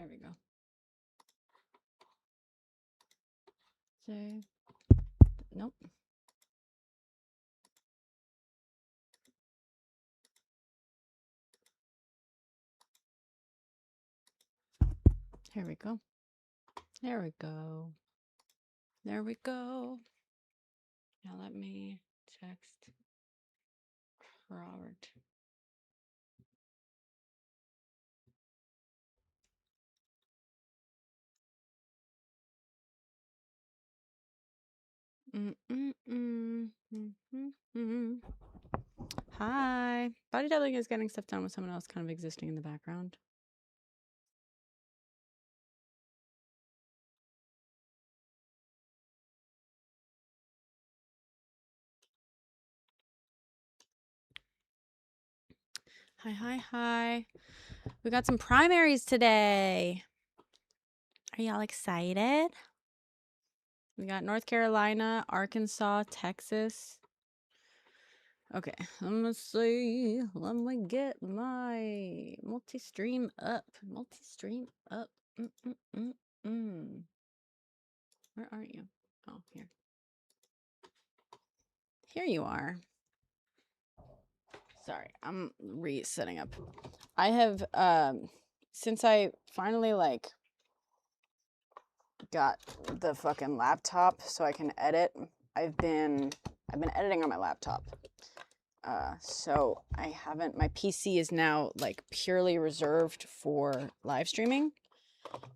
There we go. Save. Nope. Here we go. There we go. There we go. Now let me text Robert. Hi. Bodybuilding is getting stuff done with someone else kind of existing in the background. Hi. We got some primaries today. Are y'all excited? We got North Carolina, Arkansas, Texas. Okay, let me see. Let me get my multi-stream up. Where are you? Oh, here. Here you are. Sorry, I'm resetting up. I have, since I finally, like, got the fucking laptop so I can edit, I've been editing on my laptop. So I haven't, my PC is now, like, purely reserved for live streaming,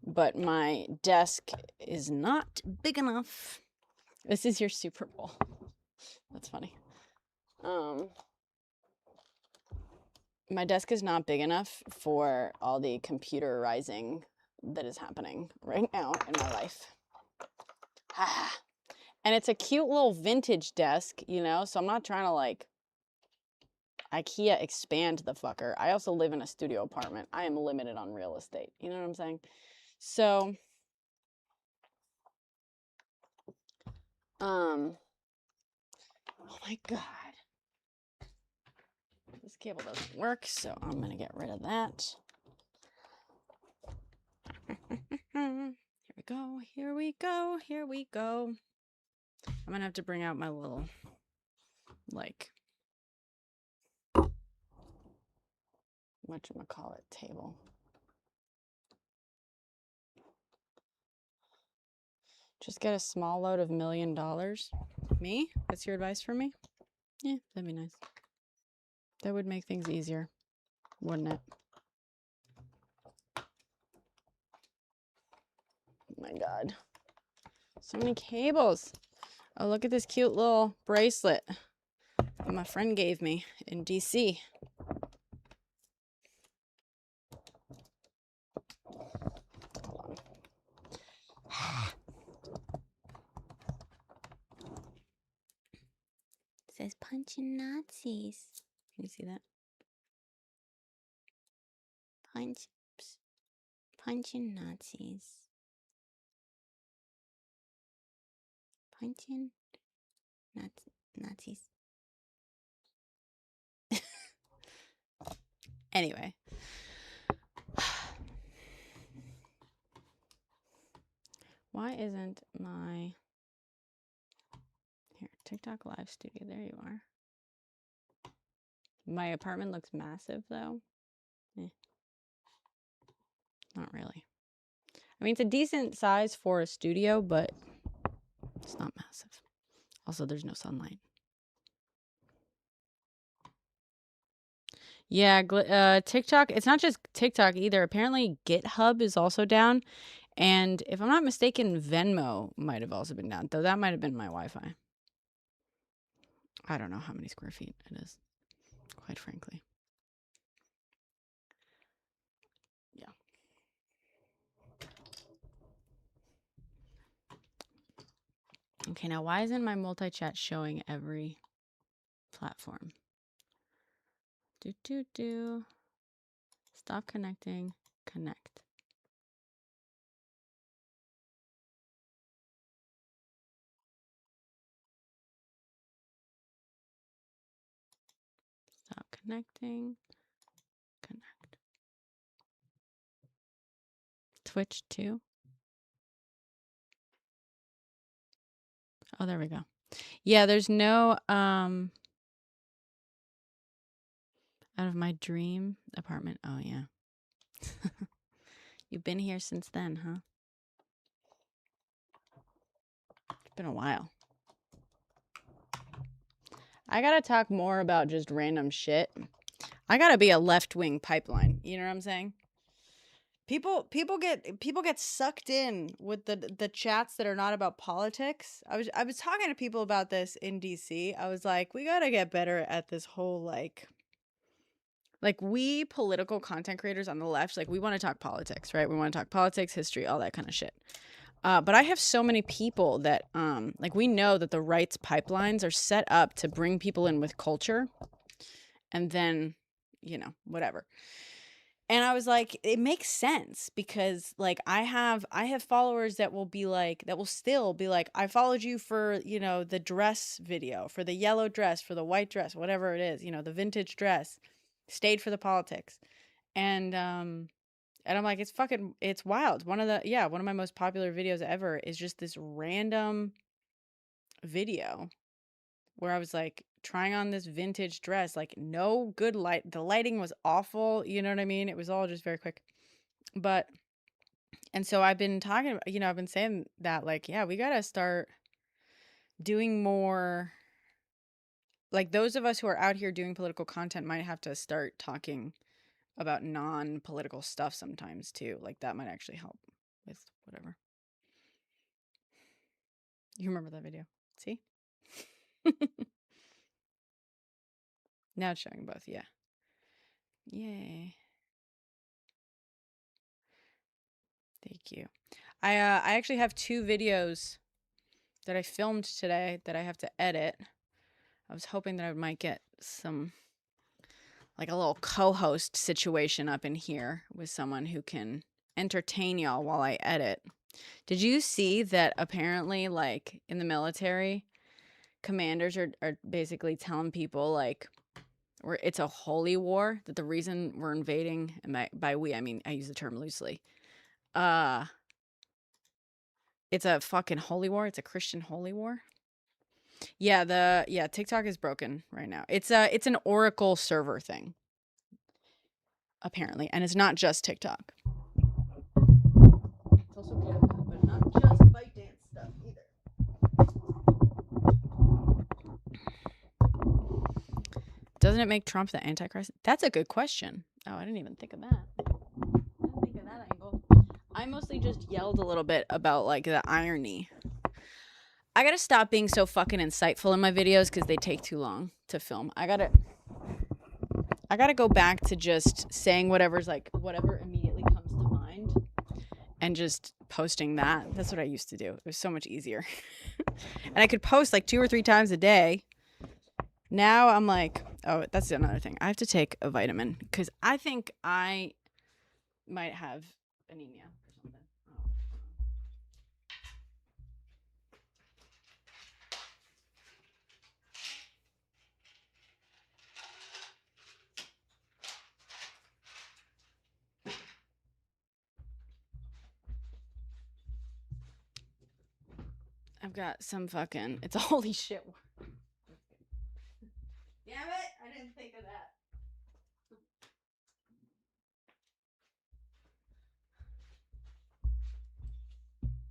but my desk is not big enough. This is your Super Bowl. That's funny. My desk is not big enough for all the computerizing that is happening right now in my life. And it's a cute little vintage desk, you know, so I'm not trying to, like, IKEA expand the fucker. I also live in a studio apartment. I am limited on real estate. You know what I'm saying? So, oh my God. This cable doesn't work, so I'm gonna get rid of that. Here we go. I'm gonna have to bring out my little, like, whatchamacallit table. Just get a small load of $1 million. Me? That's your advice for me? Yeah, that'd be nice. That would make things easier, wouldn't it? Oh my God. So many cables. Oh, look at this cute little bracelet that my friend gave me in DC. Hold on. It says punching Nazis. Can you see that? Punching Nazis. Punching Nazis. Anyway. Why isn't my... Here, TikTok Live Studio. There you are. My apartment looks massive, though. Not really. I mean, it's a decent size for a studio, but it's not massive. Also, there's no sunlight. Yeah, TikTok. It's not just TikTok either. Apparently, GitHub is also down. And if I'm not mistaken, Venmo might have also been down, though that might have been my Wi-Fi. I don't know how many square feet it is, quite frankly. Yeah. Okay, now why isn't my multi-chat showing every platform? Stop connecting. Connect. Stop connecting. Connect. Twitch too? Oh, there we go. Yeah, there's no out of my dream apartment. Oh yeah. You've been here since then, huh? It's been a while. I gotta talk more about just random shit. I gotta be a left-wing pipeline. You know what I'm saying? People get sucked in with the chats that are not about politics. I was talking to people about this in DC. I was like, we gotta get better at this whole like we political content creators on the left, like we want to talk politics, right? We want to talk politics, history, all that kind of shit. But I have so many people that like we know that the right's pipelines are set up to bring people in with culture, and then whatever. And I was like, it makes sense because like I have followers that will still be like, I followed you for, the dress video, for the yellow dress, for the white dress, whatever it is, the vintage dress, stayed for the politics. And I'm like, it's wild. One of my most popular videos ever is just this random video where I was like trying on this vintage dress, like no good light. The lighting was awful. You know what I mean? It was all just very quick. And so I've been talking about, I've been saying that like, yeah, we got to start doing more. Like those of us who are out here doing political content might have to start talking about non-political stuff sometimes too. Like that might actually help with whatever. You remember that video? See? Now it's showing both. Yeah. Yay. Thank you. I actually have 2 videos that I filmed today that I have to edit. I was hoping that I might get some like a little co-host situation up in here with someone who can entertain y'all while I edit. Did you see that apparently like in the military, commanders are basically telling people like it's a holy war, that the reason we're invading, and by we I mean I use the term loosely, it's a fucking holy war. It's a Christian holy war. Yeah, TikTok is broken right now. It's an Oracle server thing, apparently, and it's not just TikTok. It's also good, but not just ByteDance stuff either. Doesn't it make Trump the Antichrist? That's a good question. Oh, I didn't even think of that. I didn't think of that angle. I mostly just yelled a little bit about like the irony. I gotta stop being so fucking insightful in my videos because they take too long to film. I gotta go back to just saying whatever immediately comes to mind and just posting that. That's what I used to do. It was so much easier. And I could post like 2 or 3 times a day. Now I'm like, oh, that's another thing. I have to take a vitamin because I think I might have anemia or something. I've got some fucking, it's a holy shit. Damn it, I didn't think of that.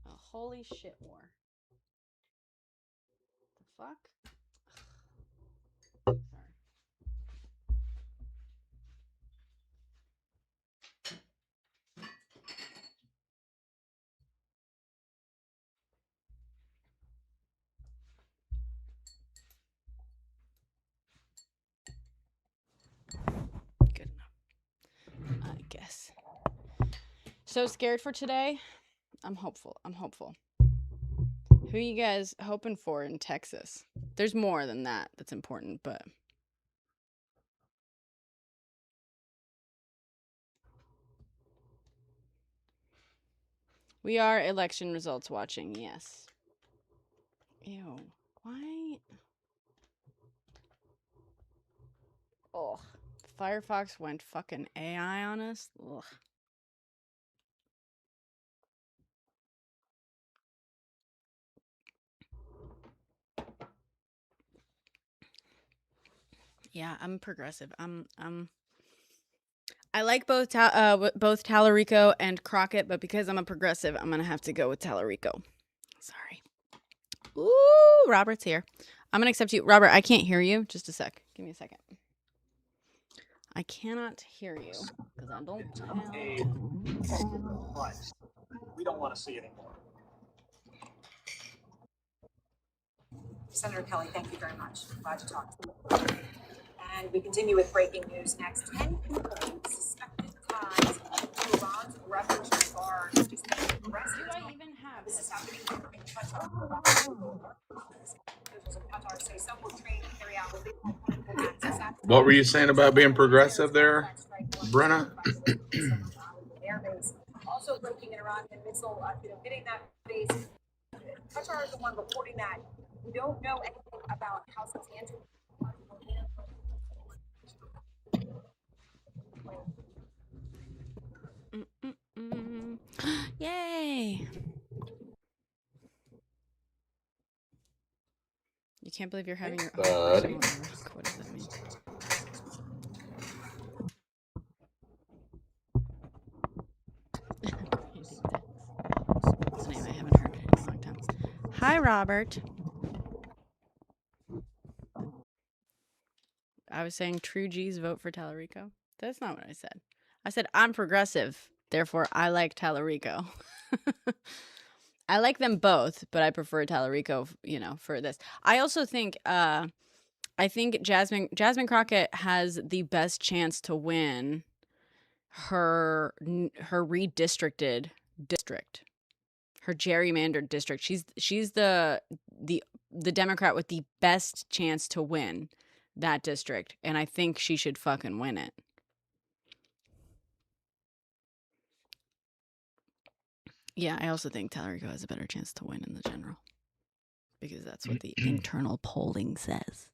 A holy shit war. The fuck? Sorry. Good enough, I guess. So scared for today? I'm hopeful. Who are you guys hoping for in Texas? There's more than that that's important, but we are election results watching, yes. Ew. Why? Ugh. Firefox went fucking AI on us. Ugh. Yeah, I'm progressive. I like both Tallarico and Crockett, but because I'm a progressive, I'm gonna have to go with Tallarico. Sorry. Ooh, Robert's here. I'm gonna accept you. Robert, I can't hear you. Just a sec. Give me a second. I cannot hear you because I don't have... We don't want to see anymore. Senator Kelly, thank you very much. Glad to talk to you. And we continue with breaking news next. 10 people suspected ties to Iran's revolutionary guard just been arrested. Do I even have This is happening in Qatar. Officials in Qatar say some will train and carry out illegal acts. What were you saying about being progressive there, Brenna? Also breaking in Iran and missile, hitting that base. Qatar is the one reporting that. We don't know anything about how substantial. Yay! You can't believe you're having your own personal work. What does that mean? That's a name I haven't heard in a long time. Hi, Robert. I was saying true G's vote for Tallarico. That's not what I said. I said I'm progressive, therefore I like Tallarico. I like them both, but I prefer Tallarico, for this. I also think I think Jasmine Crockett has the best chance to win her redistricted district, her gerrymandered district. She's the Democrat with the best chance to win that district, and I think she should fucking win it. Yeah, I also think Tallarico has a better chance to win in the general because that's what the internal polling says.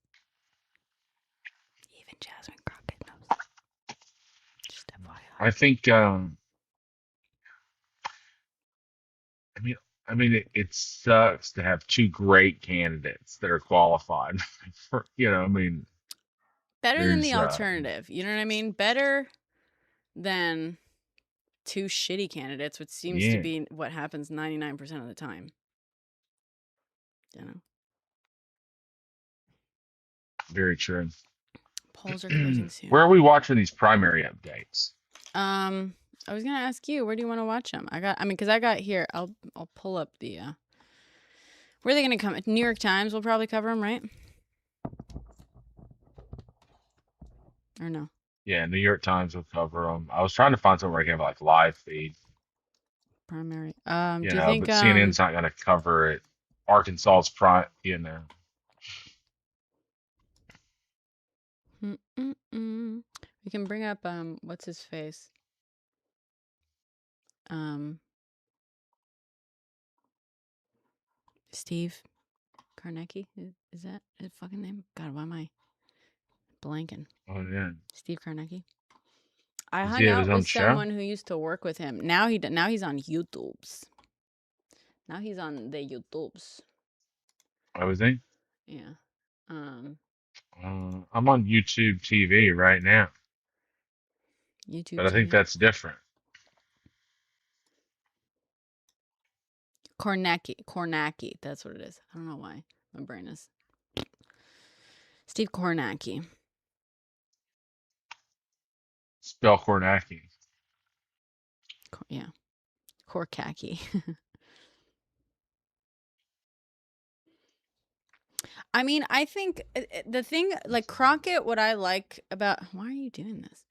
Even Jasmine Crockett knows. Just FYI. I think. I mean, it sucks to have two great candidates that are qualified for. Better than the there's alternative. You know what I mean? Better than two shitty candidates, which seems to be what happens 99% of the time. Very true. Polls are closing soon. Where are we watching these primary updates? I was gonna ask you, where do you want to watch them? Because I got here. I'll pull up the. Where are they gonna come? New York Times will probably cover them, right? Or no? Yeah, New York Times will cover them. I was trying to find somewhere I can have like live feed. Primary. Do you think? But CNN's not gonna cover it. Arkansas's prime. We can bring up what's his face? Steve Karnecki. Is that his fucking name? God, why am I blanking? Oh yeah. Steve Karnecki. I hung out with someone who used to work with him. Now he's on YouTube's. Now he's on the YouTube's. Oh, is he? Yeah. I'm on YouTube TV right now. YouTube. But I think that's different. Kornacki. That's what it is. I don't know why my brain is. Steve Kornacki. Spell Kornacki. Yeah. Korkaki. I mean, I think the thing, like Crockett, what I like about... Why are you doing this?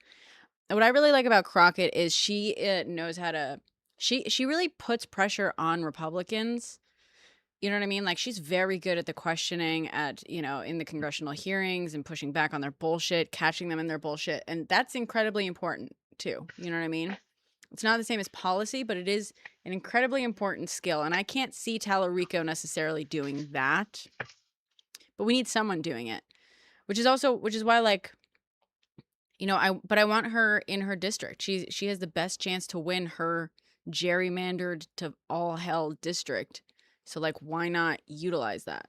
What I really like about Crockett is she knows how to... She really puts pressure on Republicans. You know what I mean? Like, she's very good at the questioning in the congressional hearings and pushing back on their bullshit, catching them in their bullshit. And that's incredibly important, too. You know what I mean? It's not the same as policy, but it is an incredibly important skill. And I can't see Tallarico necessarily doing that. But we need someone doing it. Which is why, like, I want her in her district. She has the best chance to win her gerrymandered to all hell district. So, like, why not utilize that?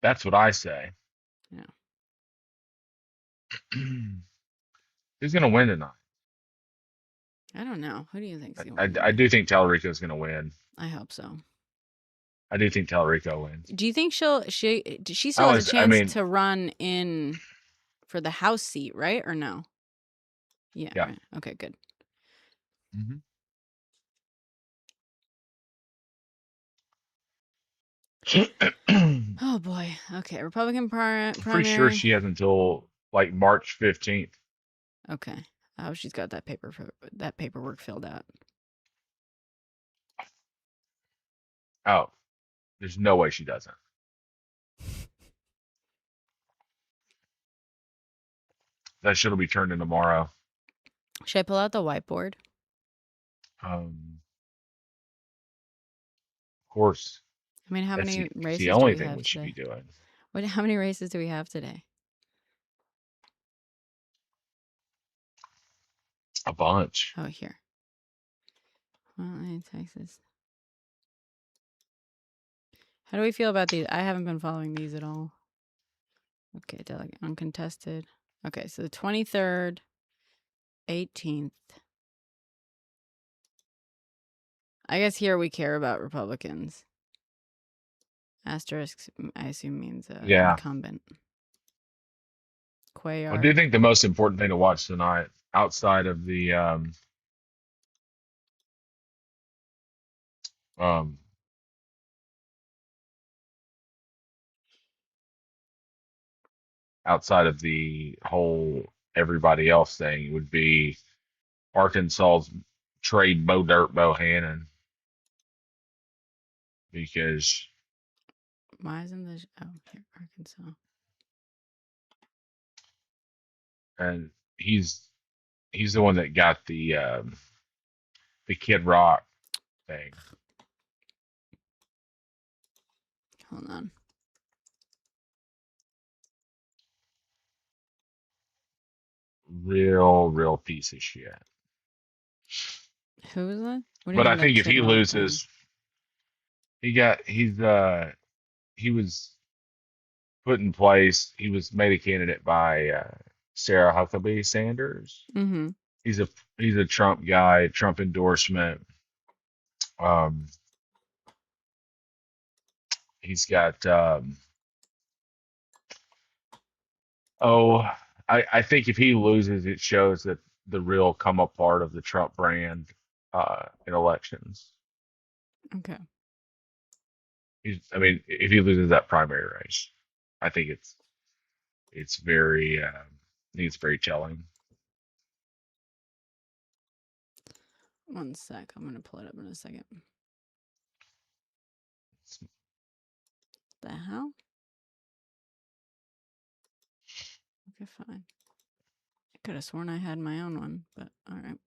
That's what I say. Yeah. Who's gonna win tonight? I don't know. Who do you think's gonna I, win I tonight? do think Tallarico's gonna win. I hope so. I do think Tallarico wins. Do you think she I still has a was, I chance mean, to run in for the House seat, right? Or no? Yeah, yeah. right. Okay, good. Hmm. I'm Oh boy. Okay, Republican pretty sure primary. she has until like March 15th. Okay. Oh, she's got that paperwork filled out. Oh, there's no way she doesn't. That shit'll be turned in tomorrow. Should I pull out the whiteboard? Of course, I mean, how that's many the races do only we thing have we should be today? doing. How many races do we have today? A bunch. Oh, here. Well, Texas. How do we feel about these? I haven't been following these at all. Okay, delegate uncontested. Okay, so the 23rd, 18th. I guess here we care about Republicans. Asterisk, I assume, means Yeah. incumbent. I do Cuellar. think the most important thing to watch tonight, um, outside of the whole everybody else thing, would be Arkansas's trade Bo Dirt Bohannon because Why isn't this? Oh, here, Arkansas. and he's the one that got the Kid Rock thing. Hold on. Real piece of shit. Who is that? What do you But I mean that think if Kid he Rock thing? loses, he was put in place. He was made a candidate by Sarah Huckabee Sanders. Mm-hmm. He's a Trump guy, Trump endorsement. Um, he's got oh, I think if he loses, it shows that the real come apart of the Trump brand in elections. Okay. I mean, if he loses that primary race, I think it's very I think it's very telling. One sec. I'm gonna pull it up in a second. The hell? Okay, fine. I could have sworn I had my own one, but all right.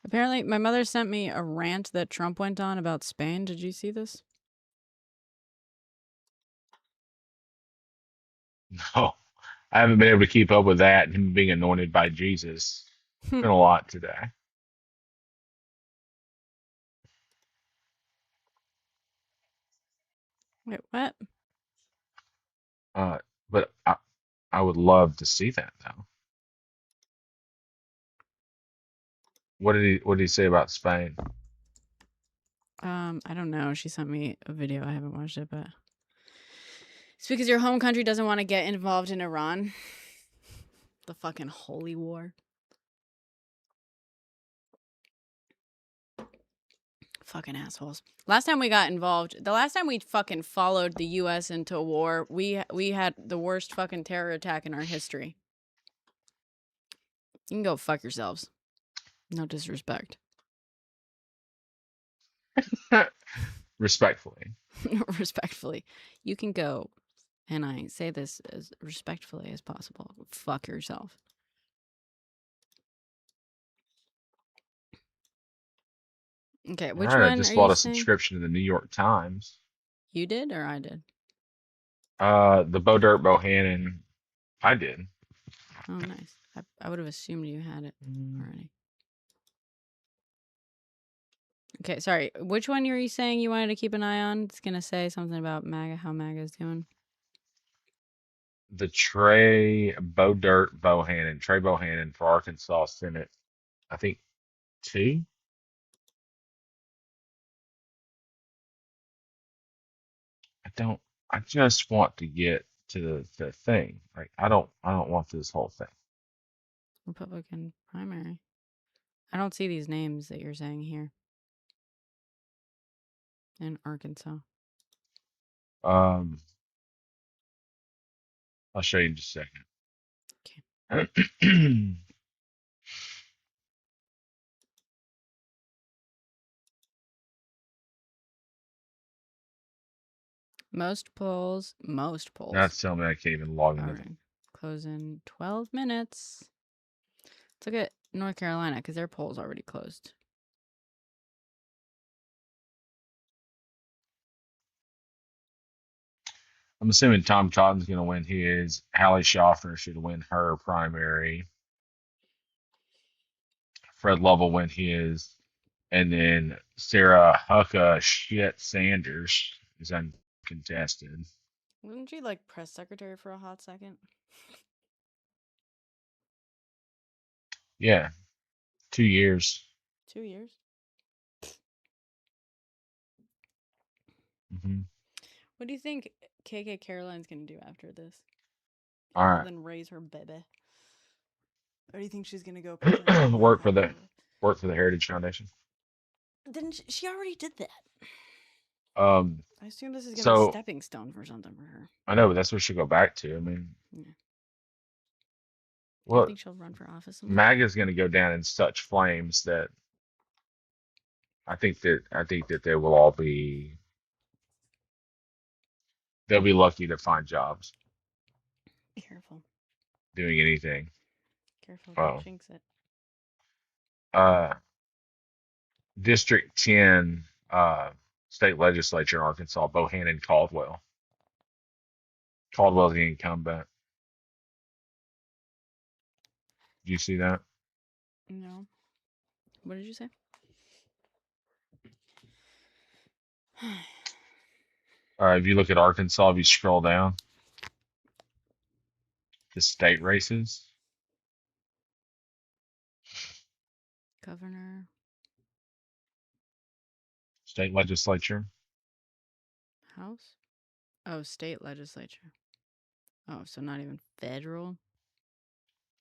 Apparently, my mother sent me a rant that Trump went on about Spain. Did you see this? No, I haven't been able to keep up with that and him being anointed by Jesus. It's been a lot today. Wait, what? Uh, but I would love to see that though. What did he say about Spain? I don't know. She sent me a video. I haven't watched it, but it's because your home country doesn't want to get involved in Iran. The fucking holy war. Fucking assholes. Last time we got involved, the last time we fucking followed the US into a war, we had the worst fucking terror attack in our history. You can go fuck yourselves. No disrespect. Respectfully. Respectfully. You can go, and I say this as respectfully as possible. Fuck yourself. Okay, All which right, I one just are you bought a saying? subscription to the New York Times. You did or I did? The Bo Dirt Bohannon, I did. Oh, nice. I would have assumed you had it already. Okay, sorry. Which one were you saying you wanted to keep an eye on? It's gonna say something about MAGA, how MAGA's doing. The Trey Bohannon for Arkansas Senate. I think 2. I just want to get to the thing. Like I don't want this whole thing. Republican primary. I don't see these names that you're saying here in Arkansas. Um, I'll show you in just a second. Most polls. That's telling me I can't even log into. Alright. Close in 12 minutes. Let's look at North Carolina because their poll's already closed. I'm assuming Tom Cotton's going to win his. Hallie Schaffner should win her primary. Fred Love will win his. And then Sarah Hucka Shit Sanders is uncontested. Wasn't she like press secretary for a hot second? Yeah, 2 years. 2 years? Hmm. What do you think KK Caroline's gonna do after this? All Other right. than raise her baby. Or do you think she's gonna go work for the Heritage Foundation. Didn't she already did that? Um, I assume this is gonna be a so stepping stone for something for her. I know, but that's what she'll go back to. I mean, Yeah. You well, think she'll run for office someday? MAGA's going to go down in such flames that I think that they will all be they'll be lucky to find jobs Careful. doing anything. Careful, Oh, don't jinx it. District 10, state legislature in Arkansas, Bohannon Caldwell. Caldwell's the incumbent. Did you see that? No. What did you say? If you look at Arkansas, if you scroll down, the state races. Governor. State legislature. House? Oh, state legislature. Oh, so not even federal?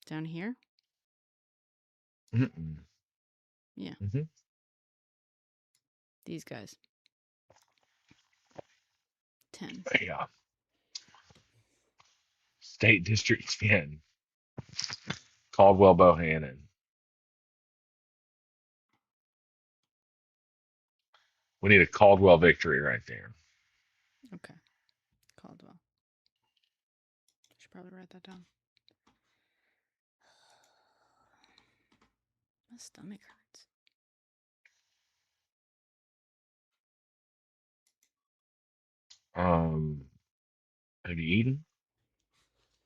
Down here? Mm-mm. Yeah. Mm-hmm. These guys. 10. Yeah. State District 10. Caldwell Bohannon. We need a Caldwell victory right there. Okay. Caldwell. Should probably write that down. My stomach hurts. Have you eaten?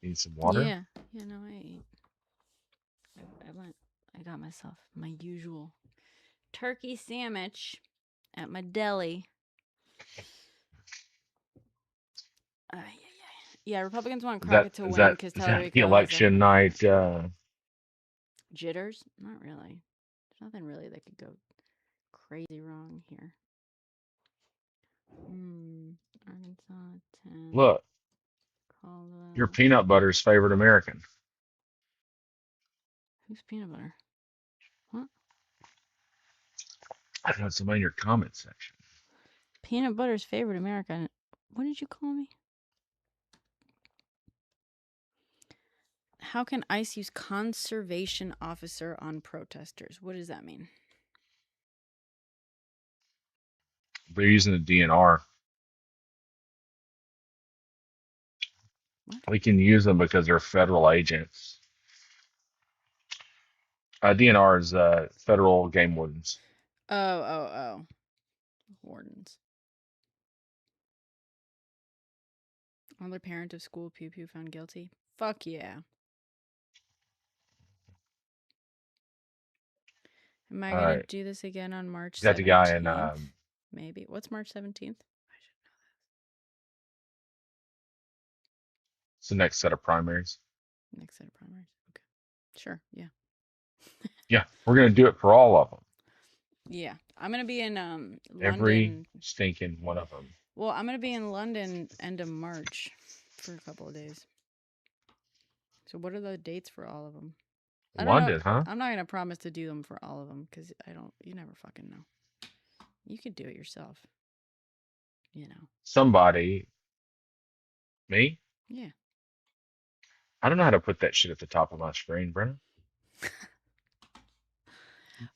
Need some water? Yeah. Yeah, no, I ate. I got myself my usual turkey sandwich at my deli. Yeah, Republicans want Crockett to win because Is that Tellerico the has election night? jitters? Not really. There's nothing really that could go crazy wrong here. Arkansas 10. Look, Caldwell. your peanut butter's favorite American. Who's peanut butter? What? I know somebody in your comment section. Peanut butter's favorite American. What did you call me? How can ICE use conservation officer on protesters? What does that mean? They're using the DNR. What? We can use them because they're federal agents. DNR is federal game wardens. Oh. Wardens. Other parent of school pew pew found guilty. Fuck yeah. Am I All gonna right. do this again on March Is that the guy in 17th? Maybe. What's March 17th? it's the next set of primaries? Next set of primaries. Okay. Sure. Yeah. Yeah, we're gonna do it for all of them. Yeah. I'm gonna be in Every London. stinking one of them. Well, I'm gonna be in London end of March for a couple of days. So what are the dates for all of them? I don't know. London, huh? I'm not gonna promise to do them for all of them because I don't. You never fucking know. You could do it yourself. You know. Somebody, me? Yeah. I don't know how to put that shit at the top of my screen, Brenna.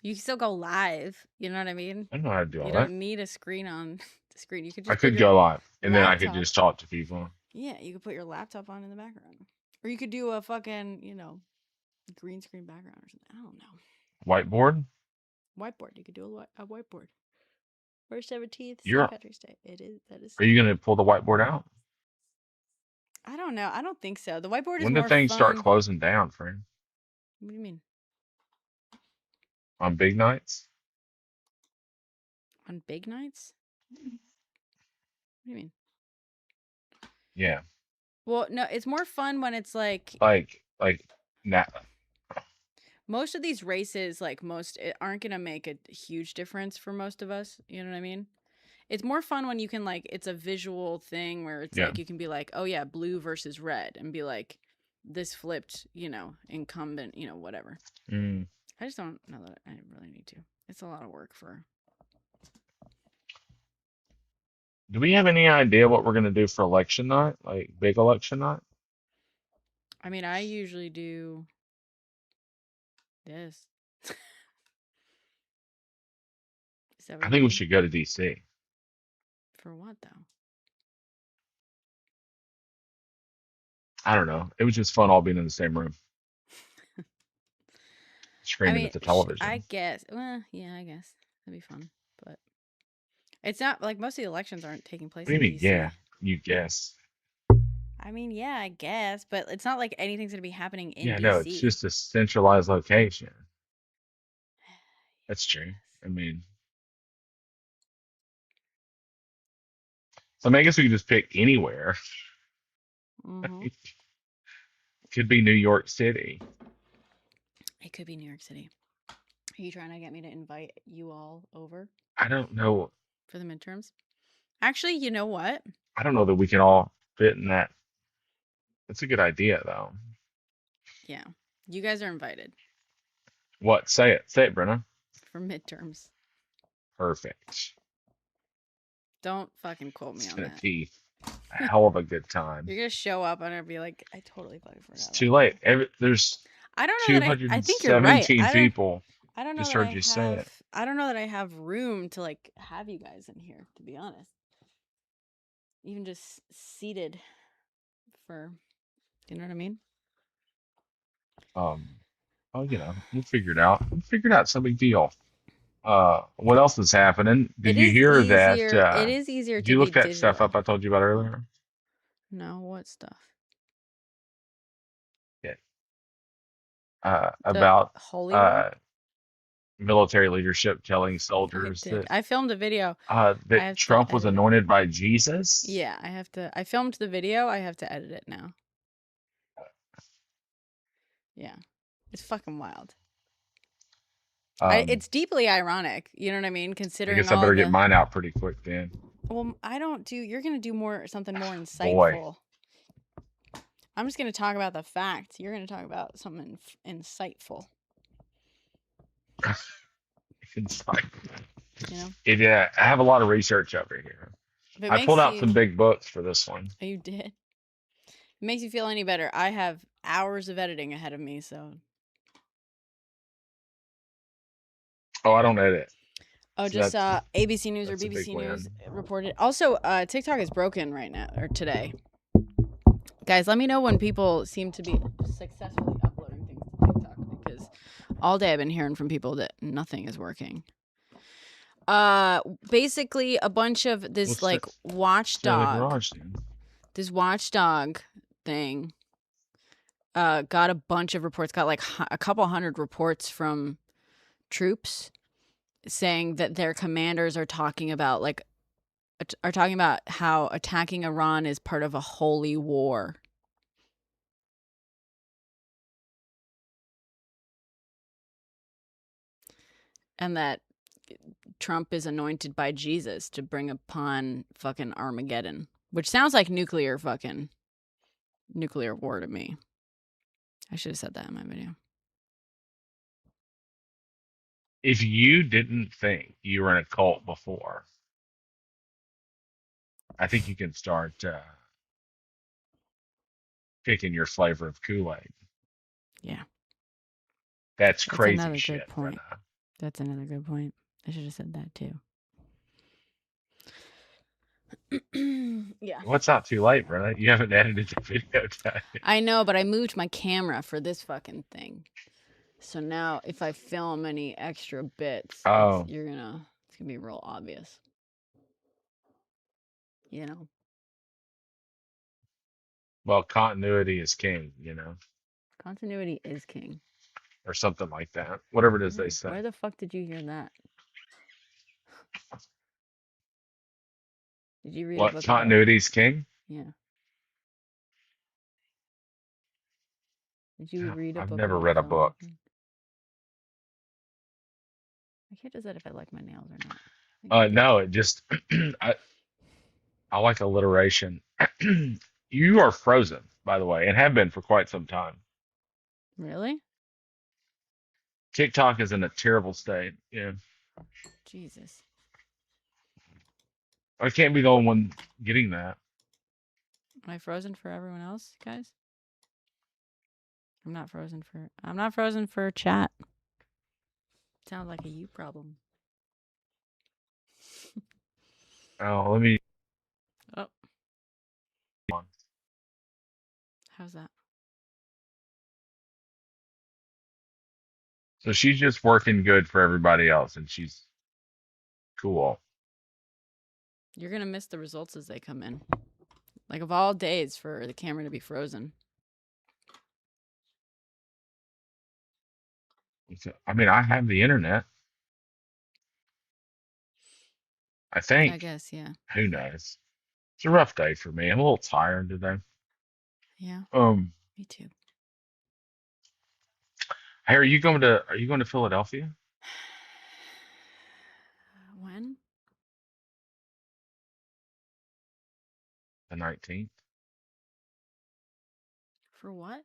You can still go live. You know what I mean? I don't know how to do all You that. don't need a screen on the screen. You could I just put could your go live, and then I could laptop. just talk to people. Yeah, you could put your laptop on in the background, or you could do a fucking green screen background or something. I don't know. Whiteboard? Whiteboard. You could do a whiteboard. March 17th, St. You're. Patrick's Day. It is. That is. Are you gonna pull the whiteboard out? I don't know. I don't think so. The whiteboard is When do more things start fun. closing down, friend? What do you mean? On big nights? On big nights? What do you mean? Yeah. Well, no, it's more fun when it's like Nah. most of these races, aren't gonna make a huge difference for most of us. You know what I mean? It's more fun when you can it's a visual thing where it's Yeah. like you can be like, oh yeah, blue versus red, and be like, this flipped, incumbent, whatever. Mm. I just don't know that I really need to. It's a lot of work for. Do we have any idea what we're gonna do for election night? Like big election night? I mean, I usually do this. Is that what I you think we mean? should go to DC. For what though? I don't know. It was just fun all being in the same room. Screaming at the television. I guess. Well, yeah, I guess that'd be fun, but it's not like most of the elections aren't taking place What do you in mean? DC. Yeah, you guess. I mean, yeah, I guess, but it's not like anything's gonna be happening in Yeah, DC. no, it's just a centralized location. That's true. I mean, so I guess we could just pick anywhere. Mhm. Could be New York City. It could be New York City. Are you trying to get me to invite you all over I don't know. for the midterms? Actually, you know what? I don't know that we can all fit in that. That's a good idea, though. Yeah, you guys are invited What? Say it. Say it, Brenna. for midterms. Perfect. Don't fucking quote me It's on gonna that. be a hell of a good time. You're gonna show up and I'll be like, I totally fucking forgot. It's too late. There's I don't know that I think you're right. 217 people. I don't know Just that heard you say it. I don't know that I have room to have you guys in here, to be honest. Even just seated for, you know what I mean? Oh, we'll figure it out. We'll figure it out. It's no big deal. What else is happening? Did you hear that? It is easier Did to you look be that stuff digital. up I told you about earlier? No, what stuff? Yeah. About Holy War? military leadership telling I soldiers did. I filmed a video. that Trump was edit it. anointed by Jesus. Yeah, I filmed the video. I have to edit it now. Yeah. It's fucking wild. It's deeply ironic. You know what I mean? I Considering guess I better get mine out pretty quick then. Well, you're going to do something more insightful. Boy. I'm just going to talk about the facts. You're going to talk about something insightful. Insightful. You know? Yeah, I have a lot of research over here. I pulled out some big books for this one. Oh, you did? It makes you feel any better. I have hours of editing ahead of me, so. Oh, I don't edit. Oh, So just ABC News or that's a big BBC News win. reported. Also, TikTok is broken right now, or today. Guys, let me know when people seem to be successfully uploading things to TikTok, because all day I've been hearing from people that nothing is working. Basically a bunch of this watchdog. This watchdog thing got a bunch of reports, got a couple hundred reports from troops, saying that their commanders are talking about how attacking Iran is part of a holy war. And that Trump is anointed by Jesus to bring upon fucking Armageddon, which sounds like nuclear war to me. I should have said that in my video. If you didn't think you were in a cult before, I think you can start picking your flavor of Kool-Aid. Yeah. That's That's crazy another shit, good point. Brenna. That's another good point. I should have said that too. Yeah. What's not too late, Brenna? You haven't edited the video yet. I know, but I moved my camera for this fucking thing. So now if I film any extra bits, Oh, it's gonna be real obvious. You know? well, continuity is king, Continuity is king. or something like that. Whatever it is they say. Where the fuck did you hear that? Did you read a What, book continuity is king? Yeah. Did you read a I've book never about read a book. filmmaking? I can't decide if I like my nails or not. I think I do. No, it just I like alliteration. You are frozen, by the way, and have been for quite some time. Really? TikTok is in a terrible state. Yeah. Jesus. I can't be the only one getting that. Am I frozen for everyone else, guys? I'm not frozen for chat. Sounds like a you problem. Oh, let me. Oh. How's that? So she's just working good for everybody else, and she's cool. You're gonna miss the results as they come in. Like, of all days for the camera to be frozen. I mean, I have the internet. I I think. guess, yeah. Who knows? It's a rough day for me. I'm a little tired today. Yeah, me too. Hey, are you going to Philadelphia? When? The 19th? For what?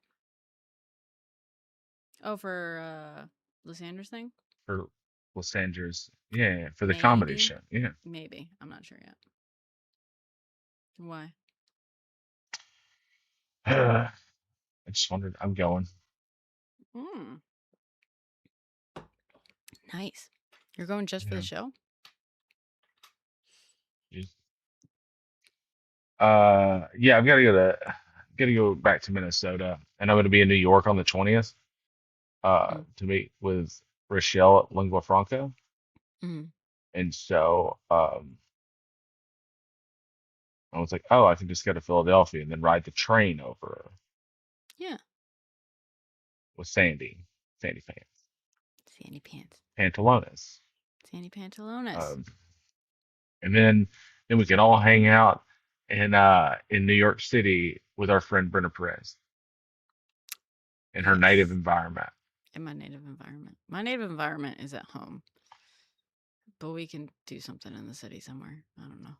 Oh, for Los Angeles thing? For Los Angeles. Yeah, for the comedy Maybe. show. Yeah. Maybe. I'm not sure yet. Why? I just wondered. I'm going. Nice. You're going just for Yeah. the show? Just- yeah, I've got to go back to Minnesota, and I'm going to be in New York on the 20th. To meet with Rochelle at Lingua Franca. And so I was like, oh, I can just go to Philadelphia and then ride the train over Yeah. with Sandy Pants, Sandy Pants. Pantalones. Sandy Pantalones. And then we can all hang out in New York City with our friend Brenna Perez in her native environment. In my native environment. My native environment is at home. But we can do something in the city somewhere. I don't know.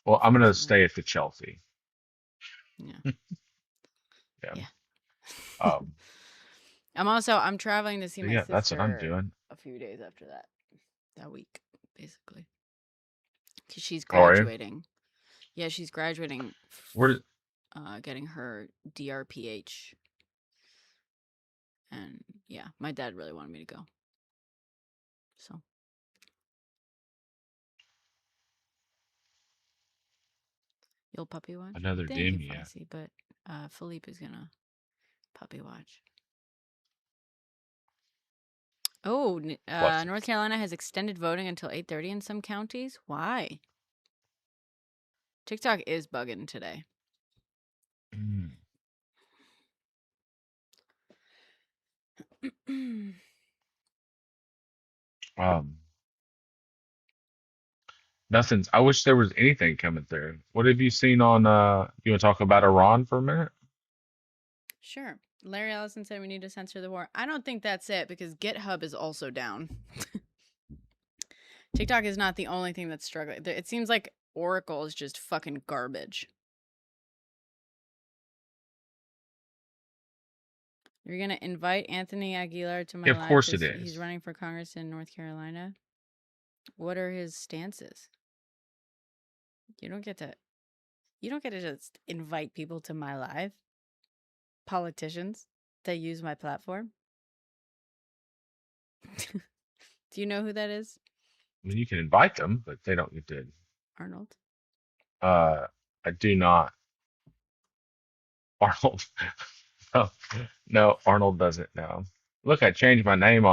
Well, I'm going to stay at the Chelsea. Yeah. Yeah. I'm traveling to see my sister. That's what I'm doing. A few days after that week, basically. Because she's How are you? graduating. Yeah, she's graduating. Where? Getting her DRPH. And yeah, my dad really wanted me to go. So. You'll puppy watch? Another Thank dim, you, yeah. Foxy, but Philippe is gonna puppy watch. Oh, North Carolina has extended voting until 8:30 in some counties. Why? TikTok is bugging today. Um, nothing's. I wish there was anything coming through. What have you seen on? You want to talk about Iran for a minute? Sure. Larry Ellison said we need to censor the war. I don't think that's it because GitHub is also down. TikTok is not the only thing that's struggling. It seems like Oracle is just fucking garbage. You're going to invite Anthony Aguilar to my Yeah, of live course it because is. he's running for Congress in North Carolina. What are his stances? You don't get to just invite people to my live. Politicians that use my platform. Do you know who that is? I mean, you can invite them, but they don't get to. Arnold. I do not. Arnold. No, no, Arnold doesn't. No. Look, I changed my name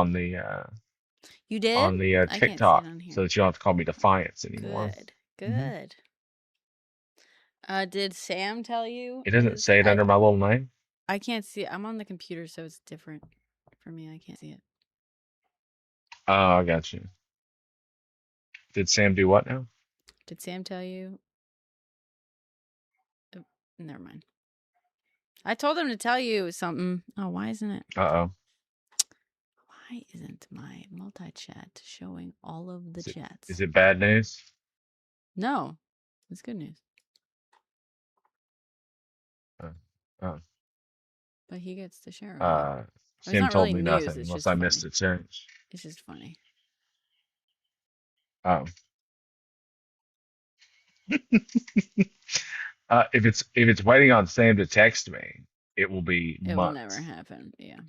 You did? on the I can't see it TikTok on here. so that you don't have to call me Defiance anymore. Good. Hmm. Good. Did Sam tell you It doesn't say it under my little name. I can't see it. I'm on the computer, so it's different for me. I can't see it. Oh, I got you. Did Sam do what now? Did Sam tell you? Oh, never mind. I told him to tell you something. Oh, why isn't it? Uh-oh. Why isn't my multi-chat showing all of the chats? Is it bad news? No, it's good news. Oh. But he gets to share with me. Sam told me news, nothing it's unless just I funny. missed it since. It's just funny. Oh. If it's waiting on Sam to text me, it will be It will never months. happen. Yeah.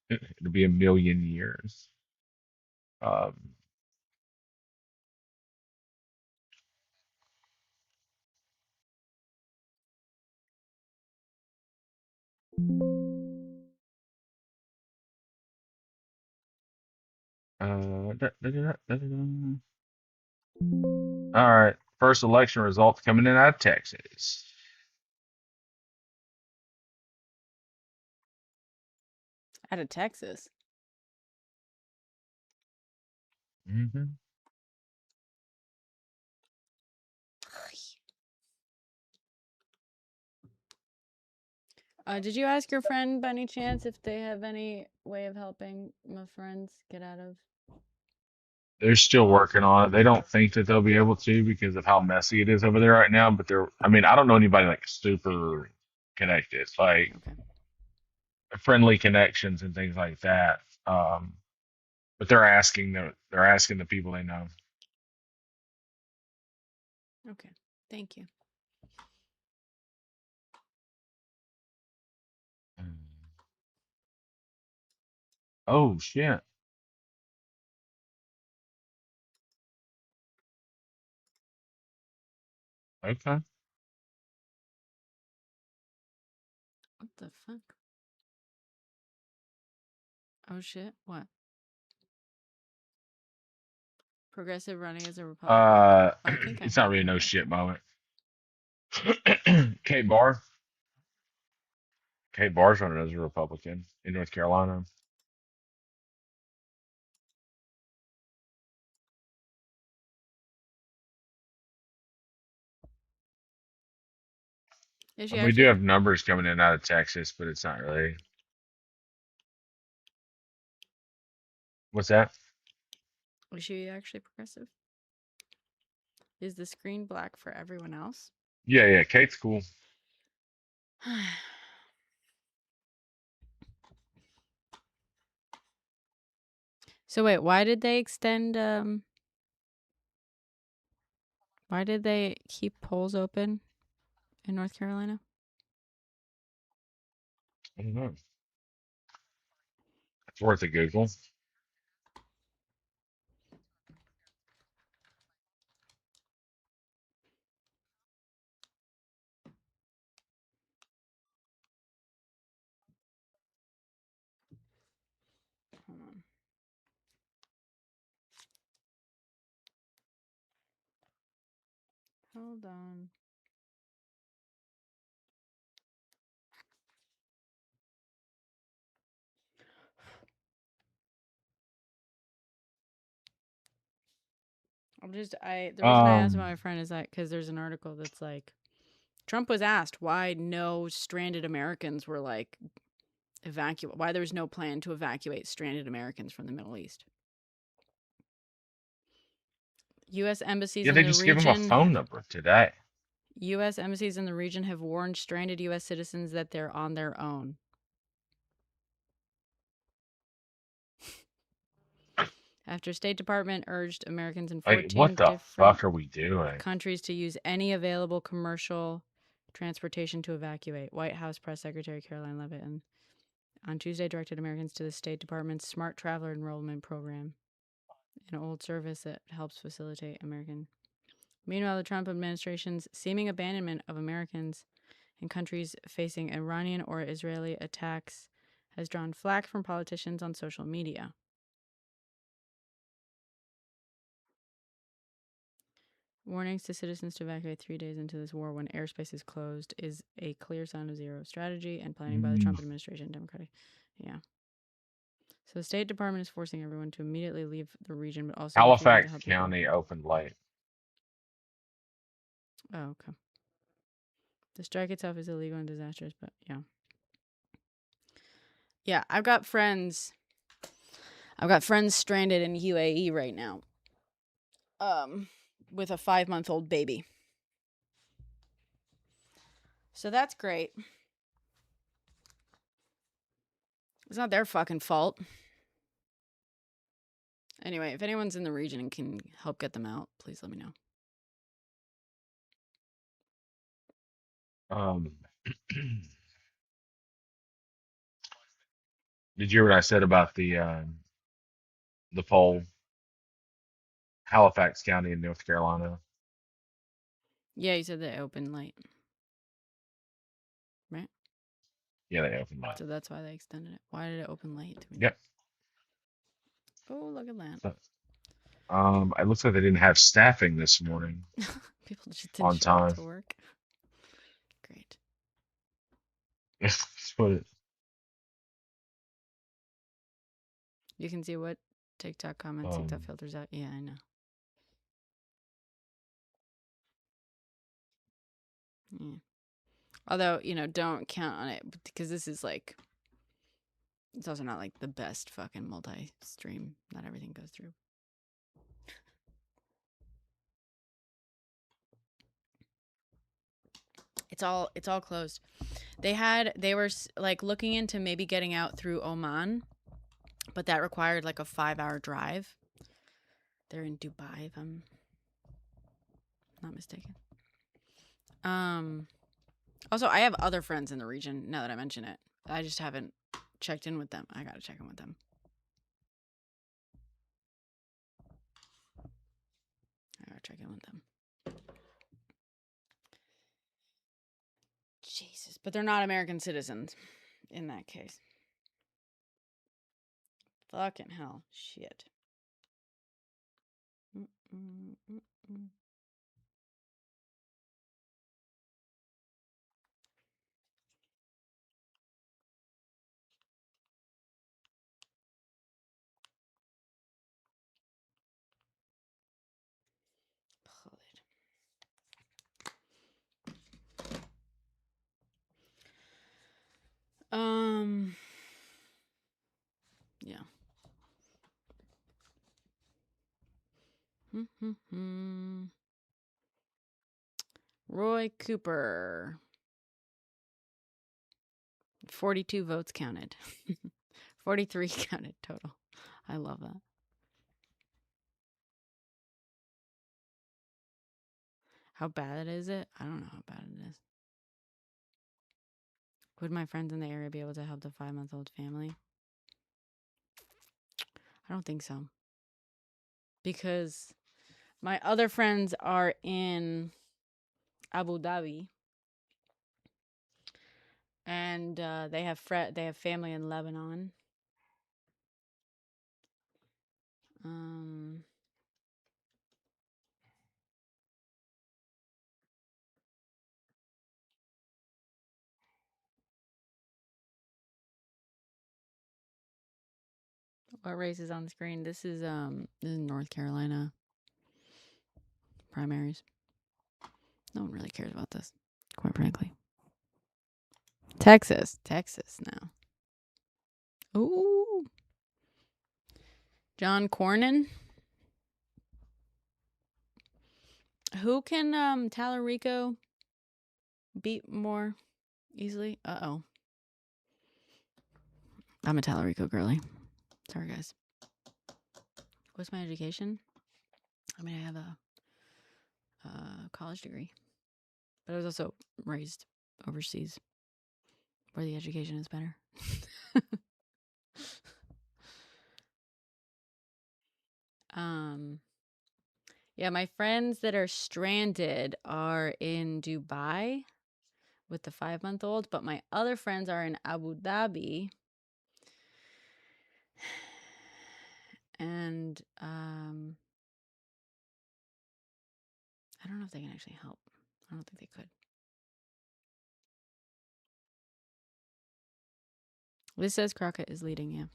It'll be a million years. Um, All right. First election results coming in out of Texas. Out of Texas. Mm-hmm. Did you ask your friend by any chance if they have any way of helping my friends get out of? They're still working on it. They don't think that they'll be able to because of how messy it is over there right now. But I mean, I don't know anybody like super connected, like Okay. friendly connections and things like that. But they're asking the people they know. Okay. Thank you. Oh shit. Okay. What the fuck? Oh shit. What? Progressive running as a Republican. I think I It's not have really heard no about shit that. moment. Kate Barr. Kate Barr's running as a Republican in North Carolina. Is she And we do actually? have numbers coming in out of Texas, but it's not really. What's that? Is she actually progressive? Is the screen black for everyone else? Yeah, yeah. Kate's cool. So wait, why did they extend? Why did they keep polls open in North Carolina? I don't know. It's worth a Google. Hold on. Hold on. The reason I asked about my Um, friend is that because there's an article that's like, Trump was asked why no stranded Americans were like why there was no plan to evacuate stranded Americans from the Middle East. U.S. embassies yeah, in they the just give him a region phone number today. U.S. embassies in the region have warned stranded U.S. citizens that they're on their own. After State Department urged Americans in Like, what 14 the different fuck are we doing? countries to use any available commercial transportation to evacuate. White House Press Secretary Caroline Leavitt on Tuesday directed Americans to the State Department's Smart Traveler Enrollment Program, an old service that helps facilitate American. Meanwhile, the Trump administration's seeming abandonment of Americans in countries facing Iranian or Israeli attacks has drawn flack from politicians on social media. Warnings to citizens to evacuate 3 days into this war when airspace is closed is a clear sign of zero strategy and planning by the Trump administration. Democratic. Yeah. So the State Department is forcing everyone to immediately leave the region, but also refusing to Halifax help people. County opened late. Oh, okay. The strike itself is illegal and disastrous, but yeah. Yeah, I've got friends stranded in UAE right now. With a 5-month-old baby. So that's great. It's not their fucking fault. Anyway, if anyone's in the region and can help get them out, please let me know. Did you hear what I said about the poll? Halifax County in North Carolina. Yeah, you said they opened late. Right? Yeah, they opened late. So that's why they extended it. Why did it open late? Yep. Oh, look at that. So, it looks like they didn't have staffing this morning People just didn't on show up time. to work. Great. That's what it. You can see what TikTok comments, TikTok filters out. Yeah, I know. Yeah. Although, don't count on it because this is like, it's also not like the best fucking multi-stream. Not everything goes through. It's all closed. They were like looking into maybe getting out through Oman, but that required like a 5-hour drive. They're in Dubai, if I'm not mistaken. Also, I have other friends in the region now that I mention it. I just haven't checked in with them. I gotta check in with them. Jesus. But they're not American citizens in that case. Fucking hell. Shit. Mm-mm-mm-mm. Yeah. Roy Cooper. 42 votes counted. 43 counted total. I love that. How bad is it? I don't know how bad it is. Would my friends in the area be able to help the 5-month-old family? I don't think so. Because my other friends are in Abu Dhabi. And they have family in Lebanon. What race is on the screen? This is North Carolina. primaries. No one really cares about this, quite frankly. Texas now. Ooh. John Cornyn. Who can Tallarico beat more easily? Uh-oh. I'm a Tallarico girly. Sorry, guys. What's my education? I mean, I have a college degree. But I was also raised overseas where the education is better. Yeah, my friends that are stranded are in Dubai with the 5-month-old, but my other friends are in Abu Dhabi. And I don't know if they can actually help. I don't think they could. This says Crockett is leading, yeah.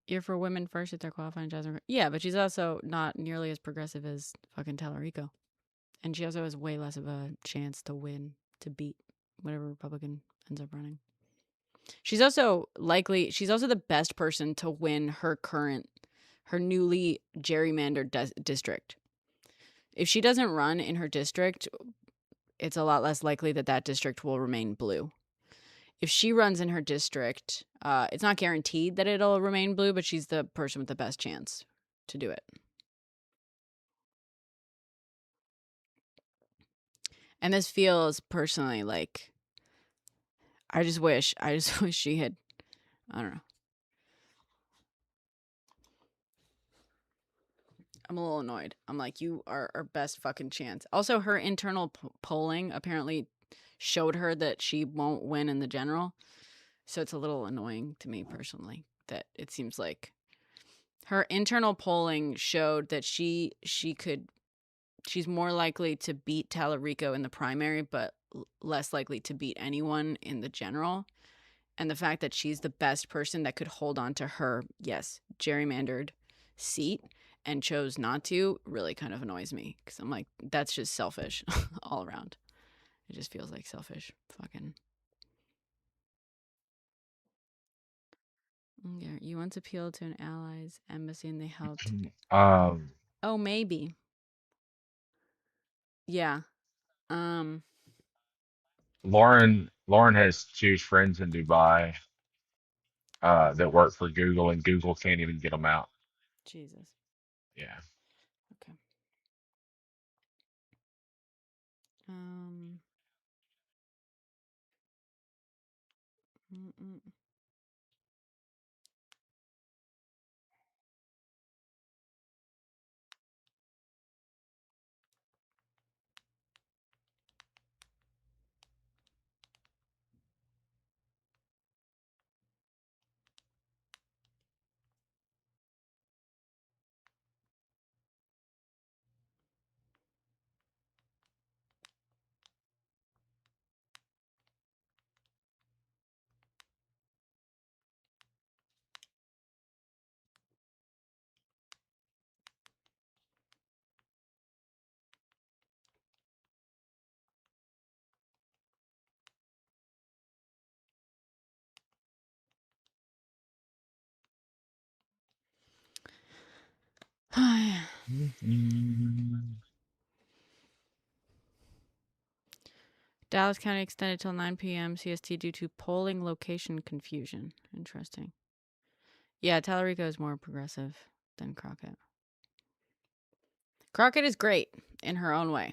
You're for women first if they're qualifying Jasmine. Yeah, but she's also not nearly as progressive as fucking Tallarico. And she also has way less of a chance to win, to beat whatever Republican ends up running. She's also the best person to win her newly gerrymandered district. If she doesn't run in her district, it's a lot less likely that district will remain blue. If she runs in her district, it's not guaranteed that it'll remain blue, but she's the person with the best chance to do it. And this feels personally like I just wish she had, I don't know. I'm a little annoyed. I'm like, you are our best fucking chance. Also, her internal polling apparently showed her that she won't win in the general. So it's a little annoying to me personally that it seems like her internal polling showed that she's more likely to beat Tallarico in the primary, but less likely to beat anyone in the general. And the fact that she's the best person that could hold on to her, yes, gerrymandered seat and chose not to really kind of annoys me. Because I'm like, that's just selfish all around. It just feels like selfish. Fucking. Yeah, you once appealed to an ally's embassy and they helped. Oh, maybe. Yeah. Lauren has 2 friends in Dubai that work for Google, and Google can't even get them out. Jesus. Yeah. Okay. Dallas County extended till 9 p.m. CST due to polling location confusion. Interesting. Yeah, Tallarico is more progressive than Crockett. Crockett is great in her own way.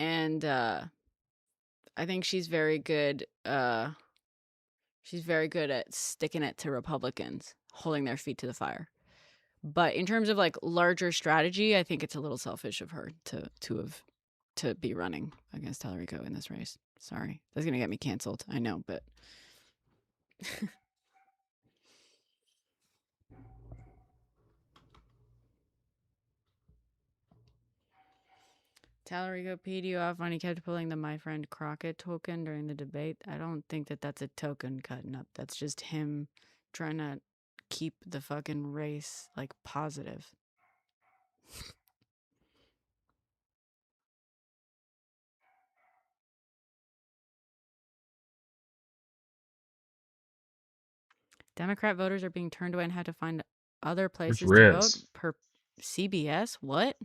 And I think she's very good. She's very good at sticking it to Republicans, holding their feet to the fire. But in terms of like larger strategy, I think it's a little selfish of her to be running against Tallarico in this race. Sorry, that's gonna get me canceled. I know, but Tallarico peed you off when he kept pulling the My Friend Crockett token during the debate. I don't think that's a token cutting up. That's just him trying to keep the fucking race like positive. Democrat voters are being turned away and had to find other places to vote per CBS. What?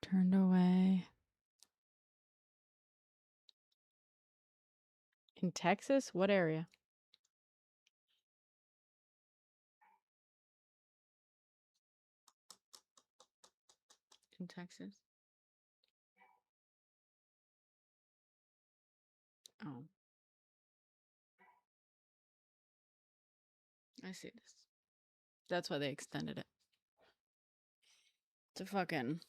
Turned away. In Texas? What area? In Texas? Oh. I see this. That's why they extended it. It's a fucking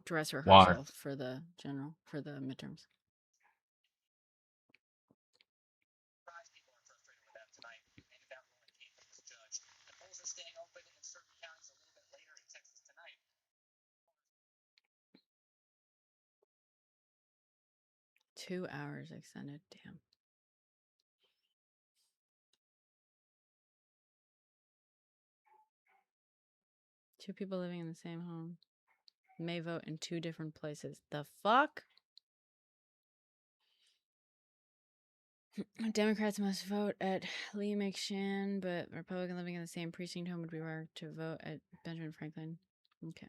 dress rehearsal for the midterms. Two hours extended. Damn. Two people living in the same home may vote in two different places. The fuck? Democrats must vote at Lee McShann, but Republican living in the same precinct home would be required to vote at Benjamin Franklin. Okay.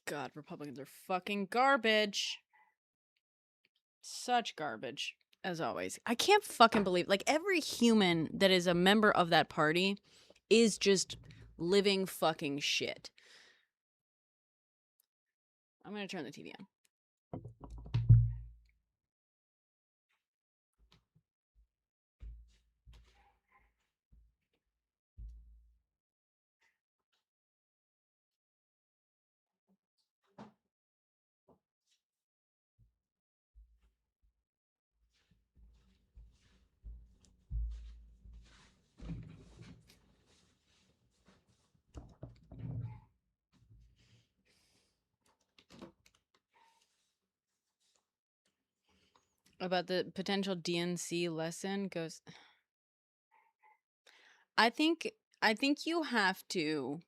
God, Republicans are fucking garbage. Such garbage, as always. I can't fucking believe, like, every human that is a member of that party is just living fucking shit. I'm gonna turn the TV on. About the potential DNC lesson goes. I think you have to.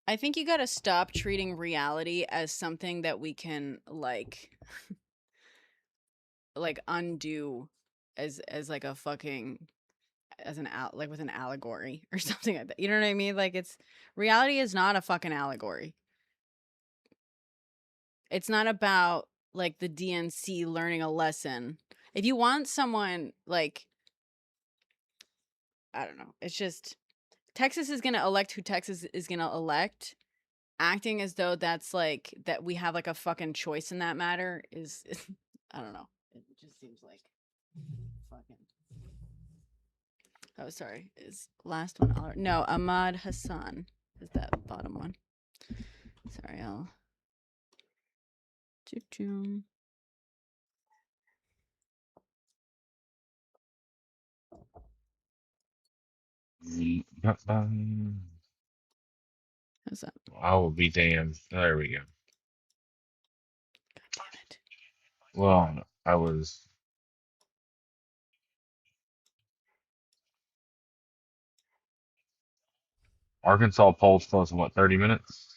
I think you gotta stop treating reality as something that we can like undo as like a fucking as an like with an allegory or something like that. You know what I mean? Like, it's reality is not a fucking allegory. It's not about like the DNC learning a lesson. If you want someone like, I don't know, it's just Texas is going to elect who Texas is going to elect. Acting as though that's like that we have like a fucking choice in that matter is I don't know. It just seems like fucking. Oh, sorry. Is last one? No, Ahmad Hassan is that bottom one. Sorry, I'll. Choo-choo. How's that? I will be damned. There we go. God damn it. Well, I was. Arkansas polls close in what, 30 minutes?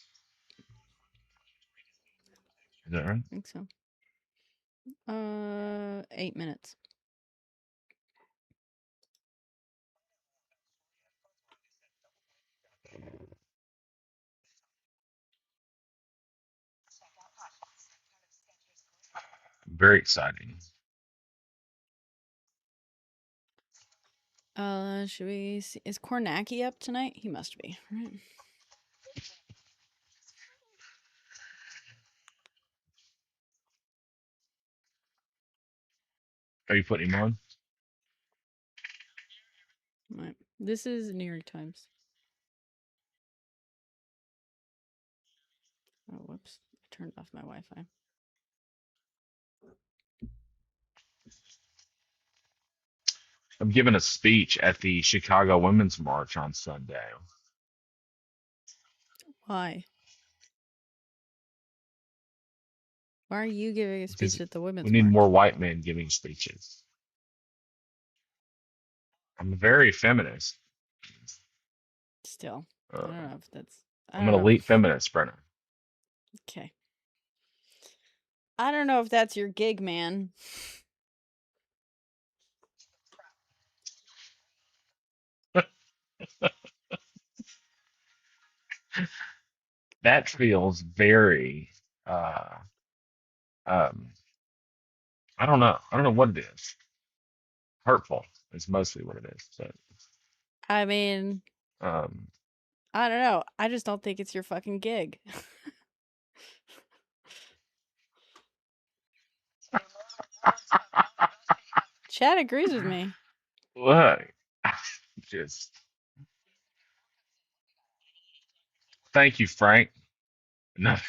Is that right? I think so. 8 minutes. Very exciting. Should we see? Is Kornacki up tonight? He must be, right? Are you putting him on? Right. This is New York Times. Oh, whoops. I turned off my Wi-Fi. I'm giving a speech at the Chicago Women's March on Sunday. Why? Why are you giving a speech Because at the we Women's need more March? white men giving speeches. I'm very feminist. Still, Uh, I don't know if that's. I I'm don't an know. elite feminist, Brenna. Okay. I don't know if that's your gig, man. That feels very, uh, um, I don't know. I don't know what it is. Hurtful is mostly what it is. But I mean, um, I don't know. I just don't think it's your fucking gig. Chad agrees with me. look, just thank you, Frank. Another,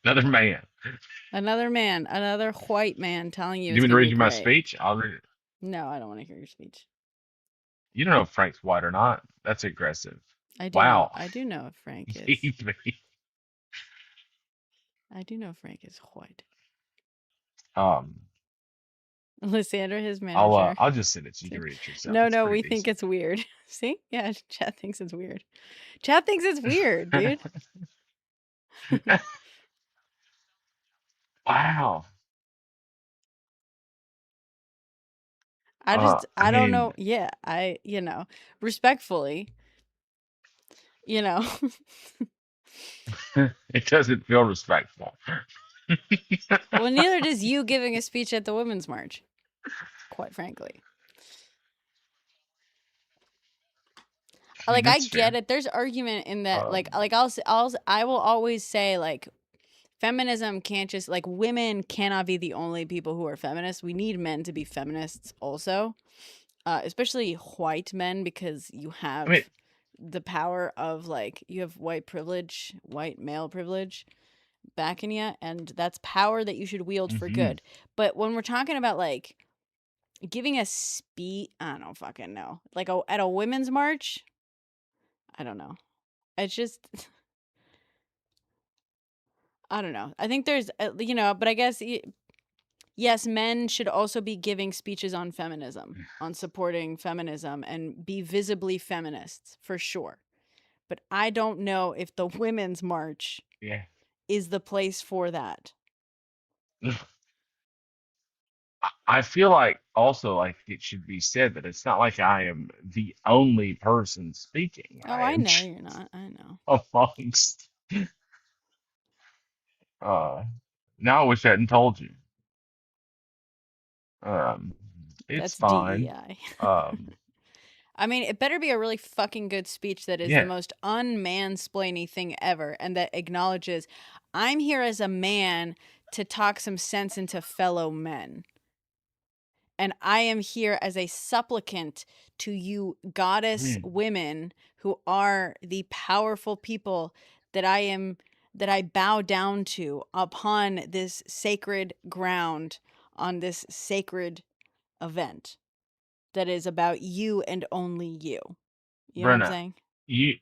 another man. Another man, another white man telling you You it's want me to gonna read be you my great. speech? I'll read it. No, I don't want to hear your speech. You don't know if Frank's white or not. That's aggressive. I do know. Wow. I do know if Frank is. Leave me. I do know Frank is white. Um, Lysandra, his manager. I'll just send it so you can read it yourself. No, It's no, pretty we think decent. it's weird. See? Yeah, Chad thinks it's weird. Chad thinks it's weird, dude. Wow. I I don't mean, know. Yeah, respectfully, you know. it doesn't feel respectful. Well, neither does you giving a speech at the Women's March, quite frankly. I mean, Like, I that's get fair. it. There's argument in that, Um, I will always say, like, feminism can't just, like, women cannot be the only people who are feminists. We need men to be feminists also, especially white men, because you I mean, have the power of, like, you have white privilege, white male privilege backing you, and that's power that you should wield for mhm. good. But when we're talking about, like, giving a speech, I don't fucking know. Like, at a women's march, I don't know. It's just, I don't know. I think there's, but I guess, yes, men should also be giving speeches on feminism, on supporting feminism, and be visibly feminists, for sure. But I don't know if the Women's March Yeah. is the place for that. I feel like also like it should be said that it's not like I am the only person speaking. Oh, I I am know you're not. I know. amongst uh now I wish I hadn't told you. Um it's That's fine. DEI. Um I mean, it better be a really fucking good speech that is the yeah. most unmansplaining thing ever, and that acknowledges, I'm here as a man to talk some sense into fellow men. And I am here as a supplicant to you goddess Man, women who are the powerful people that I bow down to upon this sacred ground, on this sacred event that is about you and only you. You know what I'm Brenna, saying? you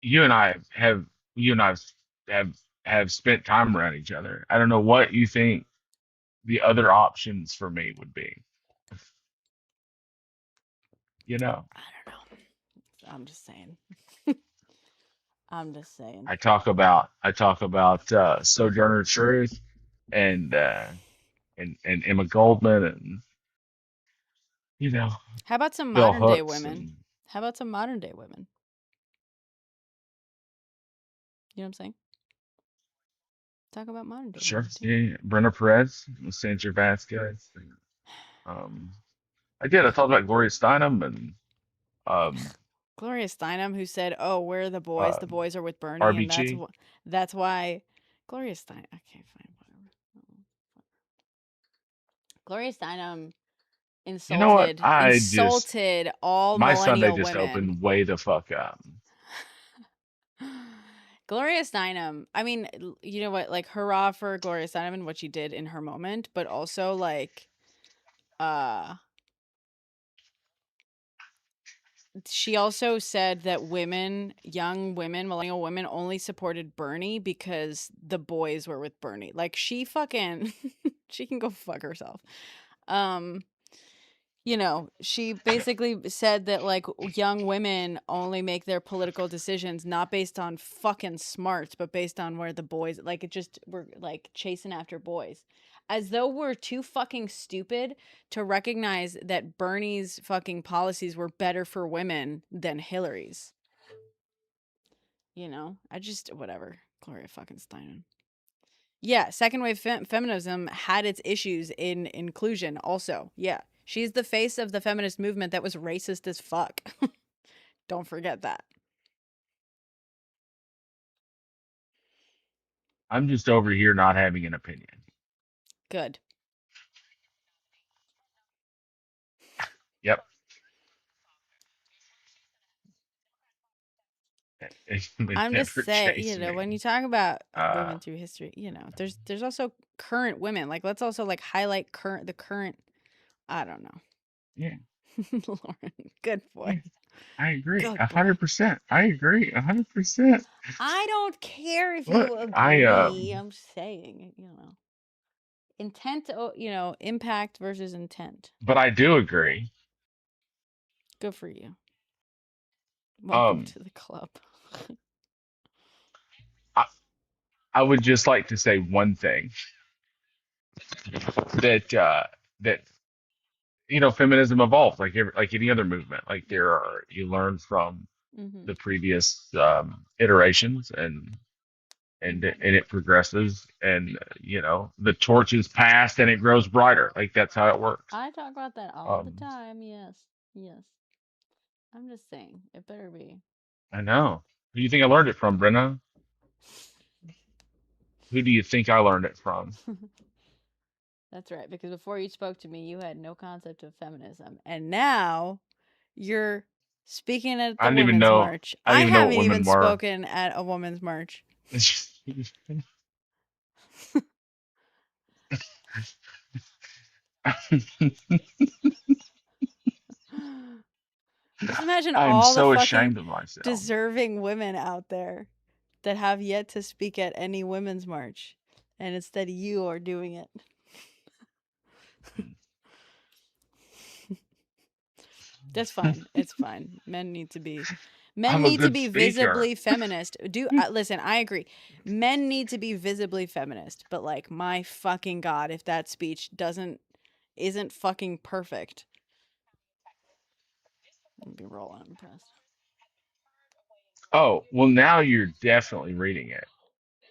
you and I have you and I have have spent time around each other. I don't know what you think the other options for me would be. You know, I don't know. I'm just saying. I'm just saying. I talk about Sojourner Truth and and Emma Goldman and you know How about some Bill modern day Hooks women? and How about some modern day women? You know what I'm saying? Talk about modern day sure, women too. yeah, Brenna Perez, Sandra Vasquez. Um, I did. I talked about Gloria Steinem and um, Gloria Steinem, who said, "Oh, where are the boys? uh, The boys are with Bernie," and RBG. that's why Gloria Steinem. Okay, fine, whatever. Gloria Steinem You know what? insulted all My Sunday millennial just women. opened way the fuck up. Gloria Steinem, I mean, you know what, like, hurrah for Gloria Steinem and what she did in her moment, but also, like, uh, she also said that women, young women, millennial women only supported Bernie because the boys were with Bernie. Like, she fucking, she can go fuck herself. You know, she basically said that, like, young women only make their political decisions not based on fucking smarts, but based on where the boys, like, it just, we're like chasing after boys. As though we're too fucking stupid to recognize that Bernie's fucking policies were better for women than Hillary's. You know, whatever. Gloria fucking Steinem. Yeah, second wave feminism had its issues in inclusion also. Yeah. She's the face of the feminist movement that was racist as fuck. Don't forget that. I'm just over here not having an opinion. Good. Yep. I'm just Never saying, you chased know, me. when you talk about Uh, women through history, you know, there's also current women. Like, let's also, like, highlight the current, I don't know. yeah, Lauren, good yeah, boy. I agree. Good boy. 100%. I agree. 100%. I don't care if Look, you agree. I'm saying, you know, intent, you know, impact versus intent. but I do agree. Good for you. Welcome Um, to the club. I, I would just like to say one thing that that feminism evolves like like any other movement. Like Yes. you learn from Mm-hmm. the previous iterations and it progresses and the torch is passed and it grows brighter. Like that's how it works. I talk about that all the Um, time. Yes. Yes. I'm just saying, it better be. I know. Who do you think I learned it from, Brenna? Who do you think I learned it from? That's right. Because before you spoke to me, you had no concept of feminism. And now you're speaking at I the didn't even Women's know. March. I didn't I even know haven't what even women were. spoken at a women's march. Just imagine I'm all the so fucking ashamed of myself. deserving women out there that have yet to speak at any women's march. And instead you are doing it. That's fine. It's fine. Men need to be I'm a good speaker. visibly feminist. Listen, I agree. Men need to be visibly feminist, but, like, my fucking god, if that speech isn't fucking perfect. I'll be rolling past. Oh, well, now you're definitely reading it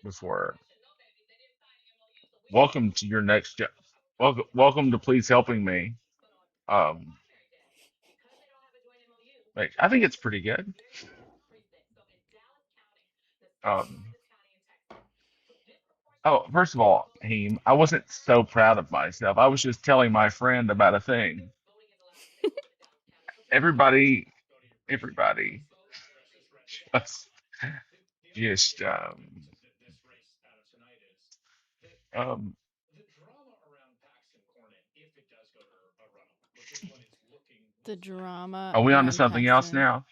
before. Welcome to your next job. Welcome to Please Helping Me. Um, like, I think it's pretty good. Um, oh, first of all, Heem, I wasn't so proud of myself. I was just telling my friend about a thing. Everybody, everybody, just, just um, The drama are we on to around something else Paxton. now?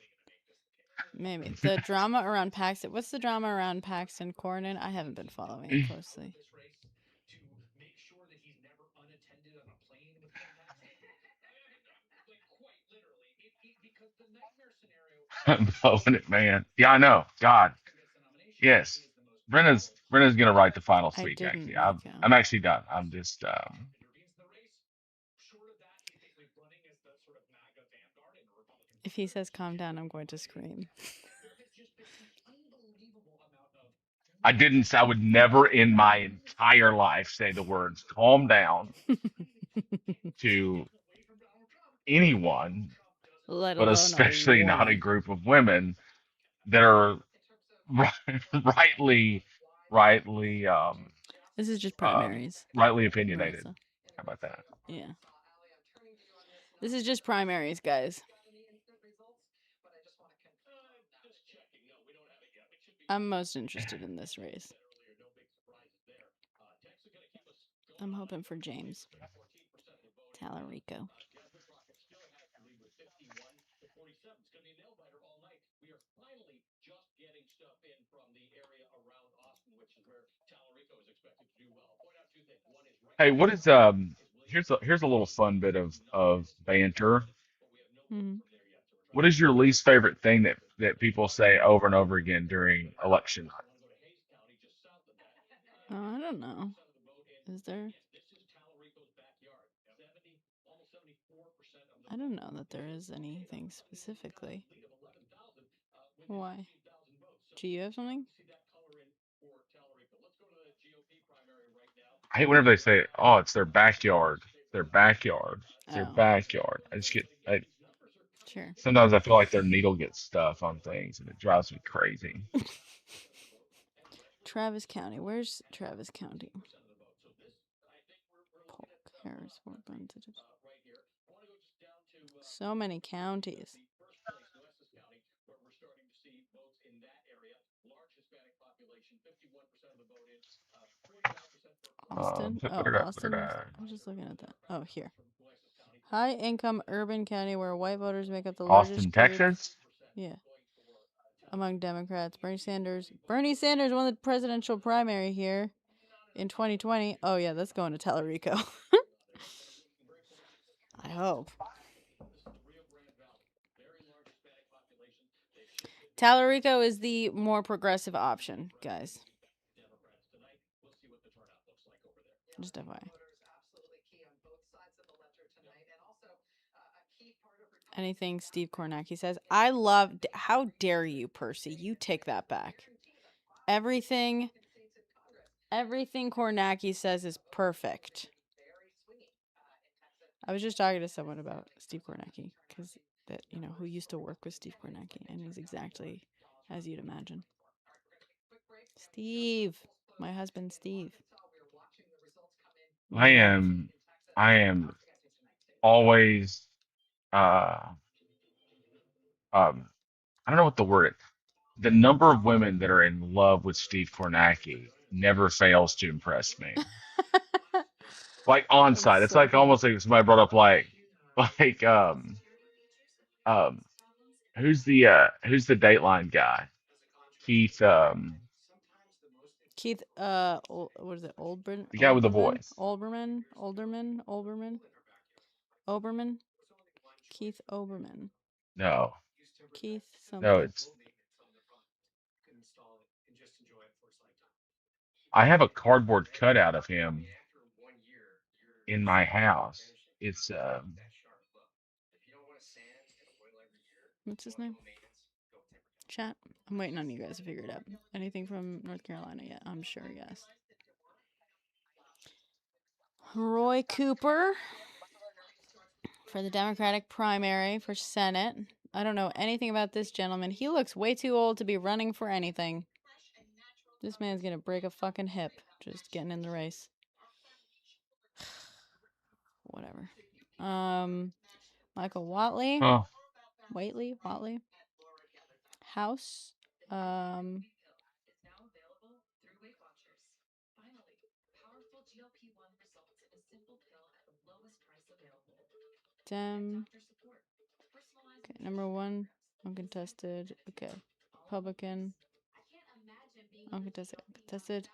Maybe. The drama around Paxton. What's the drama around Paxton Cornyn? I haven't been following it closely. Blowing it, man. Yeah, I know. God, yes. Brenna's gonna write the final I speech. didn't Actually, make I'm actually done. I'm just If he says calm down, I'm going to scream. I didn't. I would never in my entire life say the words "calm down" to anyone, Let but alone a especially not a woman. group of women that are rightly, rightly, This is just uh, primaries, rightly opinionated. Melissa. How about that? Yeah. This is just primaries, guys. I'm most interested in this race. I'm hoping for James Tallarico. Hey, what is here's a little fun bit of banter. Mm-hmm. What is your least favorite thing that people say over and over again during election night? I don't know. Is there? I don't know that there is anything specifically. Why? Do you have something? I hate whenever they say, "Oh, it's their backyard, their backyard, it's their Oh, backyard." sure. Sometimes I feel like their needle gets stuff on things, and it drives me crazy. Travis County. Where's Travis County? Polk, Harris, Fort Bend. So many counties. Austin? Oh, Austin. I was just looking at that. Oh, here. High income urban county where white voters make up the Austin, largest group. Texas? Yeah. Among Democrats. Bernie Sanders won the presidential primary here in 2020. Oh, yeah, that's going to Tallarico. I hope. Tallarico is the more progressive option, guys. Just FYI. Anything Steve Kornacki says. I love. How dare you, Percy? You take that back. Everything Kornacki says is perfect. I was just talking to someone about Steve Kornacki because who used to work with Steve Kornacki, and he's exactly as you'd imagine. Steve, my husband, Steve. I am always I don't know what the word is. The number of women that are in love with Steve Kornacki never fails to impress me. Like on site. It's So like almost like somebody brought up like um who's the Dateline guy? Keith Keith, what is it? the guy with the voice. Oberman. Keith Oberman. No. Keith No, something. it's I have a cardboard cutout of him in my house. It's What's his name? Chat. I'm waiting on you guys to figure it out. Anything from North Carolina yet? I'm sure, yes. Roy Cooper for the Democratic primary for Senate. I don't know anything about this gentleman. He looks way too old to be running for anything. This man's gonna break a fucking hip just getting in the race. Whatever. Michael Watley. oh, Watley. House. Dem. Okay, number one, uncontested. Okay, Republican. Uncontested. Contested.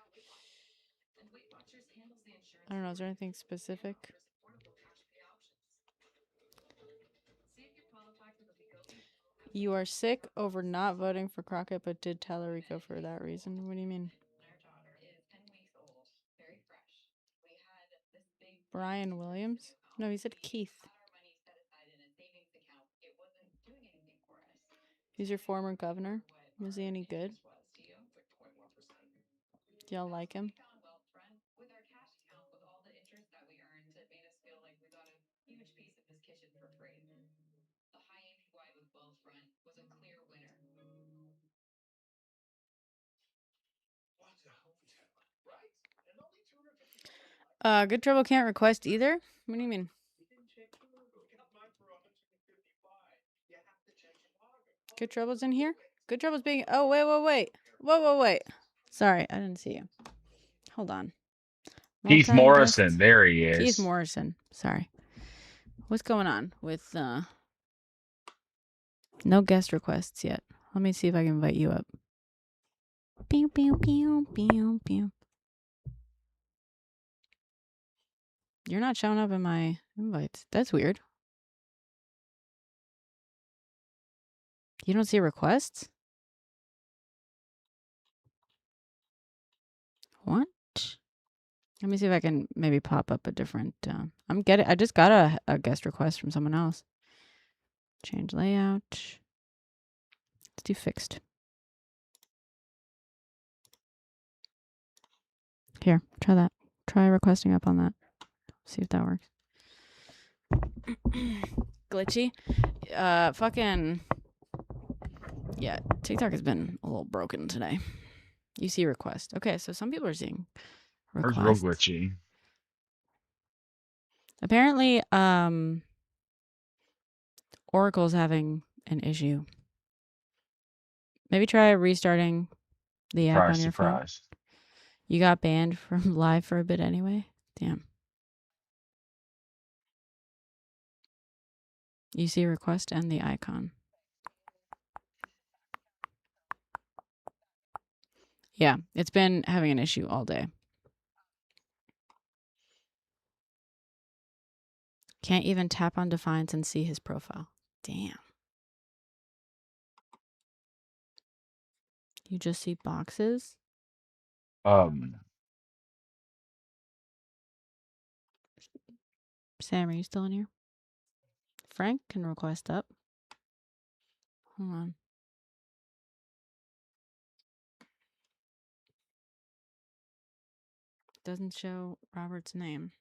I don't know. Is there anything specific? You are sick over not voting for Crockett, but did Tallarico for that reason. What do you mean? Brian Williams? No, he said Keith. He's your former governor. Was he any good? Do y'all like him? Good Trouble can't request either? What do you mean? Good Trouble's in here? Good Trouble's being... Oh, wait. Whoa. Sorry, I didn't see you. Hold on. Keith Multi Morrison, guests. there he is. Keith Morrison. Sorry. What's going on with no guest requests yet? Let me see if I can invite you up. Pew, pew, pew, pew, pew. You're not showing up in my invites. That's weird. You don't see requests? What? Let me see if I can maybe pop up a different... I just got a guest request from someone else. Change layout. Let's do fixed. Here, try that. Try requesting up on that. See if that works. Glitchy. Fucking... Yeah, TikTok has been a little broken today. You see request. Okay, so some people are seeing requests. Where's real glitchy? Apparently, Oracle's having an issue. Maybe try restarting the app on your phone. You got banned from live for a bit anyway? Damn. You see request and the icon. Yeah, it's been having an issue all day. Can't even tap on Defiance and see his profile. Damn. You just see boxes? Sam, are you still in here? Frank can request up. Hold on. Doesn't show Robert's name.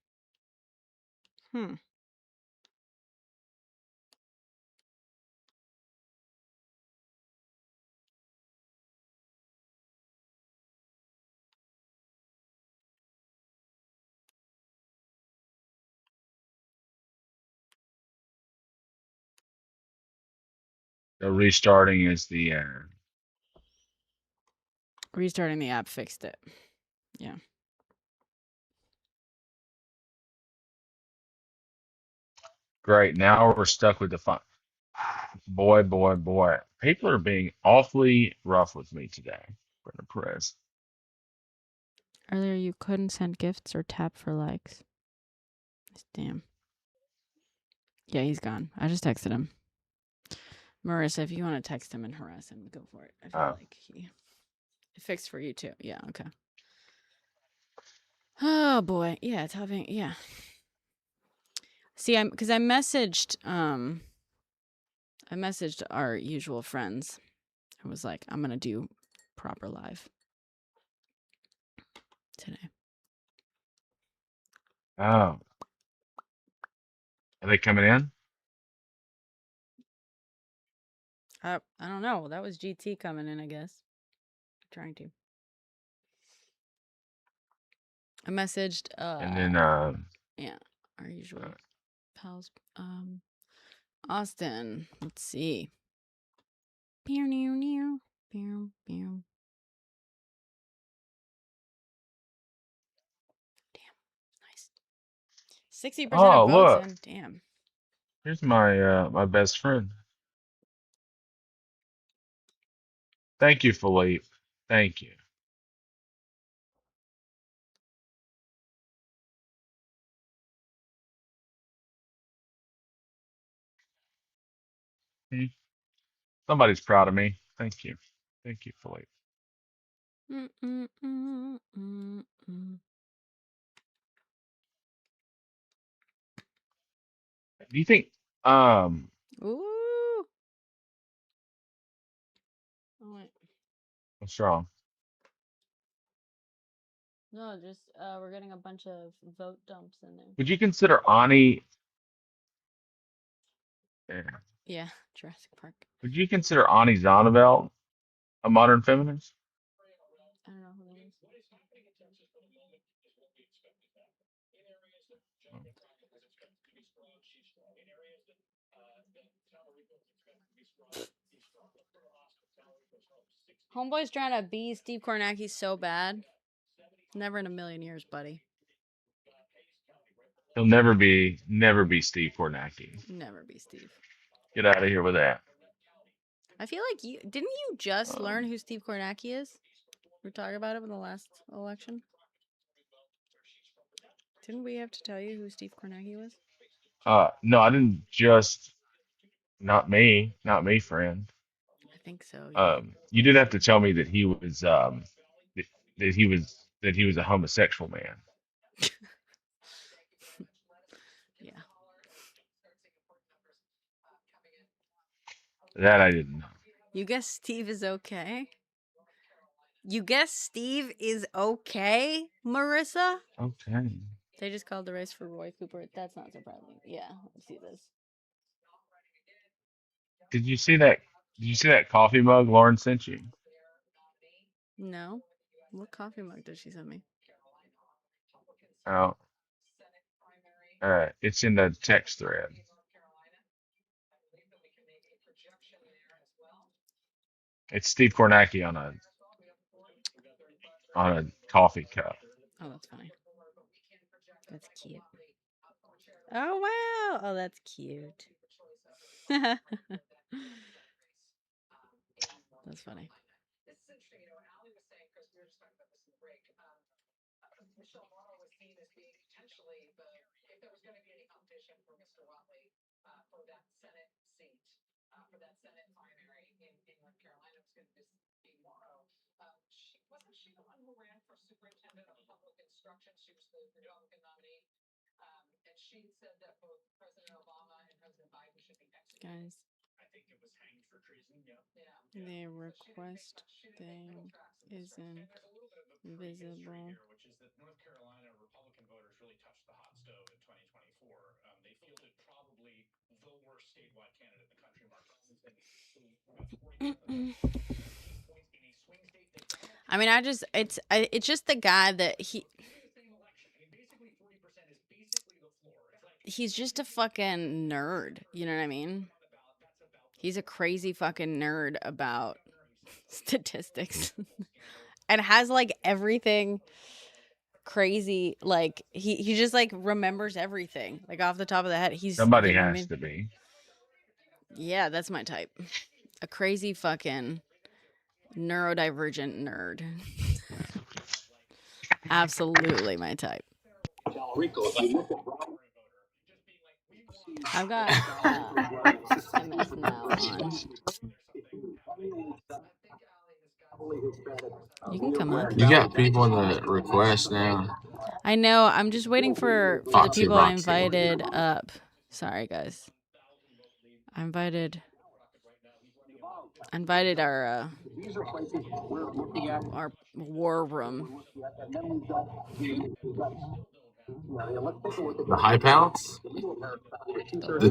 The restarting is the Restarting the app fixed it. Yeah. Great. Now we're stuck with the fun. Boy. People are being awfully rough with me today. Brenda Perez. Earlier you couldn't send gifts or tap for likes. Damn. Yeah, he's gone. I just texted him. Marissa, if you want to text him and harass him, go for it. I feel like he fixed for you too. Yeah, okay. Oh boy. Yeah, it's having See, I messaged our usual friends. I was like, I'm gonna do proper live today. Oh. Are they coming in? I don't know. That was GT coming in, I guess. Trying to. I messaged And then yeah, our usual pals. Austin. Let's see. Pew pew pew pew pew. Damn. Nice. 60% of votes look. in. Damn. Here's my my best friend. Thank you, Philippe. Thank you. Somebody's proud of me. Thank you. Thank you, Philippe. Do you think Ooh. Oh, wait. what's wrong? No, just we're getting a bunch of vote dumps in there. Would you consider Ani Yeah, Jurassic Park. would you consider Ani Zonneveld a modern feminist? I don't know who that is. Homeboy's trying to be Steve Kornacki so bad. Never in a million years, buddy. He'll never be Steve Kornacki. Never be Steve. Get out of here with that. I feel like didn't you just learn who Steve Kornacki is? We were talking about it in the last election. Didn't we have to tell you who Steve Kornacki was? No, I didn't just. Not me, friend. I think so. Yeah. You did have to tell me that he was that he was a homosexual man. Yeah. That I didn't know. You guess Steve is okay? You guess Steve is okay, Marissa? Okay. They just called the race for Roy Cooper. That's not surprising. Yeah, let's see this. Did you see that? Did you see that coffee mug Lauren sent you? No. What coffee mug did she send me? Oh. It's in the text thread. It's Steve Kornacki on a coffee cup. Oh, that's funny. That's cute. Oh, wow. Oh, that's cute. That's funny. Guys, the request thing isn't visible. I mean, it's just the guy that he's just a fucking nerd. You know what I mean? He's a crazy fucking nerd about statistics and has like everything crazy. Like he just like remembers everything like off the top of the head. Somebody you know what I has mean? to be. Yeah, that's my type. A crazy fucking neurodivergent nerd. Absolutely my type. I've got MS Now on. You can come up. You got people in the request now. I know. I'm just waiting for the people I invited up. Sorry, guys. I invited our war room. The high pounds? The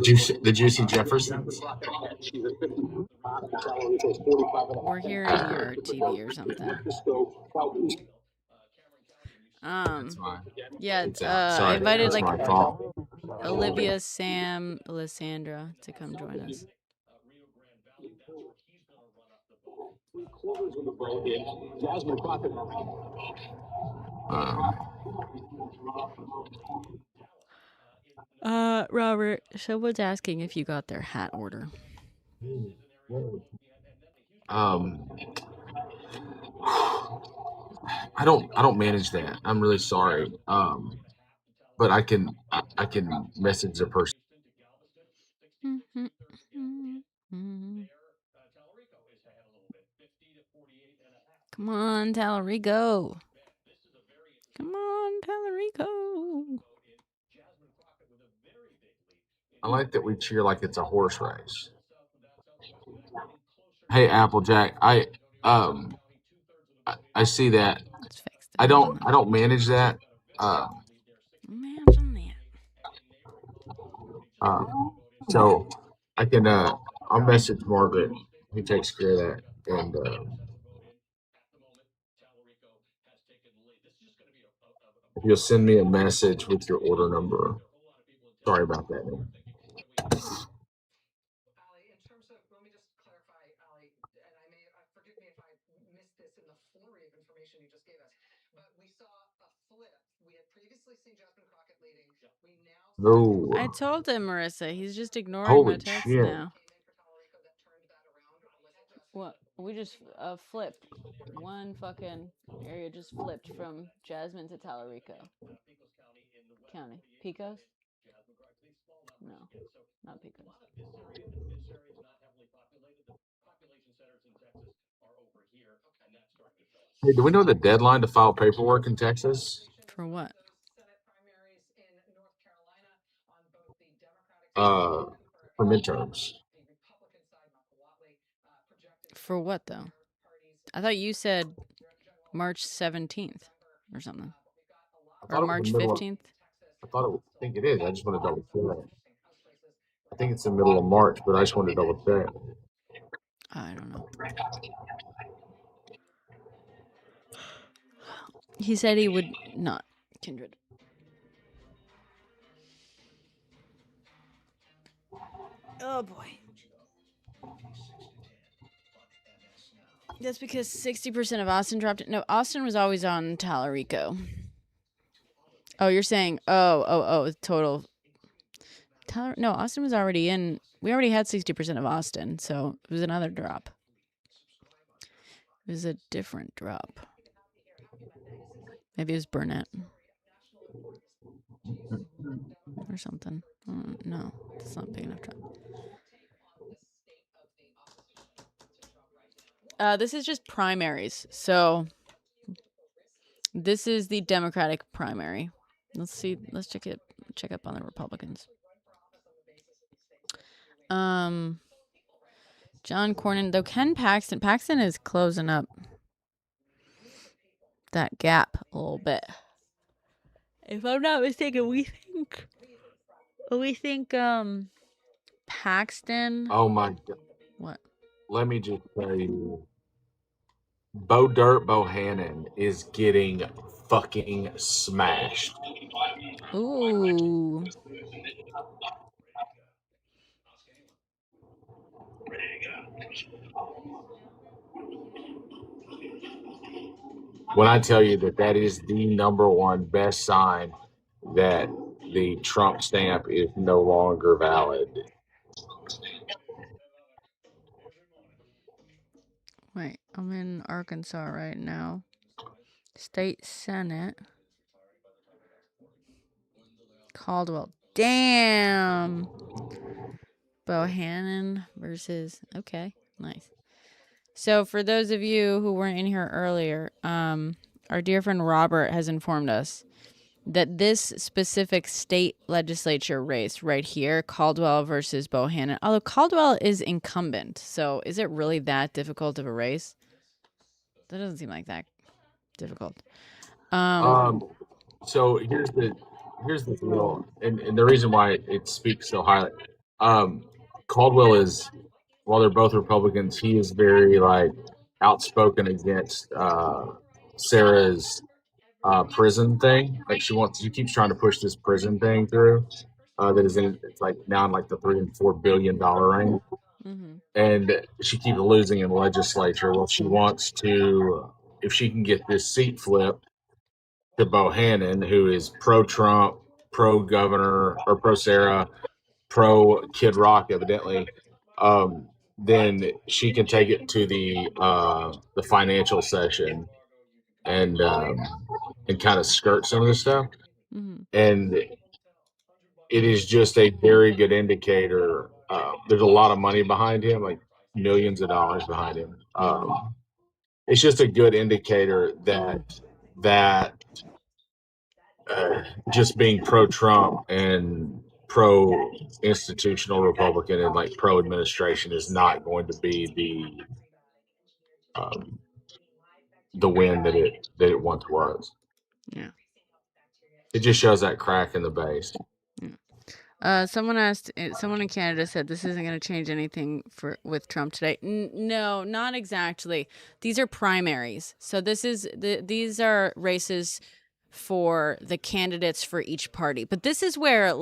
juicy Jeffersons? We're hearing your TV or something. That's fine. Yeah, Sorry, I invited that's like my fault. Olivia, Sam, Alessandra to come join us. Robert, someone's asking if you got their hat order. I don't manage that. I'm really sorry. But I can message the person. Come on, Tallarico. Come on, Tallarico. I like that we cheer like it's a horse race. Hey, Applejack, I see that. I don't manage that. Imagine that. So I can I'll message Margaret who takes care of that, and if you'll send me a message with your order number. Sorry about that, man. information you just gave us. But we saw a flip. We had previously seen Jasmine Crockett leading. We now see I No. told him, Marissa. He's just ignoring my Holy text shit. now. What? We just flipped. One fucking area just flipped from Jasmine to Tallarico County. Pecos? No, not Pecos. Hey, do we know the deadline to file paperwork in Texas? For what? For midterms. For what, though? I thought you said March 17th or something. Or March 15th? I think it is. I just want to double check. I think it's the middle of March, but I just wanted to double check. I don't know. He said he would not. Kindred. Oh boy. That's because 60% of Austin dropped it. No, Austin was always on Tallarico. Oh, you're saying, total. No, Austin was already in. We already had 60% of Austin, so it was another drop. It was a different drop. Maybe it was Burnett. Or something. No, that's not a big enough drop. This is just primaries. So this is the Democratic primary. Let's see. Let's check up on the Republicans. John Cornyn, though Ken Paxton is closing up that gap a little bit. If I'm not mistaken, we think Paxton. Oh my God. What? Let me just tell you. Bo Dirt Bohannon is getting fucking smashed. Ooh. When I tell you that is the number one best sign that the Trump stamp is no longer valid. Wait, I'm in Arkansas right now. State Senate. Caldwell. Damn. Bohannon versus. Okay, nice. So for those of you who weren't in here earlier, our dear friend Robert has informed us that this specific state legislature race right here, Caldwell versus Bohannon, although Caldwell is incumbent, so is it really that difficult of a race? That doesn't seem like that difficult. So here's the deal, and the reason why it speaks so highly. Caldwell is, while they're both Republicans, he is very outspoken against Sarah's prison thing. Like she keeps trying to push this prison thing through. That is it's now in the $3 and $4 billion range, and she keeps losing in the legislature. Well, she wants to, if she can get this seat flipped to Bohannon, who is pro-Trump, pro-governor, or pro-Sarah, pro-Kid Rock, evidently, then she can take it to the financial session and kind of skirt some of this stuff. And it is just a very good indicator. There's a lot of money behind him, like millions of dollars behind him. It's just a good indicator that just being pro-Trump and pro-institutional Republican and pro-administration is not going to be the win that it once was. Yeah. It just shows that crack in the base. Someone in Canada said this isn't going to change anything with Trump today. No, not exactly. These are primaries. So these are races for the candidates for each party. But this is where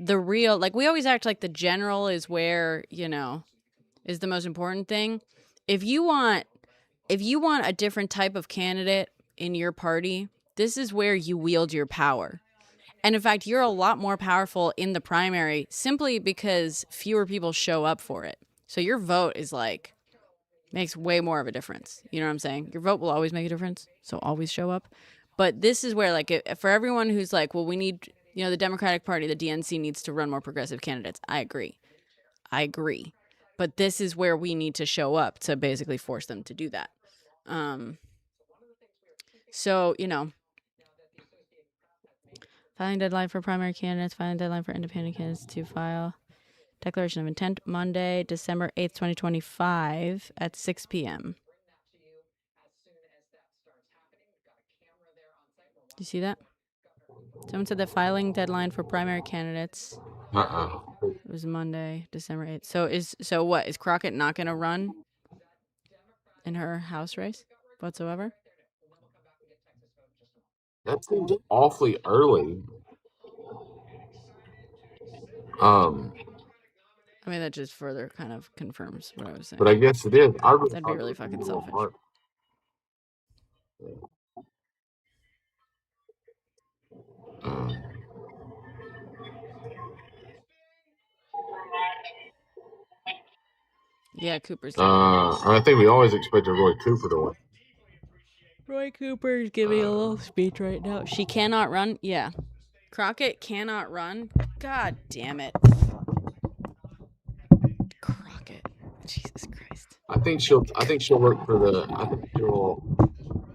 the real, we always act like the general is where, is the most important thing. If you want if you want a different type of candidate in your party, this is where you wield your power. And in fact, you're a lot more powerful in the primary simply because fewer people show up for it. So your vote is like, makes way more of a difference. You know what I'm saying? Your vote will always make a difference. So always show up. But this is where, like, for everyone who's like, well, we need, you know, the Democratic Party, the DNC needs to run more progressive candidates. I agree. But this is where we need to show up to basically force them to do that. So, you know, filing deadline for primary candidates, filing deadline for independent candidates to file declaration of intent Monday, December 8th, 2025 at 6 p.m. You see that? Someone said the filing deadline for primary candidates it was Monday, December 8th. So what? Is Crockett not going to run in her House race whatsoever? That seems awfully early. I mean, that just further kind of confirms what I was saying. But I guess it is. That'd be really fucking selfish. Yeah, Cooper's doing I think we always expected Roy Cooper to win. Roy Cooper's giving a little speech right now. She cannot run? Yeah. Crockett cannot run? God damn it. Crockett. Jesus Christ. I think she'll work for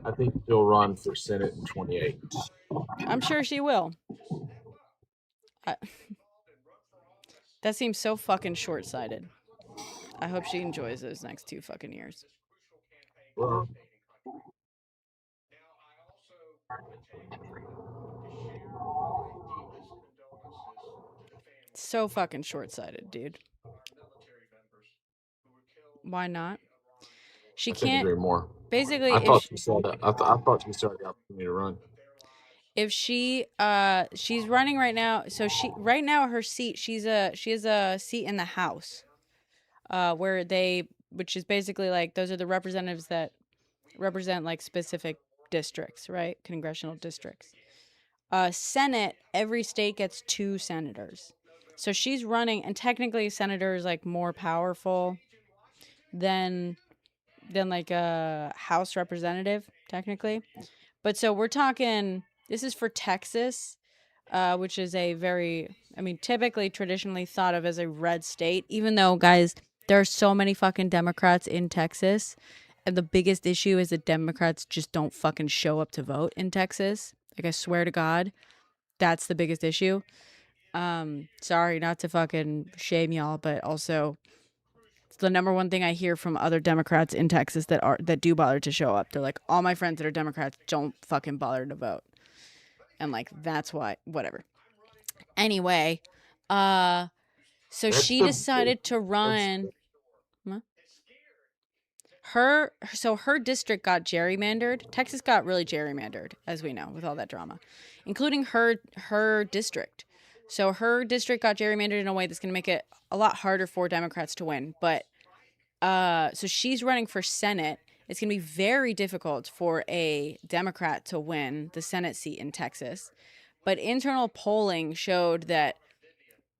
I think she'll run for Senate in 28. I'm sure she will. That seems so fucking short-sighted. I hope she enjoys those next 2 fucking years. Well, So fucking short-sighted, dude. Why not? She can't. Agree more. Basically, I thought she saw that. I thought she saw the opportunity to run. If she's running right now, so right now her seat, she has a seat in the House, which is basically like those are the representatives that represent like specific districts, right? Congressional districts. Senate, every state gets 2 senators. So she's running, and technically a senator is like more powerful than like a House representative, technically. But so we're talking, this is for Texas, which is a very, typically traditionally thought of as a red state, even though, guys, there are so many fucking Democrats in Texas. And the biggest issue is that Democrats just don't fucking show up to vote in Texas. Like, I swear to God, that's the biggest issue. Sorry, not to fucking shame y'all, but also it's the number one thing I hear from other Democrats in Texas that do bother to show up. They're like, all my friends that are Democrats don't fucking bother to vote. And like, that's why, whatever. Anyway, so she decided to run. Her district got gerrymandered. Texas got really gerrymandered, as we know, with all that drama, including her district. So her district got gerrymandered in a way that's going to make it a lot harder for Democrats to win. But so she's running for Senate. It's going to be very difficult for a Democrat to win the Senate seat in Texas. But internal polling showed that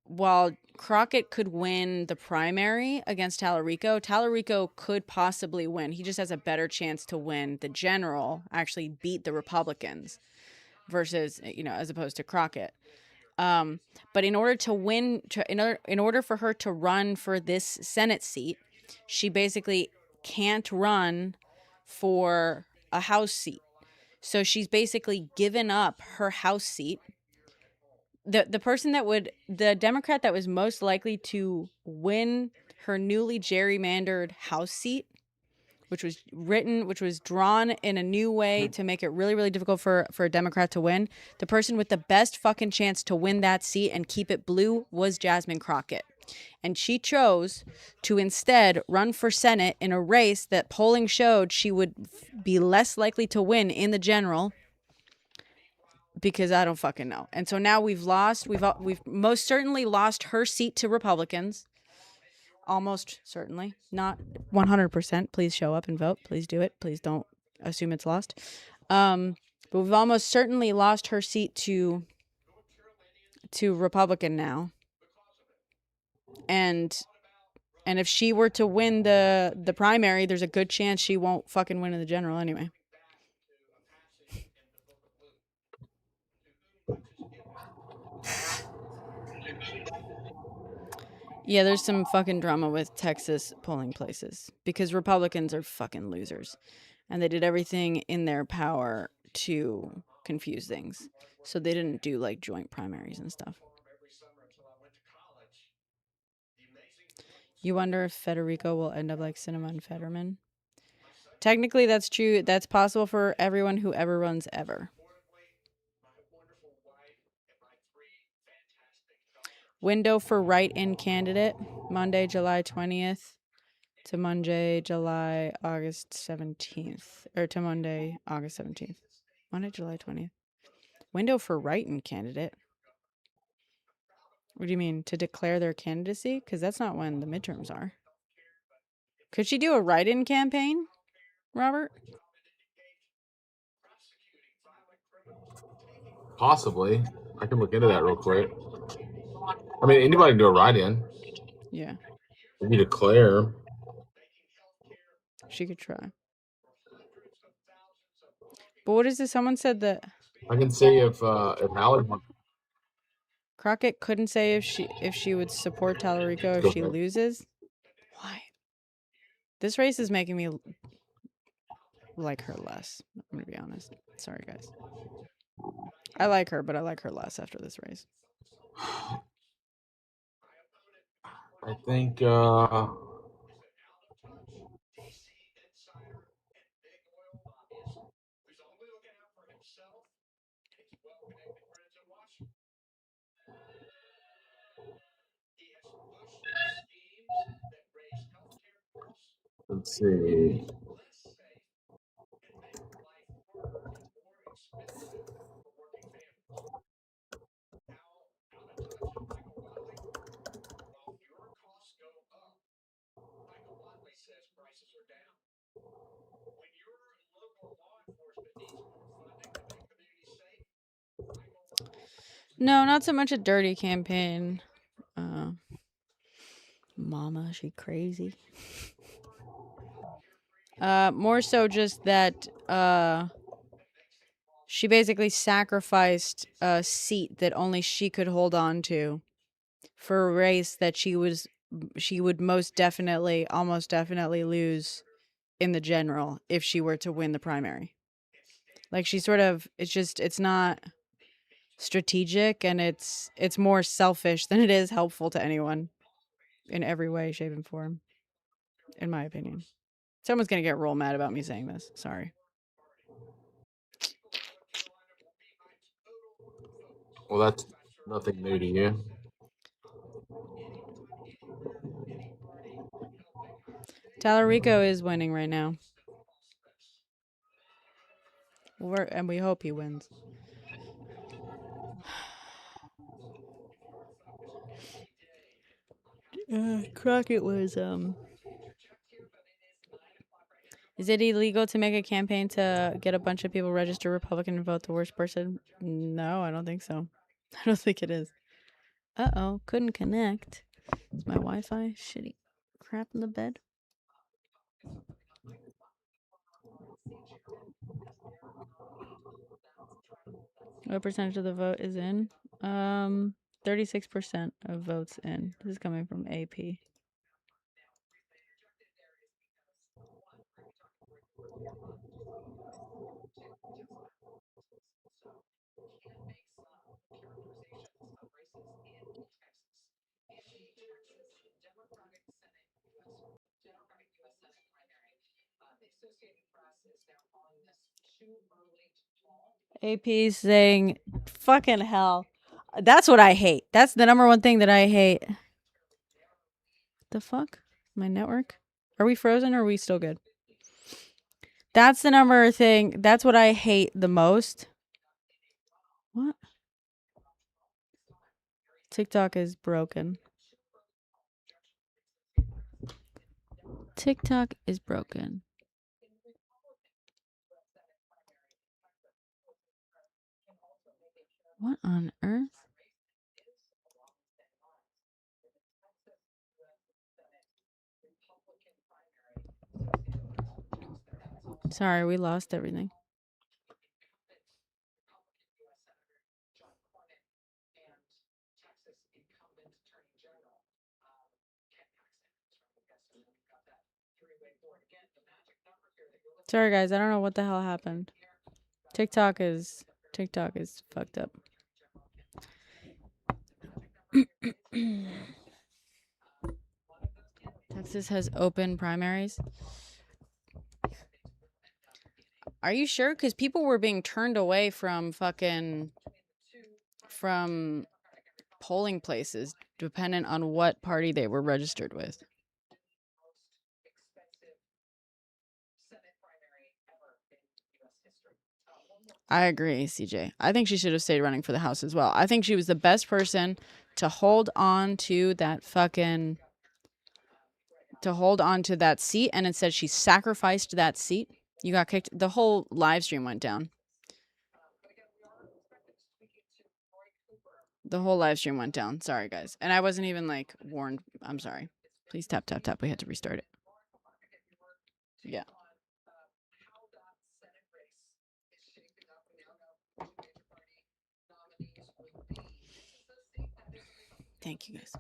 while Crockett could win the primary against Tallarico could possibly win. He just has a better chance to win the general, actually beat the Republicans versus, as opposed to Crockett. But in order to win, in order for her to run for this Senate seat, she basically can't run for a House seat. So she's basically given up her House seat. The Democrat that was most likely to win her newly gerrymandered House seat, which was drawn in a new way to make it really, really difficult for a Democrat to win. The person with the best fucking chance to win that seat and keep it blue was Jasmine Crockett. And she chose to instead run for Senate in a race that polling showed she would be less likely to win in the general, because I don't fucking know. And so now we've most certainly lost her seat to Republicans. Almost certainly. Not 100%. Please show up and vote. Please do it. Please don't assume it's lost. But we've almost certainly lost her seat to Republican now. And if she were to win the primary, there's a good chance she won't fucking win in the general anyway. Yeah, there's some fucking drama with Texas polling places because Republicans are fucking losers. And they did everything in their power to confuse things. So they didn't do like joint primaries and stuff. You wonder if Federico will end up like Cinnamon Fetterman? Technically, that's true. That's possible for everyone who ever runs ever. Window for write-in candidate, Monday, July 20th to Monday, August 17th. Or to Monday, August 17th. Monday, July 20th. Window for write-in candidate? What do you mean? To declare their candidacy? Because that's not when the midterms are. Could she do a write-in campaign, Robert? Possibly. I can look into that real quick. I mean, anybody can do a write-in. Yeah. If you declare. She could try. But what is this? Someone said that I can see if Hallie wants. Crockett couldn't say if she would support Tallarico if she loses. Why? This race is making me like her less. I'm gonna be honest. Sorry, guys. I like her, but I like her less after this race. I think let's see. No, not so much a dirty campaign. Mama, she crazy. More so just that she basically sacrificed a seat that only she could hold on to for a race that she would almost definitely lose in the general if she were to win the primary. Like she sort of, it's not strategic, and it's more selfish than it is helpful to anyone in every way, shape, and form, in my opinion. Someone's gonna get real mad about me saying this. Sorry. Well, that's nothing new to you. Tallarico is winning right now. And we hope he wins. Crockett was Is it illegal to make a campaign to get a bunch of people register Republican and vote the worst person? No, I don't think so. I don't think it is. Uh-oh, couldn't connect. Is my Wi-Fi shitty crap in the bed? What percentage of the vote is in? 36% of votes in. This is coming from AP. AP saying, fucking hell. That's what I hate. That's the number one thing that I hate. The fuck? My network? Are we frozen or are we still good? That's the number thing. That's what I hate the most. What? TikTok is broken. TikTok is broken. What on earth? Sorry, we lost everything. Sorry guys, I don't know what the hell happened. TikTok is fucked up. Texas has open primaries. Are you sure? Because people were being turned away from polling places dependent on what party they were registered with. I agree, CJ. I think she should have stayed running for the House as well. I think she was the best person to hold on to that seat, and instead she sacrificed that seat. You got kicked. The whole live stream went down. The whole live stream went down. Sorry, guys. And I wasn't even like warned. I'm sorry. Please tap, tap, tap. We had to restart it. Yeah. Thank you, guys.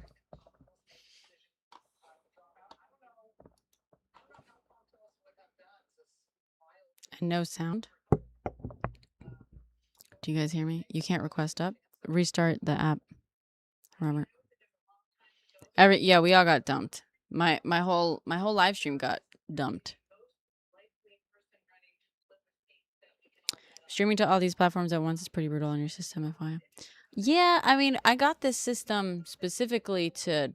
And no sound. Do you guys hear me? You can't request up. Restart the app, Robert. Yeah, we all got dumped. My whole live stream got dumped. Streaming to all these platforms at once is pretty brutal on your system, FYI. Yeah, I mean, I got this system specifically to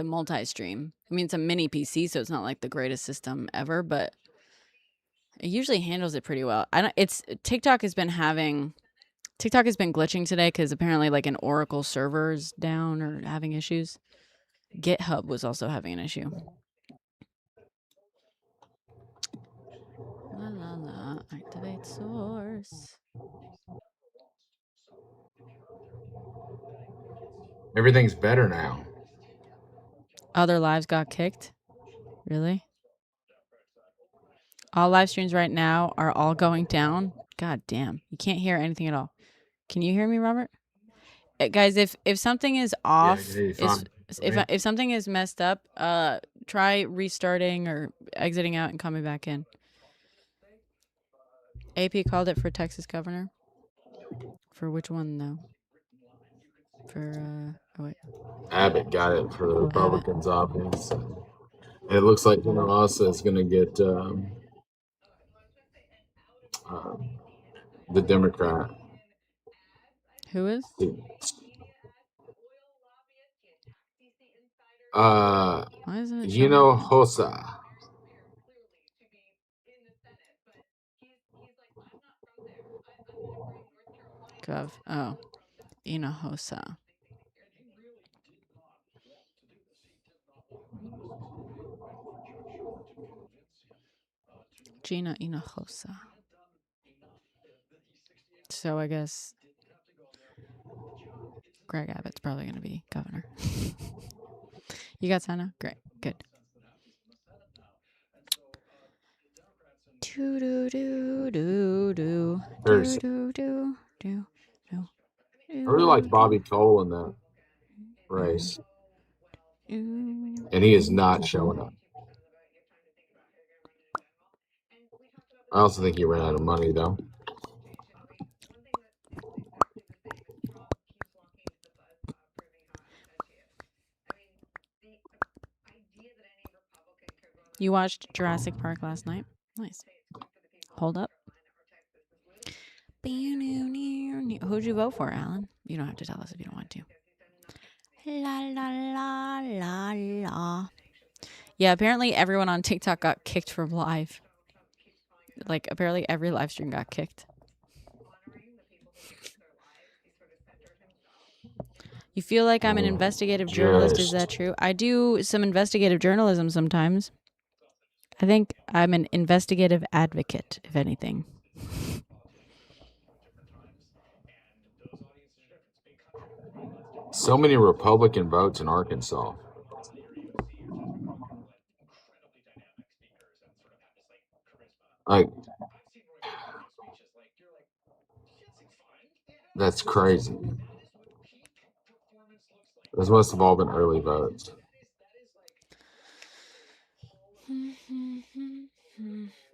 multi-stream. I mean, it's a mini PC, so it's not like the greatest system ever, but it usually handles it pretty well. TikTok has been glitching today because apparently like an Oracle server is down or having issues. GitHub was also having an issue. La la la, activate source. Everything's better now. Other lives got kicked? Really? All live streams right now are all going down? God damn. You can't hear anything at all. Can you hear me, Robert? Guys, if something is off, if something is messed up, try restarting or exiting out and coming back in. AP called it for Texas governor. For which one though? For Abbott got it for the Republicans' office. It looks like Ross is going to get the Democrat. Who is? Why isn't it showing? Hossa. Oh, Hinojosa. Gina Hinojosa. So I guess Greg Abbott's probably going to be governor. You got Sana? Great. Good. Do do do do do do do do do. I really like Bobby Cole in that race. And he is not showing up. I also think he ran out of money, though. You watched Jurassic Park last night? Nice. Hold up. Who'd you vote for, Alan? You don't have to tell us if you don't want to. La la la la la. Yeah, apparently everyone on TikTok got kicked from live. Like, apparently every live stream got kicked. You feel like I'm an investigative journalist. Is that true? I do some investigative journalism sometimes. I think I'm an investigative advocate, if anything. So many Republican votes in Arkansas. Like, that's crazy. Those must have all been early votes.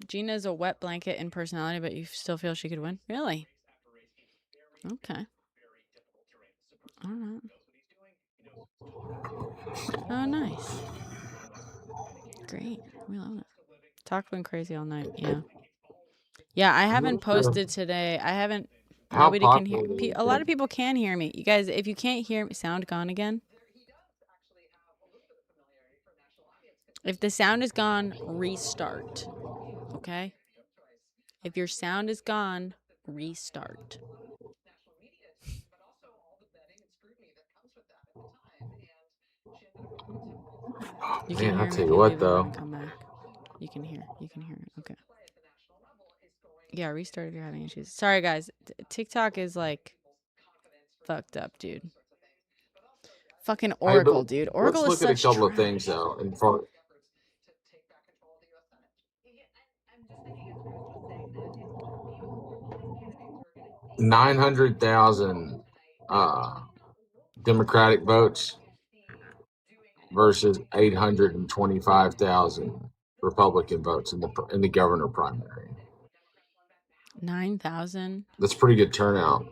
Gina's a wet blanket in personality, but you still feel she could win? Really? Okay. All right. Oh, nice. Great. We love it. Talk been crazy all night. Yeah. Yeah, I haven't posted today. I haven't. Nobody can hear. A lot of people can hear me. You guys, if you can't hear me, sound gone again. If the sound is gone, restart. Okay? If your sound is gone, restart. You can Man, hear I'll me tell if you you what, leave the room though. and come back. You can hear. You can hear. Okay. Yeah, restart if you're having issues. Sorry, guys. TikTok is like fucked up, dude. Fucking Oracle, dude. Oracle Let's is look at a such couple of trash. things, though. In front, 900,000 Democratic votes versus 825,000 Republican votes in the governor primary. 9,000. That's pretty good turnout.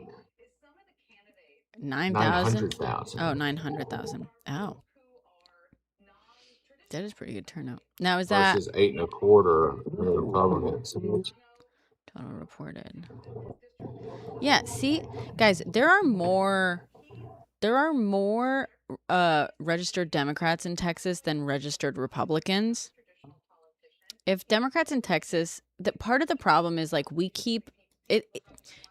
9,000. 900,000. Oh, 900,000. Oh, that is pretty good turnout. Now is versus that 8.25 Republicans? total reported? Yeah. See, guys, there are more registered Democrats in Texas than registered Republicans. If Democrats in Texas, part of the problem is like we keep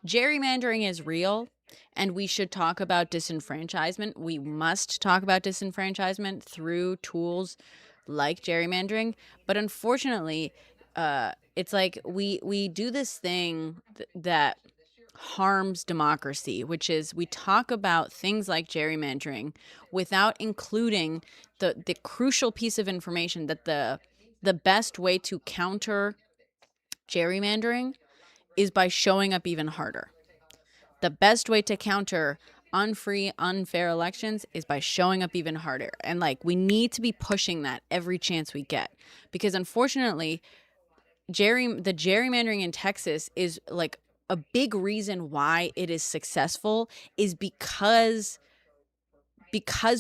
gerrymandering is real, and we should talk about disenfranchisement. We must talk about disenfranchisement through tools like gerrymandering. But unfortunately, it's like we do this thing that harms democracy, which is we talk about things like gerrymandering without including the crucial piece of information that the best way to counter gerrymandering is by showing up even harder. The best way to counter unfree, unfair elections is by showing up even harder. And like we need to be pushing that every chance we get, because unfortunately the gerrymandering in Texas is like a big reason why it is successful is because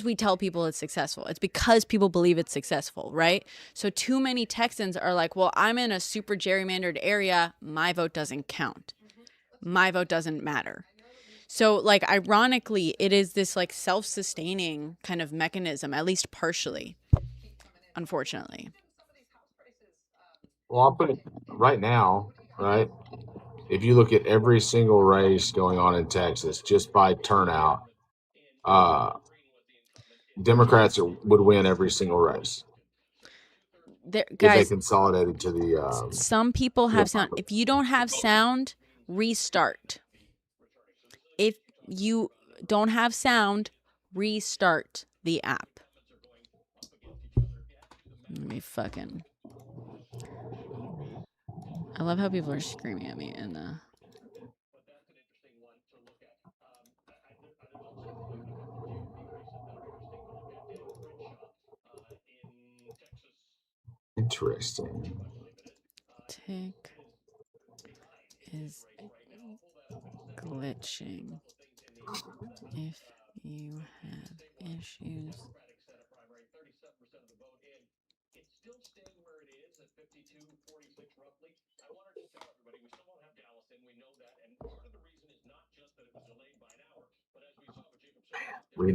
we tell people it's successful. It's because people believe it's successful, right? So too many Texans are like, well, I'm in a super gerrymandered area. My vote doesn't count. My vote doesn't matter. So like, ironically, it is this like self-sustaining kind of mechanism, at least partially, unfortunately. Well, I'll put it right now, right? If you look at every single race going on in Texas, just by turnout, Democrats would win every single race. Guys, if they consolidated to the some people have sound. If you don't have sound, restart. If you don't have sound, restart the app. Let me fucking. I love how people are screaming at me in the. Interesting. Tick is glitching. If you have issues. We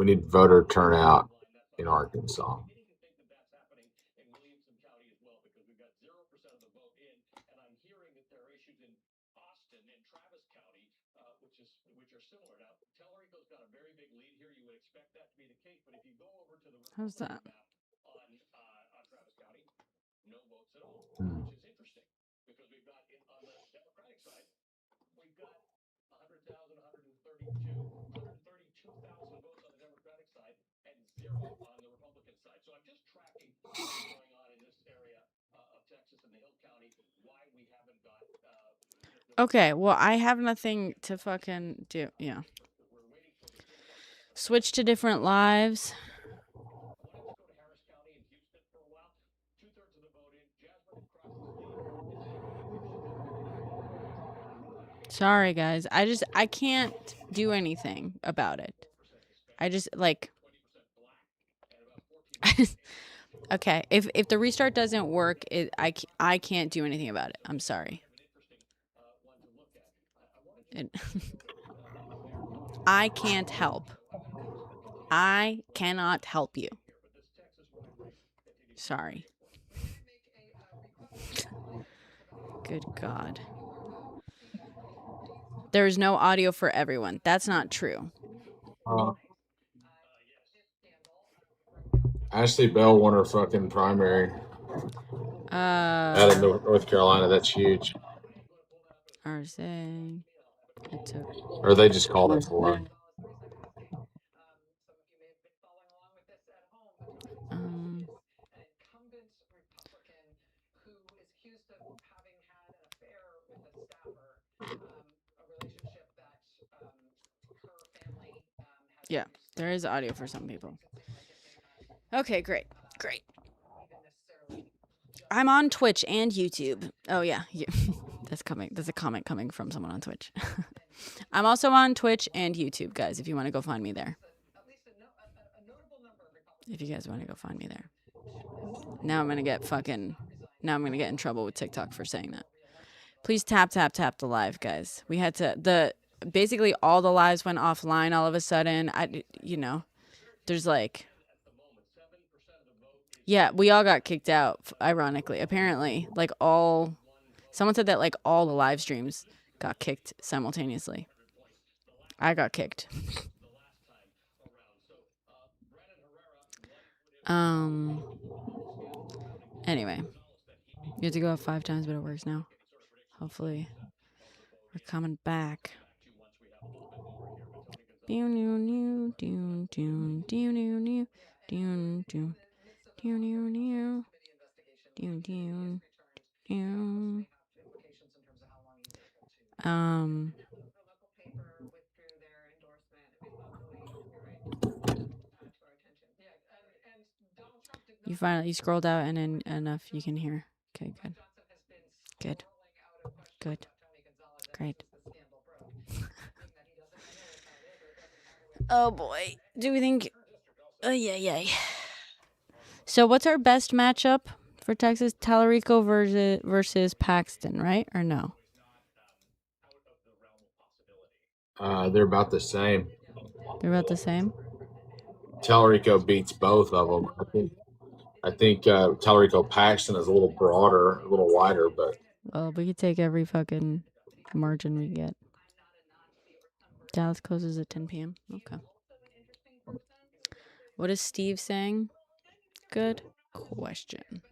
need voter turnout in Arkansas. How's that? Okay, well, I have nothing to fucking do. Yeah. Switch to different lives. Sorry, guys. I can't do anything about it. I just, like... Okay, if the restart doesn't work, I can't do anything about it. I'm sorry. I can't help. I cannot help you. Sorry. Good God. There is no audio for everyone. That's not true. Ashley Bell won her fucking primary out of North Carolina. That's huge. Are they? Or they just called it for her. Yeah, there is audio for some people. Okay, great. Great. I'm on Twitch and YouTube. Oh, yeah. That's coming. There's a comment coming from someone on Twitch. I'm also on Twitch and YouTube, guys, if you want to go find me there. If you guys want to go find me there. Now I'm going to get in trouble with TikTok for saying that. Please tap the live, guys. We had to, basically all the lives went offline all of a sudden. There's like, yeah, we all got kicked out, ironically. Apparently, someone said that like all the live streams got kicked simultaneously. I got kicked. Anyway, you have to go up 5 times, but it works now. Hopefully, we're coming back. You scrolled out and then enough you can hear. Okay, good. Great. Oh boy. Do we think... yeah. So what's our best matchup for Texas? Tallarico versus Paxton, right? Or no? They're about the same. They're about the same? Tallarico beats both of them. I think Tallarico Paxton is a little broader, a little wider, but... Well, we could take every fucking margin we get. Dallas closes at 10 p.m. Okay. What is Steve saying? Good question.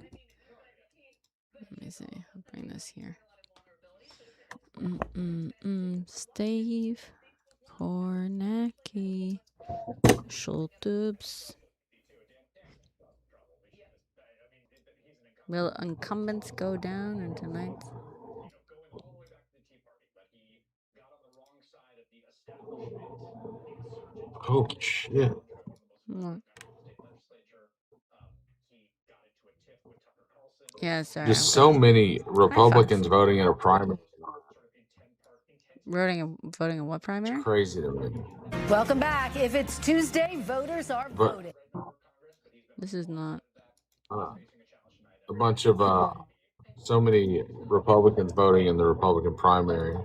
Let me see. I'll bring this here. Steve Kornacki Schultubs. Will incumbents go down in tonight's? Oh, shit. What? Yeah, sorry. Just so many Republicans voting in a primary. Voting in what primary? It's crazy to me. Welcome back. If it's Tuesday, voters are voting. This is not. A bunch of so many Republicans voting in the Republican primary,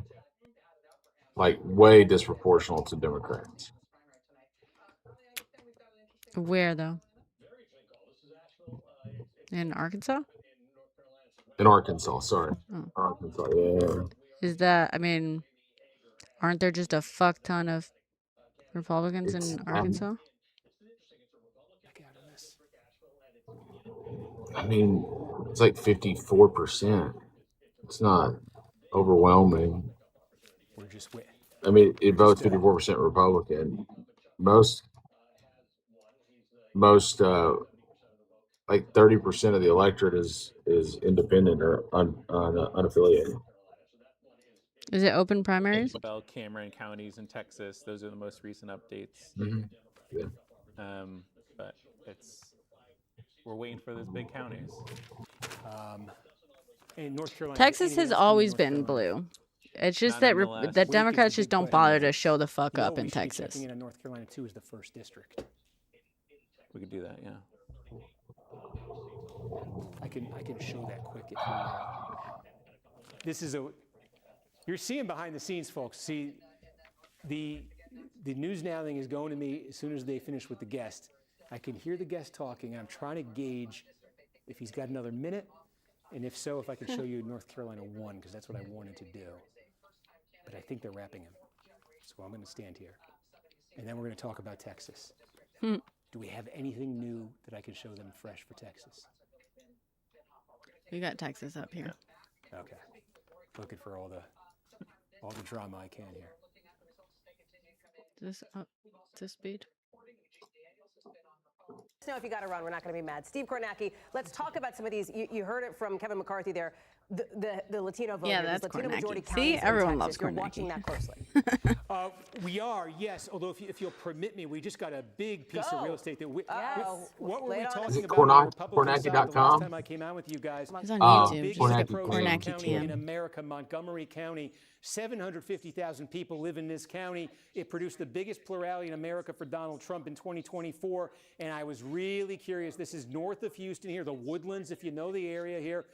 like way disproportional to Democrats. Where though? In Arkansas? In Arkansas, sorry. Oh. Arkansas, yeah. Is that, I mean, aren't there just a fuck ton of Republicans in Arkansas? I mean, it's like 54%. It's not overwhelming. We're just waiting. I mean, it votes 54% Republican. Most like 30% of the electorate is independent or unaffiliated. Is it open primaries? Bell, Cameron counties in Texas. Those are the most recent updates. Mm-hmm. Yeah. But we're waiting for those big counties. In North Carolina, Texas has always been blue. It's just that that Democrats just don't bother to show the fuck up in Texas. Checking in on North Carolina too is the 1st district. We could do that, yeah. I can show that quick if you. This is you're seeing behind the scenes, folks. See, the news now thing is going to me as soon as they finish with the guest. I can hear the guest talking. I'm trying to gauge if he's got another minute, and if so, if I can show you North Carolina 1, because that's what I wanted to do. But I think they're wrapping him, so I'm going to stand here, and then we're going to talk about Texas. Do we have anything new that I can show them fresh for Texas? We got Texas up here. Okay. Looking for all the drama I can here. This up to speed. Now, if you got to run, we're not going to be mad. Steve Kornacki, let's talk about some of these. You heard it from Kevin McCarthy there. The Latino vote. Yeah, that's Latino majority Kornacki. See, everyone loves You're Kornacki. watching that closely. We are, yes. Although, if you'll permit me, we just got a big piece of real estate. What were we talking about? Kornacki.com. Last time I came out with you guys. He's on YouTube. Biggest Kornacki county in TM. America, Montgomery County. 750,000 people live in this county. It produced the biggest plurality in America for Donald Trump in 2024. And I was really curious. This is north of Houston here, the Woodlands, if you know the area here.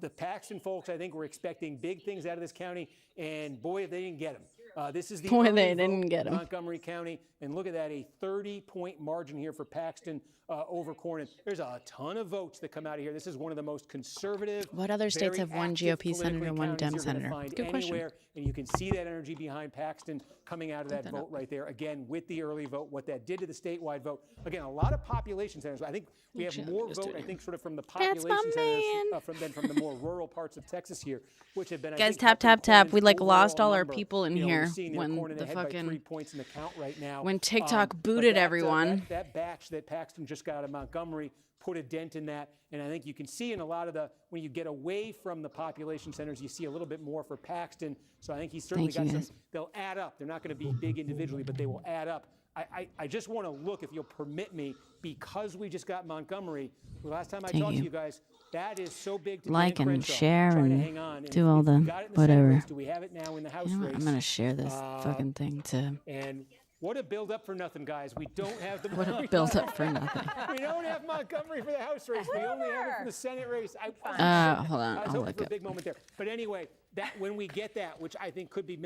The Paxton folks, I think, were expecting big things out of this county. And boy, if they didn't get them. This is the Montgomery County. And look at that, a 30-point margin here for Paxton over Cornyn. There's a ton of votes that come out of here. This is one of the most conservative. What other states have one GOP senator, one Dem senator? Good question. And you can see that energy behind Paxton coming out of that vote right there. Again, with the early vote, what that did to the statewide vote. Again, a lot of population centers. I think we have more vote, I think, sort of from the population centers than from the more rural parts of Texas here, which have been, Guys, tap. We lost all our people in here when the fucking 3 points in the count right now. when TikTok booted everyone. That batch that Paxton just got out of Montgomery put a dent in that. And I think you can see in a lot of when you get away from the population centers, you see a little bit more for Paxton. So I think he's certainly got some, they'll add up. They're not going to be big individually, but they will add up. I just want to look, if you'll permit me, because we just got Montgomery. The last time I talked to you guys, that is so big to like Dan and Crenshaw, share trying to and hang on. do all the whatever. Race, do we have it now in the House race? I'm gonna share this fucking thing to. And what a build up for nothing, guys. We don't have the What a build up for nothing. We don't have Montgomery for the House race. We only have it for the Senate race. Hold on, I was I'll hoping look for a it. big moment there. But anyway, that when we get that, which I think could be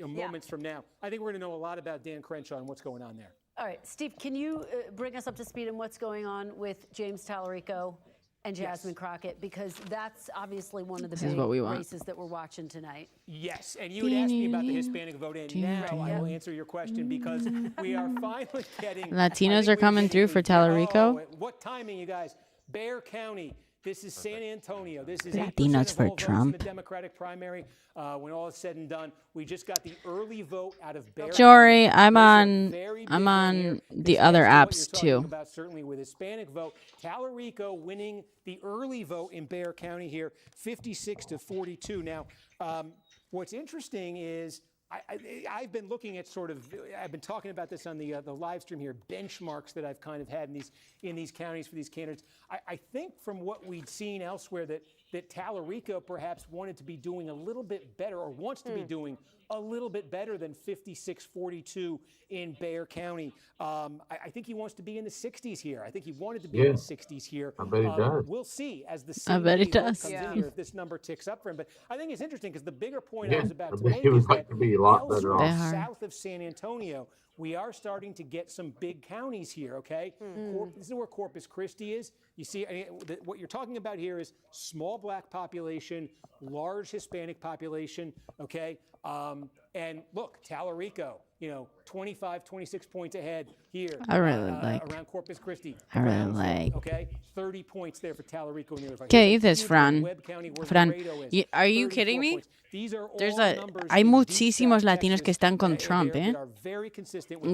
moments from now, I think we're going to know a lot about Dan Crenshaw and what's going on there. All right, Steve, can you bring us up to speed on what's going on with James Tallarico and Jasmine Crockett? Because that's obviously one of the big races that we're watching tonight. Yes, and you had asked me about the Hispanic vote, and now I will answer your question because we are finally getting... Latinos are coming through for Tallarico. What timing, you guys? Bexar County. This is San Antonio. This is Latinos for Trump. In the Democratic primary. When all is said and done, we just got the early vote out of Bexar. Jory, I'm on the other apps too. About certainly with Hispanic vote, Tallarico winning the early vote in Bexar County here, 56-42. Now, what's interesting is I've been looking at I've been talking about this on the live stream here, benchmarks that I've kind of had in these counties for these candidates. I think from what we'd seen elsewhere that Tallarico perhaps wanted to be doing a little bit better, or wants to be doing a little bit better than 56-42 in Bexar County. I think he wants to be in the 60s here. I think he wanted to be in the 60s here. I bet he does. We'll see as the does. comes in here if this number ticks up for him. But I think it's interesting because the bigger point I was about to make he would is like that to be a lot better off. south of San Antonio, we are starting to get some big counties here, okay? This is where Corpus Christi is. You see, what you're talking about here is small black population, large Hispanic population, okay? And look, Tallarico, 25, 26 points ahead here. I really around Corpus Christi. I really like. Okay, 30 points there for Tallarico in the other. ¿Qué dices, Fran? Fran, are you kidding me? Hay muchísimos latinos que están con Trump, ¿eh?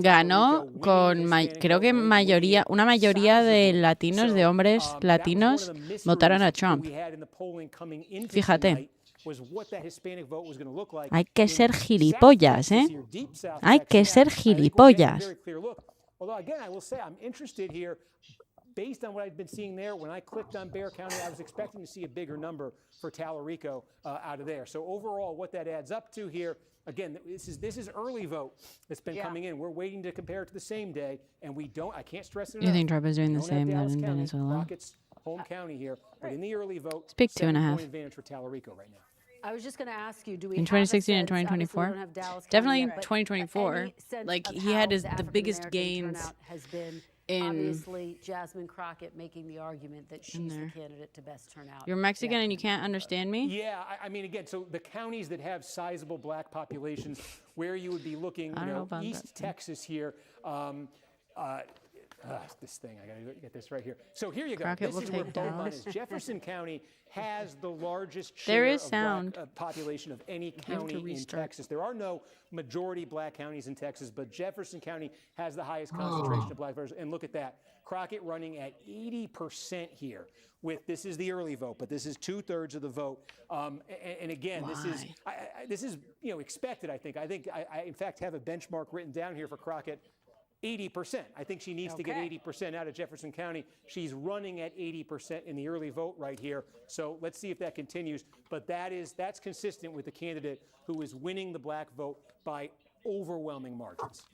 Ganó con, creo que una mayoría de latinos, de hombres latinos, votaron a Trump. Fíjate. Hay que ser gilipollas, ¿eh? Hay que ser gilipollas. Based on what I've been seeing there, when I clicked on Bexar County, I was expecting to see a bigger number for Tallarico out of there. So overall, what that adds up to here, again, this is early vote that's been coming in. We're waiting to compare it to the same day, and I can't stress it enough. You think Trump is doing the same that in Venezuela? Rockets, home county here, but in the early vote, Speak 2.5. advantage for Tallarico right now. I was just going to ask you, do we in 2016 and 2024? Definitely 2024. Like, he had the biggest gains obviously Jasmine Crockett making the argument that she's the candidate to best turn out. You're Mexican and you can't understand me? Yeah, I mean, again, so the counties that have sizable black populations, where you would be looking, East Texas here. This thing, I gotta get this right here. So here you go. Crockett this is where Beaumont is. Jefferson County has the largest share of black population of any county in Texas. There are no majority black counties in Texas, but Jefferson County has the highest concentration of black voters. And look at that. Crockett running at 80% here. This is the early vote, but this is 2/3 of the vote. And again, this is expected. I think I in fact have a benchmark written down here for Crockett. 80%. I think she needs to get 80% out of Jefferson County. She's running at 80% in the early vote right here. So let's see if that continues. But that's consistent with the candidate who is winning the black vote by overwhelming margins.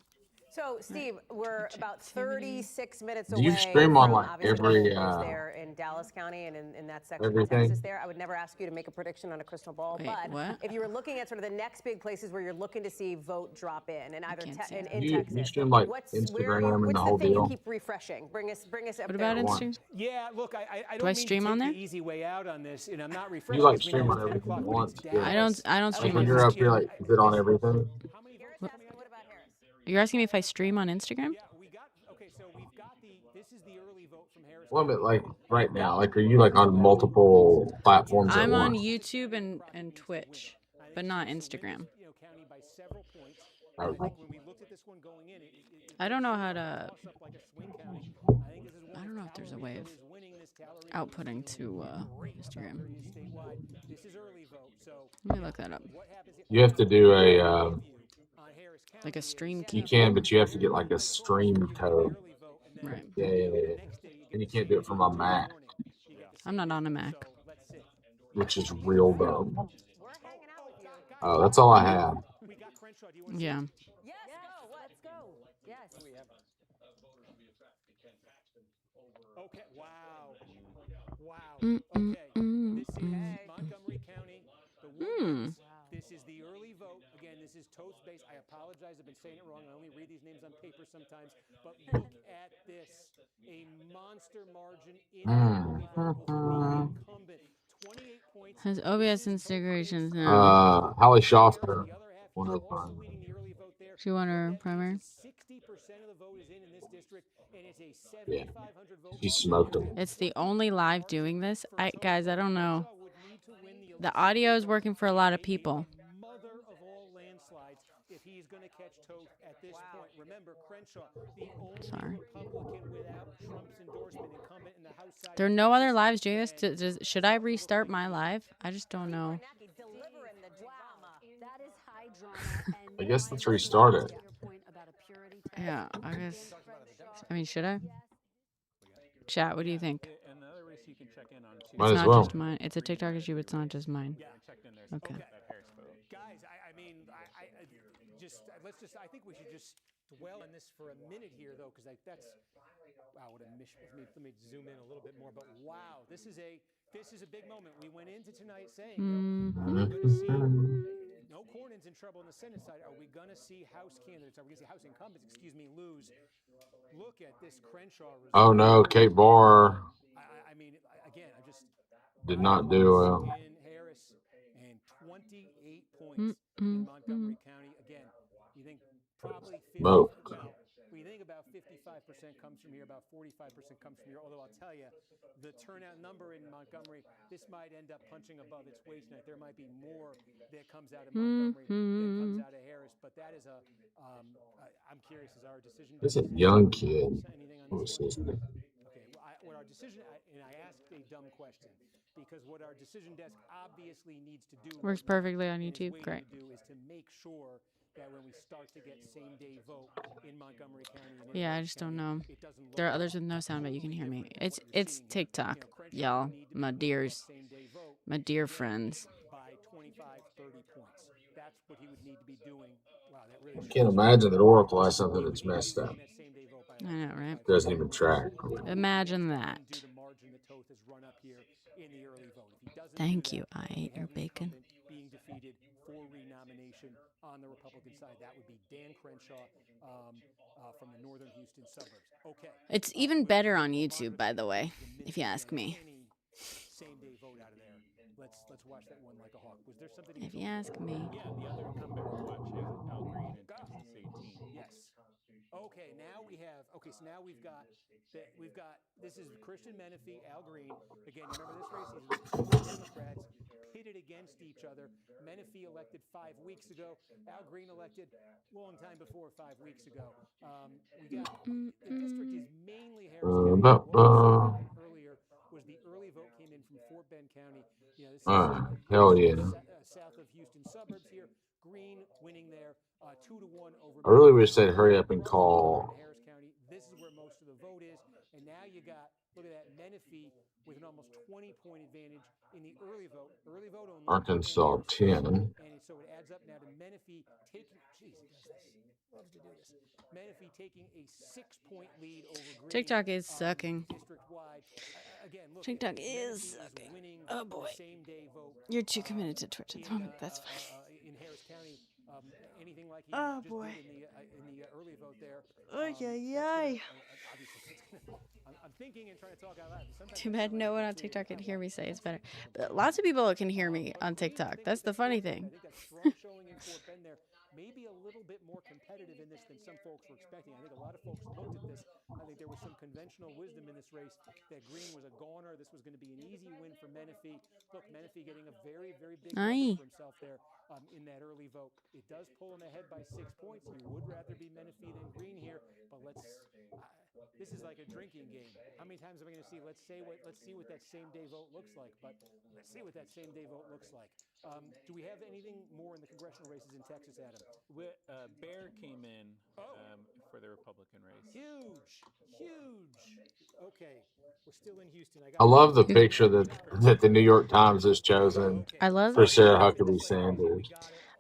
So, Steve, we're about 36 minutes away. Do you stream on like every there in Dallas County and in that section of Texas there? I would never ask you to make a prediction on a crystal ball, but if you were looking at sort of the next big places where you're looking to see vote drop in either in Texas, you stream like Instagram and the whole deal. You keep refreshing. Bring us up. What about Instagram? Yeah, look, I do I stream on there? The easy way out on this, and I'm not refreshing. You like stream on everything at once. I don't stream when you're up here, like, is it on everything? You're asking me if I stream on Instagram? This is the early vote from Harris. Well, but like right now, like, are you like on multiple platforms? I'm on YouTube and Twitch, but not Instagram. I don't know how to. I don't know if there's a way of outputting to Instagram. Let me look that up. You have to do a. Like a stream key. You can, but you have to get like a stream code. Right. Yeah. And you can't do it from a Mac. I'm not on a Mac. Which is real dumb. Oh, that's all I have. Yeah. Let's go. Yes. Okay. Wow. Okay. This is Montgomery County. This is the early vote. Again, this is toast-based. I apologize. I've been saying it wrong. I only read these names on paper sometimes. But look at this. A monster margin in the incumbent. 28 points. Has OBS integrations now. Holly Schoffer. She won her primary. 60% of the vote is in this district, and it's a 7,500 vote. She smoked them. It's the only live doing this. Guys, I don't know. The audio is working for a lot of people. Mother of all landslides, if he's going to catch Toth at this point. Remember, Crenshaw, the only Republican without Trump's endorsement incumbent in the House side. There are no other lives, Jace. Should I restart my live? I just don't know. I guess let's restart it. Yeah, I guess. I mean, should I? Chat, what do you think? Might it's as not well. just mine. It's a TikTok issue, but it's not just mine. Okay. Guys, I mean, I think we should just dwell on this for a minute here, though, because that's, wow, what a mission. Let me zoom in a little bit more, but wow, this is a big moment. We went into tonight saying, we're going to see, no Cornyn's in trouble on the Senate side. Are we going to see House candidates, are we going to see House incumbents, lose? Look at this Crenshaw result. Oh no, Kate Barr. I mean, again, I just did not do well. Harris and 28 points in Montgomery County. probably 50. Smoke. Well, we think about 55% comes from here, about 45% comes from here. Although I'll tell you, the turnout number in Montgomery, this might end up punching above its weight tonight. There might be more that comes out of Montgomery than comes out of Harris. But that is I'm curious, is our decision? This is a young kid. Anything on this one? Okay, well, what our decision, and I asked a dumb question, because what our decision desk obviously needs to do Works perfectly on YouTube. Great. to do is to make sure that when we start to get same-day vote in Montgomery County. Yeah, I just don't know. There are others with no sound, but you can hear me. It's TikTok, y'all, my dears, my dear friends. By 25, 30 points. That's what he would need to be doing. Wow, that really I can't imagine that Oracle has something that's messed up. I know, right? Doesn't even track. Imagine that. Thank you. I ate your bacon. Being defeated for renomination on the Republican side, that would be Dan Crenshaw from the northern Houston suburbs. Okay. It's even better on YouTube, by the way, if you ask me. Same-day vote out of there. Let's watch that one like a hawk. Was there something? If you ask me. Yeah, the other incumbent we're watching, Al Green in Texas 18. Yes. Okay, now we have. Okay, so now we've got. This is Christian Menifee, Al Green. Again, remember this race? These are two Democrats pitted against each other. Menifee elected 5 weeks ago. Al Green elected long time before 5 weeks ago. We got the district is mainly Harris County. What we saw earlier was the early vote came in from Fort Bend County. You know, this is hell yeah. South of Houston suburbs here. Green winning there 2-1 over. I really wish they'd hurry up and call. Harris County. This is where most of the vote is, and now you got, look at that, Menifee with an almost 20-point advantage in the early vote. Early vote only. Arkansas 10. And so it adds up now to Menifee taking. Jeez, he does this. Loves to do this. Menifee taking a 6-point lead over Green. TikTok is sucking. District-wide. Again, look, TikTok is sucking. Oh boy. You're too committed to Twitch at the moment. That's fine. In Harris County, anything like he oh just boy. did in the early vote there. I'm thinking and trying to talk out loud. Too bad no one on TikTok can hear me say it's better. But lots of people can hear me on TikTok. That's the funny thing. I think that strong showing in Fort Bend there may be a little bit more competitive in this than some folks were expecting. I think a lot of folks looked at this. I think there was some conventional wisdom in this race that Green was a goner. This was going to be an easy win for Menifee. Look, Menifee getting a very, very big win for himself there in that early vote. It does pull him ahead by 6 points. You would rather be Menifee than Green here, but this is like a drinking game. How many times are we going to see? Let's see what that same-day vote looks like. But let's see what that same-day vote looks like. Do we have anything more in the congressional races in Texas, Adam? Bear came in for the Republican race. Huge. Okay, we're still in Houston. I love the picture that the New York Times has chosen for Sarah Huckabee Sanders.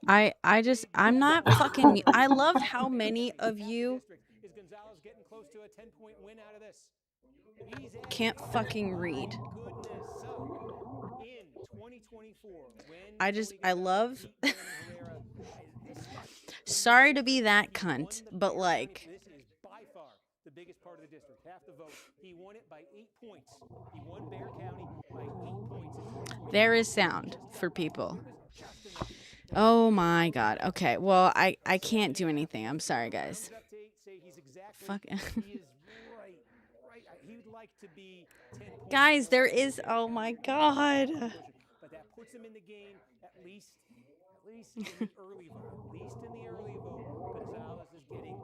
I'm not fucking. I love how many of you can't fucking read. I love. Sorry to be that cunt, but like. This is by far the biggest part of the district. Half the vote. He won it by 8 points. He won Bear County by 8 points. There is sound for people. Oh my god. Okay. Well, I can't do anything. I'm sorry, guys. Fuck. Guys, there is. Oh my god. But that puts him in the game at least in the early vote. At least in the early vote, Gonzalez is getting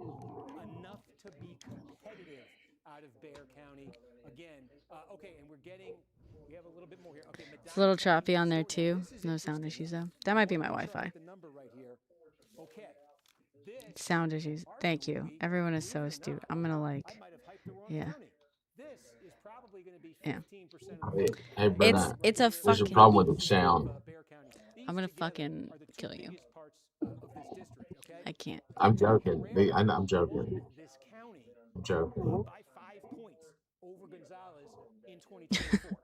enough to be competitive out of Bear County. Again, okay, and we have a little bit more here. Okay, it's a little choppy on there too. No sound issues though. That might be my Wi-Fi. Sound issues. Thank you. Everyone is so astute. I'm gonna yeah. Yeah. Hey, Brenna, it's a fucking. There's a problem with the sound. I'm gonna fucking kill you. I can't. I'm joking. I'm joking. I'm joking. By 5 points over Gonzalez in 2024.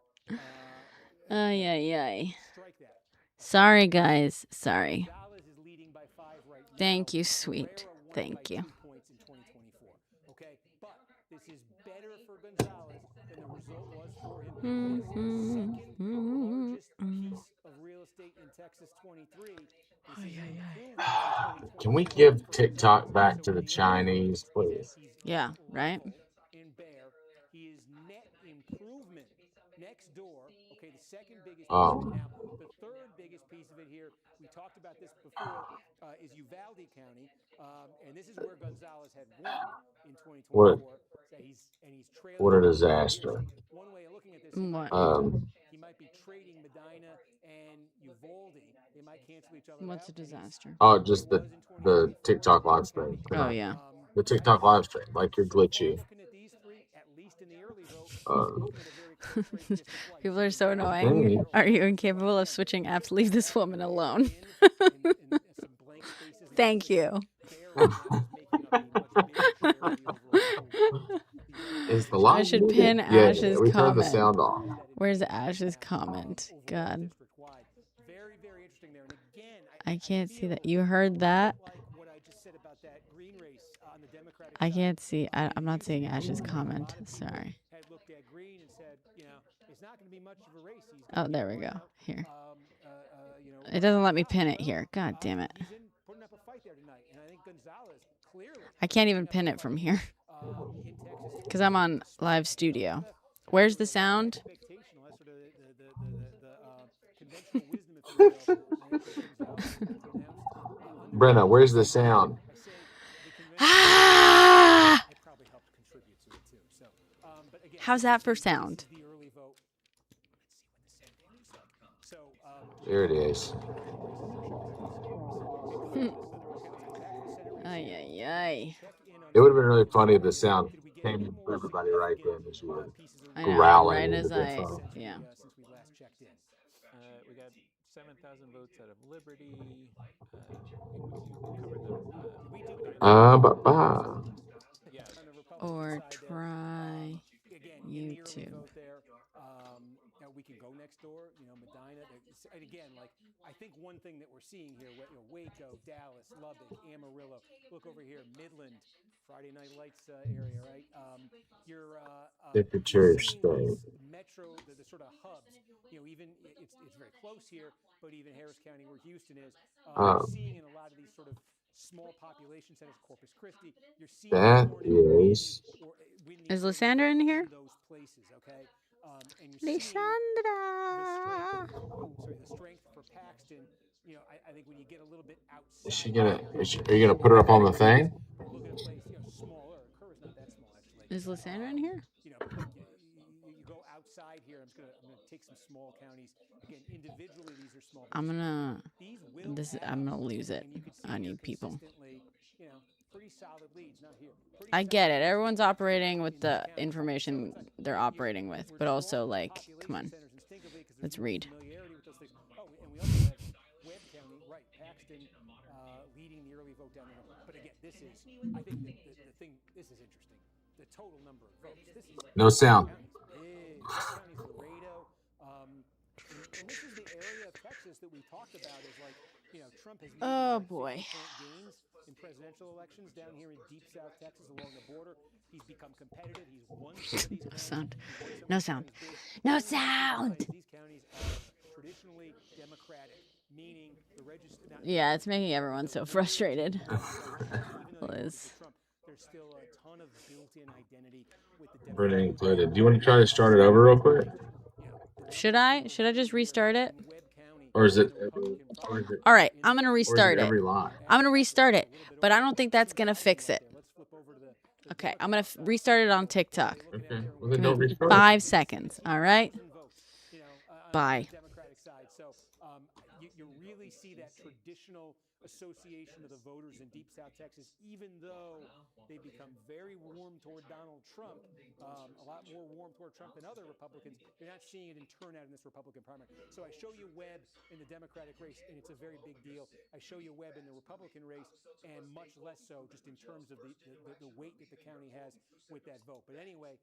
Ay. Sorry, guys. Sorry. Thank you, sweet. Thank you. Okay, but this is better for Gonzalez than the result was for him. Second largest piece of real real estate in Texas 23. Can we give TikTok back to the Chinese, please? Yeah, right. In Bear, he is net improvement next door. Okay, the second biggest piece of it. Now, the third biggest piece of it here, we talked about this before, is Uvalde County, and this is where Gonzalez had won in 2024. So he's trailing. What a disaster. One way of looking at this, he might be trading Medina and Uvalde. They might cancel each other. What's a disaster? Oh, just the TikTok live stream. Oh yeah. The TikTok live stream, like you're glitchy. People are so annoying. Are you incapable of switching apps? Leave this woman alone. Thank you. Is the live? I should pin Ash's we comment. turned the sound off. Where's Ash's comment? God. I can't see that. You heard that? I can't see. I'm not seeing Ash's comment. Sorry. Oh, there we go. Here. It doesn't let me pin it here. God damn it. I can't even pin it from here. Because I'm on live studio. Where's the sound? Brenna, where's the sound? Ah! How's that for sound? There it is. Ay, ay, ay. It would have been really funny if the sound came for everybody right then as you were growling. Right as yeah. We got 7,000 votes out of Liberty. Or try YouTube. We can go next door, Medina. And again, like, I think one thing that we're seeing here, Waco, Dallas, Lubbock, Amarillo, look over here, Midland, Friday Night Lights area, right? Secretary of State. Metro, the sort of hubs, even it's very close here, but even Harris County, where Houston is, you're seeing in a lot of these sort of small population centers, Corpus Christi, you're seeing that is Lysandra in here? Those places, okay? And Lysandra. The strength for Paxton. I think when you get a little bit outside. Are you gonna put her up on the thing? Look at a place, smaller. Kerr's not that small actually. Is Lysandra in here? You go outside here. I'm gonna take some small counties. Again, individually, these are small. I'm gonna lose it. I need people. Pretty solid leads, not here. I get it. Everyone's operating with the information they're operating with, but also, like, come on. Let's read. Oh, and we also have Webb County, right? Paxton leading the early vote down there. But again, I think the thing, this is interesting. The total number of votes. This is no sound. And this is the area of Texas that we talked about is like, Trump has made gains in presidential elections down here in deep South Texas along the border. He's become competitive. He's won some of these counties. No sound. No sound. These counties are traditionally Democratic, meaning the register. Yeah, it's making everyone so frustrated. Liz. There's still a ton of built-in identity with the Brenna included. Do you want to try to start it over real quick? Should I? Should I just restart it? Or is it? All right, I'm gonna restart it. Every line? I'm gonna restart it, but I don't think that's gonna fix it. Okay, I'm gonna restart it on TikTok. Okay, well then don't restart. 5 seconds. All right. Bye. So you really see that traditional association of the voters in deep South Texas, even though they become very warm toward Donald Trump, a lot more warm toward Trump than other Republicans. You're not seeing it in turnout in this Republican primary. So I show you Webb in the Democratic race, and it's a very big deal. I show you Webb in the Republican race, and much less so just in terms of the weight that the county has with that vote. But anyway,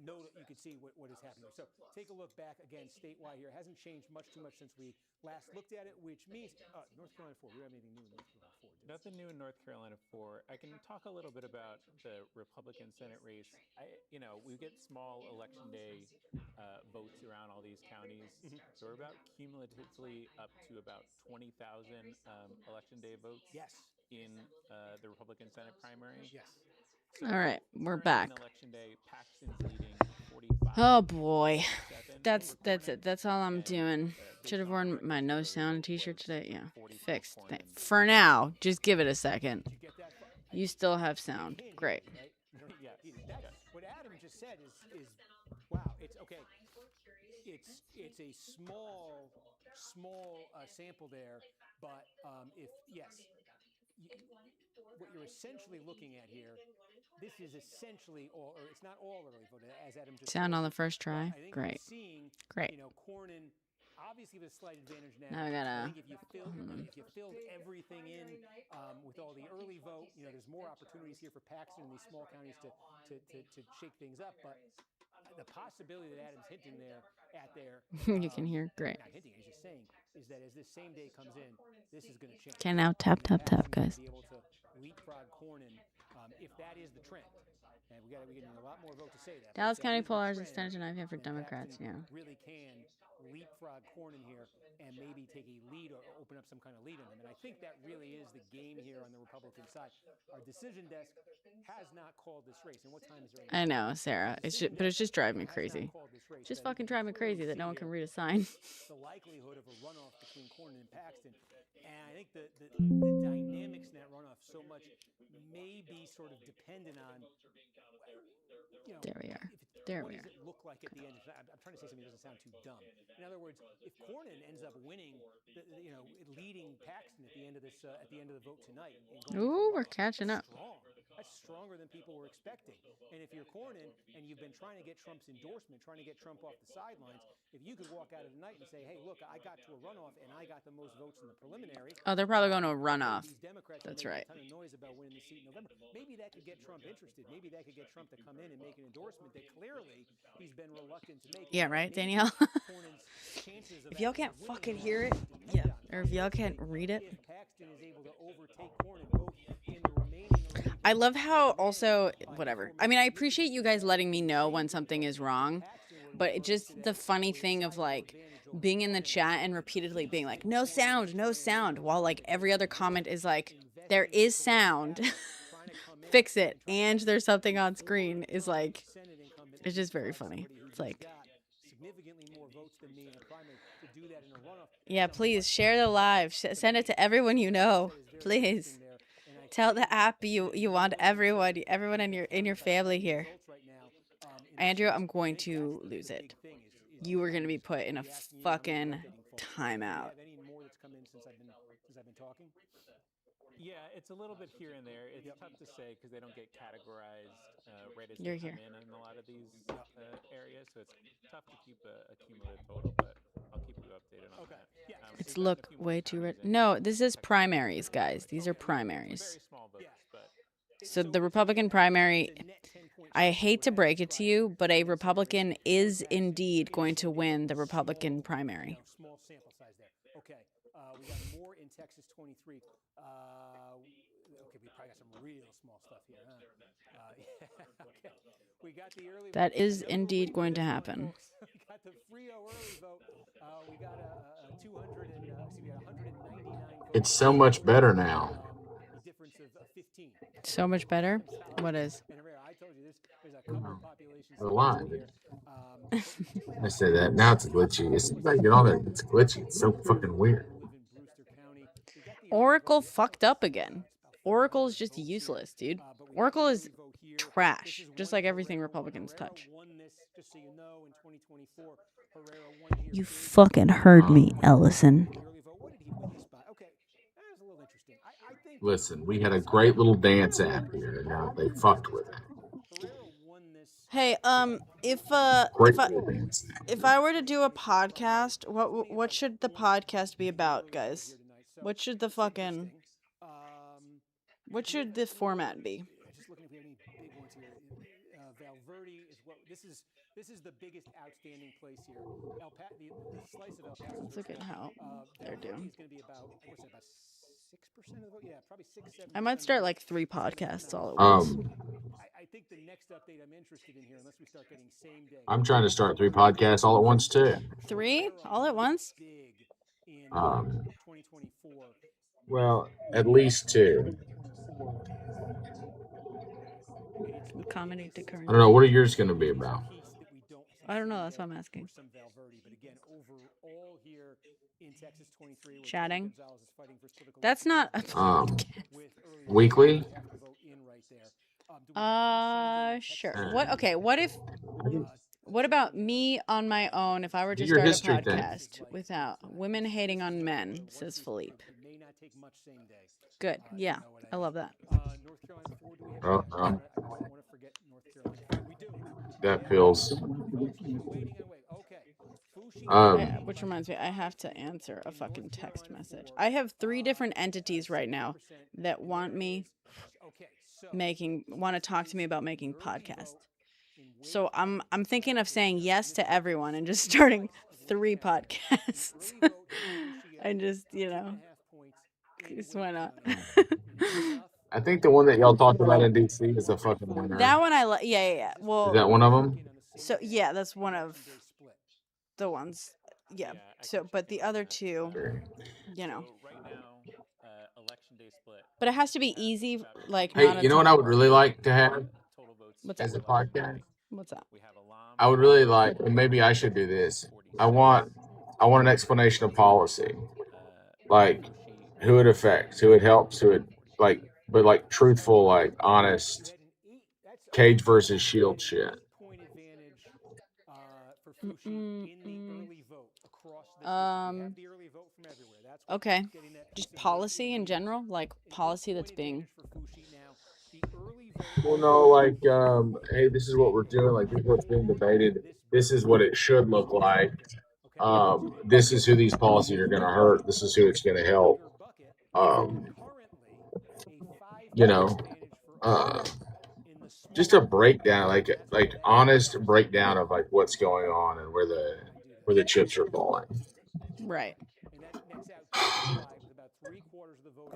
know that you can see what is happening. So take a look back again statewide here. It hasn't changed too much since we last looked at it, which means North Carolina 4. We don't have anything new in North Carolina 4. Nothing new in North Carolina 4. I can talk a little bit about the Republican Senate race. We get small election day votes around all these counties. So we're about cumulatively up to about 20,000 election day votes. Yes. In the Republican Senate primary. Yes. So all right, we're back. Election day, Paxton's leading 45. Oh boy, that's it. That's all I'm doing. Should have worn my no sound t-shirt today. Yeah, fixed. For now, just give it a second. You still have sound. Great. What Adam just said is wow. It's okay. It's a small sample there, but what you're essentially looking at here, this is essentially all, or it's not all early vote, as Adam just sound said, on the first try. Great. Great. Cornyn obviously with a slight advantage now. Now I gotta. I think if you filled everything in with all the early vote, there's more opportunities here for Paxton in these small counties to shake things up. But the possibility that Adam's hinting at there, you can hear. Great. Not hinting, he's just saying is that as this same day comes in, this is going to change. Okay, now tap, guys. Be able to leapfrog Cornyn, if that is the trend. And we're getting a lot more vote to say that. Dallas County pollars extension I've had for Democrats. Yeah. Really can leapfrog Cornyn here and maybe take a lead or open up some kind of lead on them. And I think that really is the game here on the Republican side. Our decision desk has not called this race. And what time is it? I know, Sarah. But it's just driving me crazy. Just fucking driving me crazy that no one can read a sign. The likelihood of a runoff between Cornyn and Paxton. And I think the dynamics in that runoff so much may be sort of dependent on, there we are. There we are. What does it look like at the end? I'm trying to say something that doesn't sound too dumb. In other words, if Cornyn ends up winning, leading Paxton at the end of the vote tonight. Ooh, we're catching up. That's stronger than people were expecting. And if you're Cornyn and you've been trying to get Trump's endorsement, trying to get Trump off the sidelines, if you could walk out of the night and say, hey, look, I got to a runoff and I got the most votes in the preliminary. Oh, they're probably going to a runoff. That's right. A ton of noise about winning the seat in November. Maybe that could get Trump interested. Maybe that could get Trump to come in and make an endorsement that clearly he's been reluctant to make. Yeah, right, Danielle? If y'all can't fucking hear it, yeah, or if y'all can't read it. If Paxton is able to overtake Cornyn both in the remaining I love how also, whatever. I mean, I appreciate you guys letting me know when something is wrong, but it just the funny thing of like being in the chat and repeatedly being like, no sound, while like every other comment is like, there is sound, fix it, and there's something on screen is like, it's just very funny. It's like, yeah, please share the live, send it to everyone you know, please. Tell the app you want everyone in your family here. Andrew, I'm going to lose it. You are going to be put in a fucking timeout. Yeah, it's a little bit here and there. It's tough to say because they don't get categorized right as You're they here. come in a lot of these areas, so it's tough to keep a cumulative total, but I'll keep you updated on that. It's look way too red. No, this is primaries, guys. These are primaries. Very small votes, but So the Republican primary, I hate to break it to you, but a Republican is indeed going to win the Republican primary. Small sample size there. Okay, we got more in Texas 23. Okay, we probably got some real small stuff here, huh? Yeah, okay. We got the early That is indeed going to happen. We got the Frio early vote. We got a 199 votes. It's so much better now. The difference of 15. So much better. What is? And I told you there's a couple of populations A lot. here. I say that now it's glitchy. As soon as I get on it, it's glitchy. It's so fucking weird. Oracle fucked up again. Oracle is just useless, dude. Oracle is trash, just like everything Republicans touch. You fucking heard me, Ellison. Listen, we had a great little dance app here, and now they fucked with it. Hey, if I were to do a podcast, what should the podcast be about, guys? What should the format be? Just looking if we have any big ones here. Valverde is what this is the biggest outstanding place here. The slice of El Paso. Let's look at how they're doing. Is going to be about what's it, about 6% of the vote? Yeah, probably 6-7%. I might start like 3 podcasts all at once. I think the next update I'm interested in here, unless we start getting same day. I'm trying to start 3 podcasts all at once too. 3 all at once? Big in 2024. Well, at least 2. Comedy to current. I don't know. What are yours going to be about? I don't know. That's what I'm asking. Chatting. That's not. Weekly? Sure. What? Okay. What if? What about me on my own if I were to Your start a history podcast without women hating on men? Says Philippe. Good. Yeah, I love that. That feels. Which reminds me, I have to answer a fucking text message. I have 3 different entities right now that want to talk to me about making podcasts. So I'm thinking of saying yes to everyone and just starting 3 podcasts. I just, why not? I think the one that y'all talked about in DC is a fucking winner. That one I like. Yeah. Well, is that one of them? So yeah, that's one of the ones. Yeah. So, but the other 2, But it has to be easy, like. Hey, you know what I would really like to have as a podcast? What's that? I would really like, and maybe I should do this. I want an explanation of policy, like who it affects, who it helps, who it but like truthful, like honest, Cage versus Shield shit. Okay. Just policy in general, like policy that's being. Well, no, like, hey, this is what we're doing. Like, this is what's being debated. This is what it should look like. This is who these policies are going to hurt. This is who it's going to help. Just a breakdown, like honest breakdown of like what's going on and where the chips are falling. Right.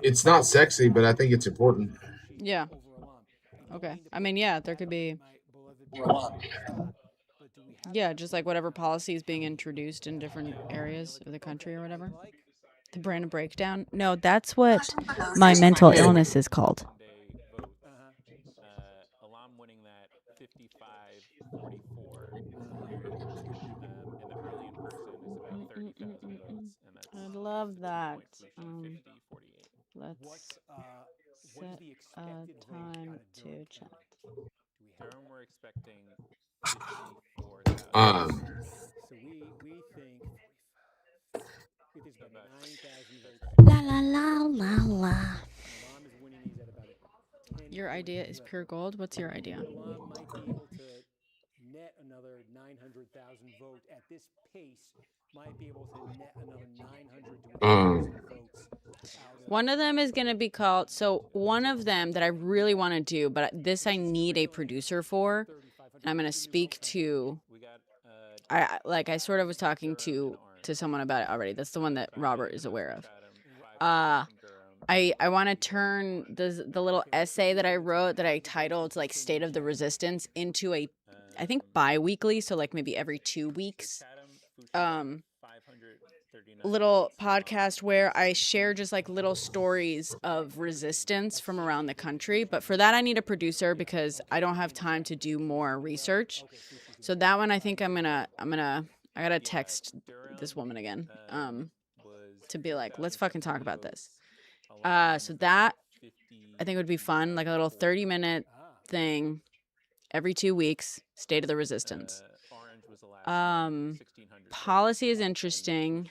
It's not sexy, but I think it's important. Yeah. Okay. I mean, yeah, there could be. Yeah, just like whatever policy is being introduced in different areas of the country or whatever. The brand breakdown. No, that's what my mental illness is called. Alam winning that 55-44. And the early in person is about 30,000 votes. And that's I love that. 50-48. Let's set a time to chat. Durham, we're expecting 54,000. So we think there's about 9,000 votes. La la la la la. Alam is winning these at about 10. Your idea is pure gold. What's your idea? Alam might be able to net another 900,000 votes at this pace. Might be able to net another 900 to 1,000 votes. One of them is going to be called, so one of them that I really want to do, but this I need a producer for. I'm going to speak to, I sort of was talking to someone about it already. That's the one that Robert is aware of. I want to turn the little essay that I wrote that I titled like State of the Resistance into a, I think bi-weekly, so like maybe every 2 weeks. Little podcast where I share just like little stories of resistance from around the country. But for that, I need a producer because I don't have time to do more research. So that one, I think I gotta text this woman again, to be like, let's fucking talk about this. So that I think would be fun. Like a little 30-minute thing every 2 weeks, State of the Resistance. Policy is interesting.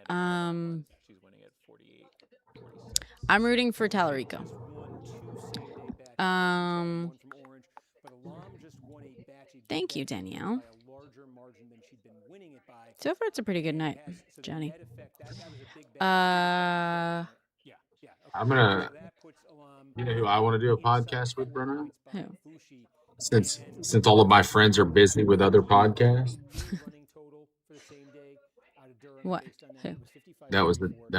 I'm rooting for Tallarico. Thank you, Danielle. So far, it's a pretty good night, Johnny. I'm gonna. You know who I want to do a podcast with, Brenna? Who? Since all of my friends are busy with other podcasts. What? Who? That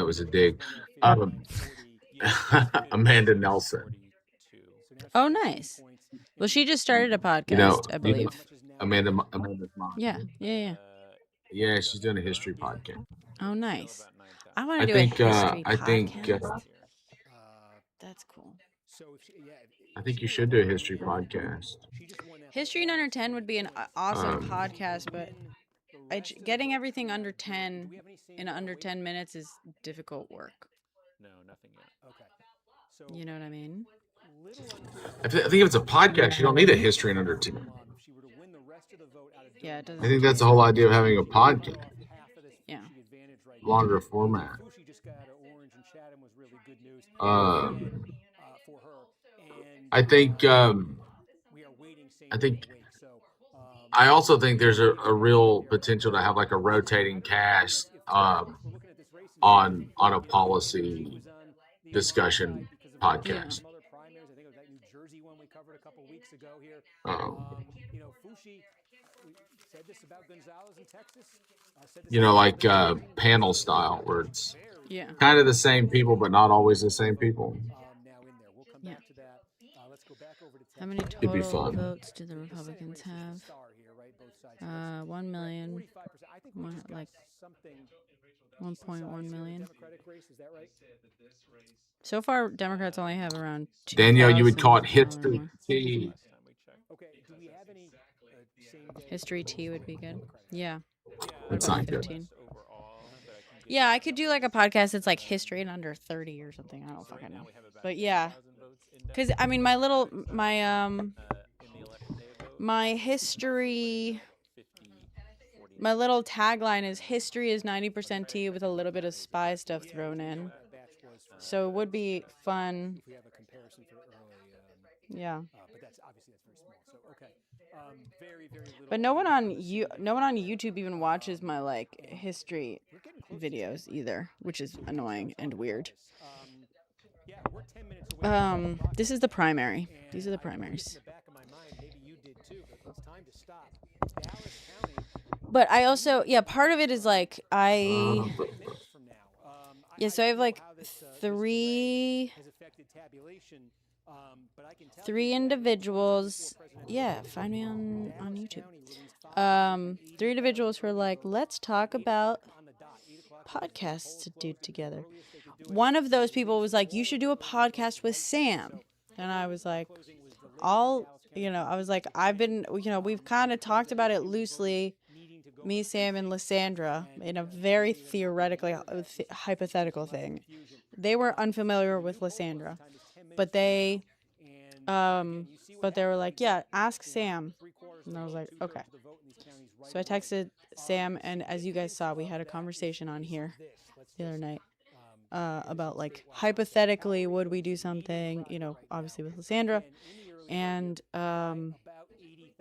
was a dig. Amanda Nelson. Oh, nice. Well, she just started a podcast, You know, I believe. Amanda's mom. Yeah. Yeah, she's doing a history podcast. Oh, nice. I want to do a history podcast. That's cool. I think you should do a history podcast. History in Under 10 would be an awesome podcast, but getting everything under 10 in under 10 minutes is difficult work. No, nothing yet. You know what I mean? I think if it's a podcast, you don't need a history in under 10. Yeah, it doesn't. I think that's the whole idea of having a podcast. Yeah. Longer format. I think I also think there's a real potential to have like a rotating cast on a policy discussion podcast. Like panel style, where it's kind of the same people, but not always the same people. Yeah. How many total votes do the Republicans have? 1 million. Like 1.1 million. So far, Democrats only have around 2,000. Danielle, you would call it history T. History T would be good. Yeah. It's not 15? Good. Yeah, I could do like a podcast that's like history in under 30 or something. I don't fucking know. But yeah. Because, I mean, my history, my little tagline is history is 90% T with a little bit of spy stuff thrown in. So it would be fun. Yeah. But no one on YouTube even watches my like history videos either, which is annoying and weird. This is the primary. These are the primaries. But I also, part of it is like so I have like three individuals. Yeah, find me on YouTube. 3 individuals who are like, let's talk about podcasts to do together. One of those people was like, you should do a podcast with Sam. And I was like, we've kind of talked about it loosely, me, Sam, and Lysandra, in a very theoretically hypothetical thing. They were unfamiliar with Lysandra, but they were like, yeah, ask Sam. And I was like, okay. So I texted Sam, and as you guys saw, we had a conversation on here the other night about like hypothetically would we do something, obviously with Lysandra. And I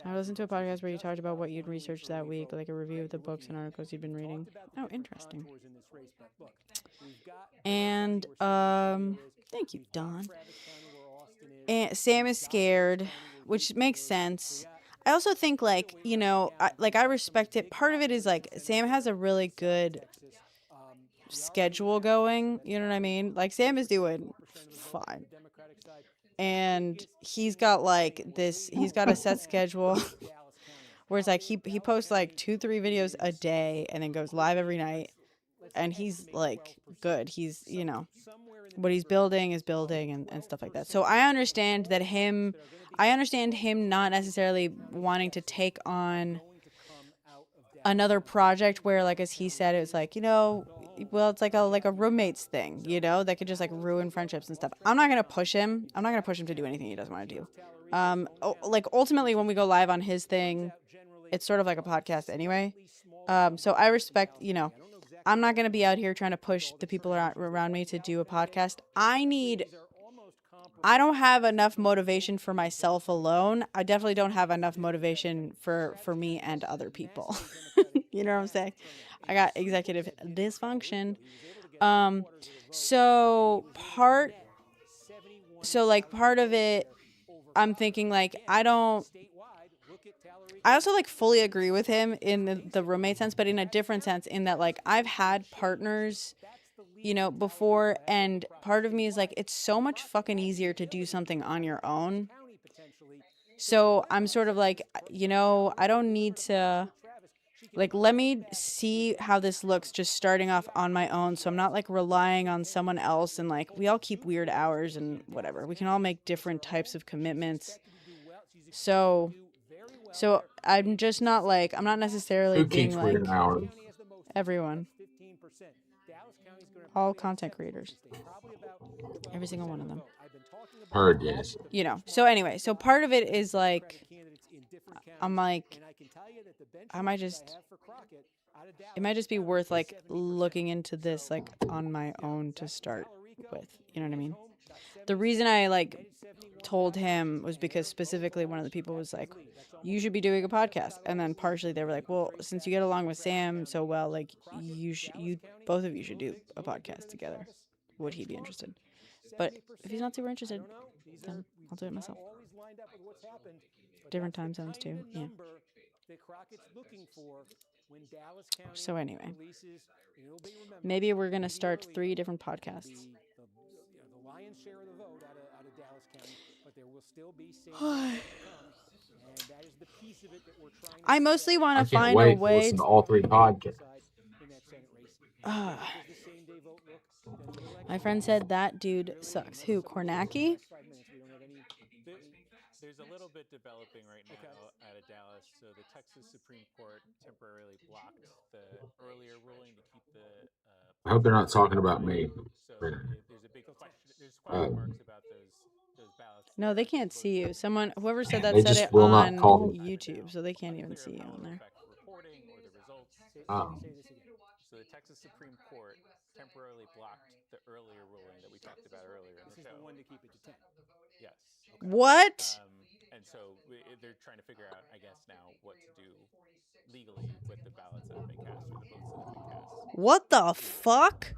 listened to a podcast where you talked about what you'd researched that week, like a review of the books and articles you'd been reading. Oh, interesting. And thank you, Don. And Sam is scared, which makes sense. I also think I respect it. Part of it is like Sam has a really good schedule going. You know what I mean? Like Sam is doing fine. And he's got he's got a set schedule where it's like he posts like 2-3 videos a day and then goes live every night. And he's like good. He's, what he's building is building and stuff like that. So I understand him not necessarily wanting to take on another project where, like, as he said, it was like, it's like a roommates thing, that could just like ruin friendships and stuff. I'm not going to push him. I'm not going to push him to do anything he doesn't want to do. Ultimately when we go live on his thing, it's sort of like a podcast anyway. So I respect, I'm not going to be out here trying to push the people around me to do a podcast. I don't have enough motivation for myself alone. I definitely don't have enough motivation for me and other people. You know what I'm saying? I got executive dysfunction. So so like part of it, I'm thinking like I also like fully agree with him in the roommate sense, but in a different sense in that like I've had partners, you know, before, and part of me is like it's so much fucking easier to do something on your own. So I'm sort of like, you know, I don't need to, like, let me see how this looks just starting off on my own. So I'm not like relying on someone else, and like we all keep weird hours and whatever. We can all make different types of commitments. So I'm just not like, I'm not necessarily Who being keeps like weird hours? everyone. All content creators. Every single one of them. Heard, yes. You know, so anyway, so part of it is like, I'm like, it might just be worth like looking into this like on my own to start with, you know what I mean? The reason I like told him was because specifically one of the people was like, you should be doing a podcast. And then partially they were like, well, since you get along with Sam so well, like you both of you should do a podcast together. Would he be interested? But if he's not super interested, then I'll do it myself. Different time zones too. Yeah. So anyway, maybe we're gonna start 3 different podcasts. I mostly want to find a way to listen to all 3 podcasts. My friend said that dude sucks. Who? Kornacki? There's a little bit developing right now out of Dallas. So the Texas Supreme Court temporarily blocked the earlier ruling to keep the. I hope they're not talking about me. So there's a big question. There's question marks about those ballots. No, they can't see you. Whoever said that They said just it will not on call me. YouTube, so they can't even see you on there. Reporting or the results. So the Texas Supreme Court temporarily blocked the earlier ruling that we talked about earlier in the show. This is the one to keep it to 10. Yes. Okay. What? And so they're trying to figure out, I guess, now what to do legally with the ballots that have been cast or the votes that have been cast. What the fuck?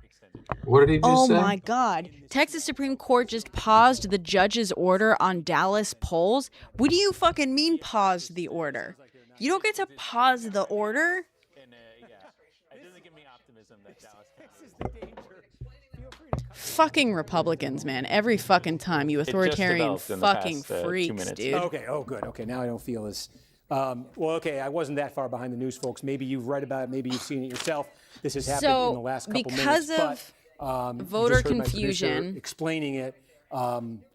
What did he just say? Oh my God. Texas Supreme Court just paused the judge's order on Dallas polls. What do you fucking mean paused the order? You don't get to pause the order? And it doesn't give me optimism that Dallas is the danger. Fucking Republicans, man. Every fucking time, you authoritarian fucking freaks, dude. Okay, oh good. Okay, now I don't feel as... well, okay, I wasn't that far behind the news, folks. Maybe you've read about it. Maybe you've seen it yourself. This has happened in the last couple minutes. Because of voter confusion, explaining it,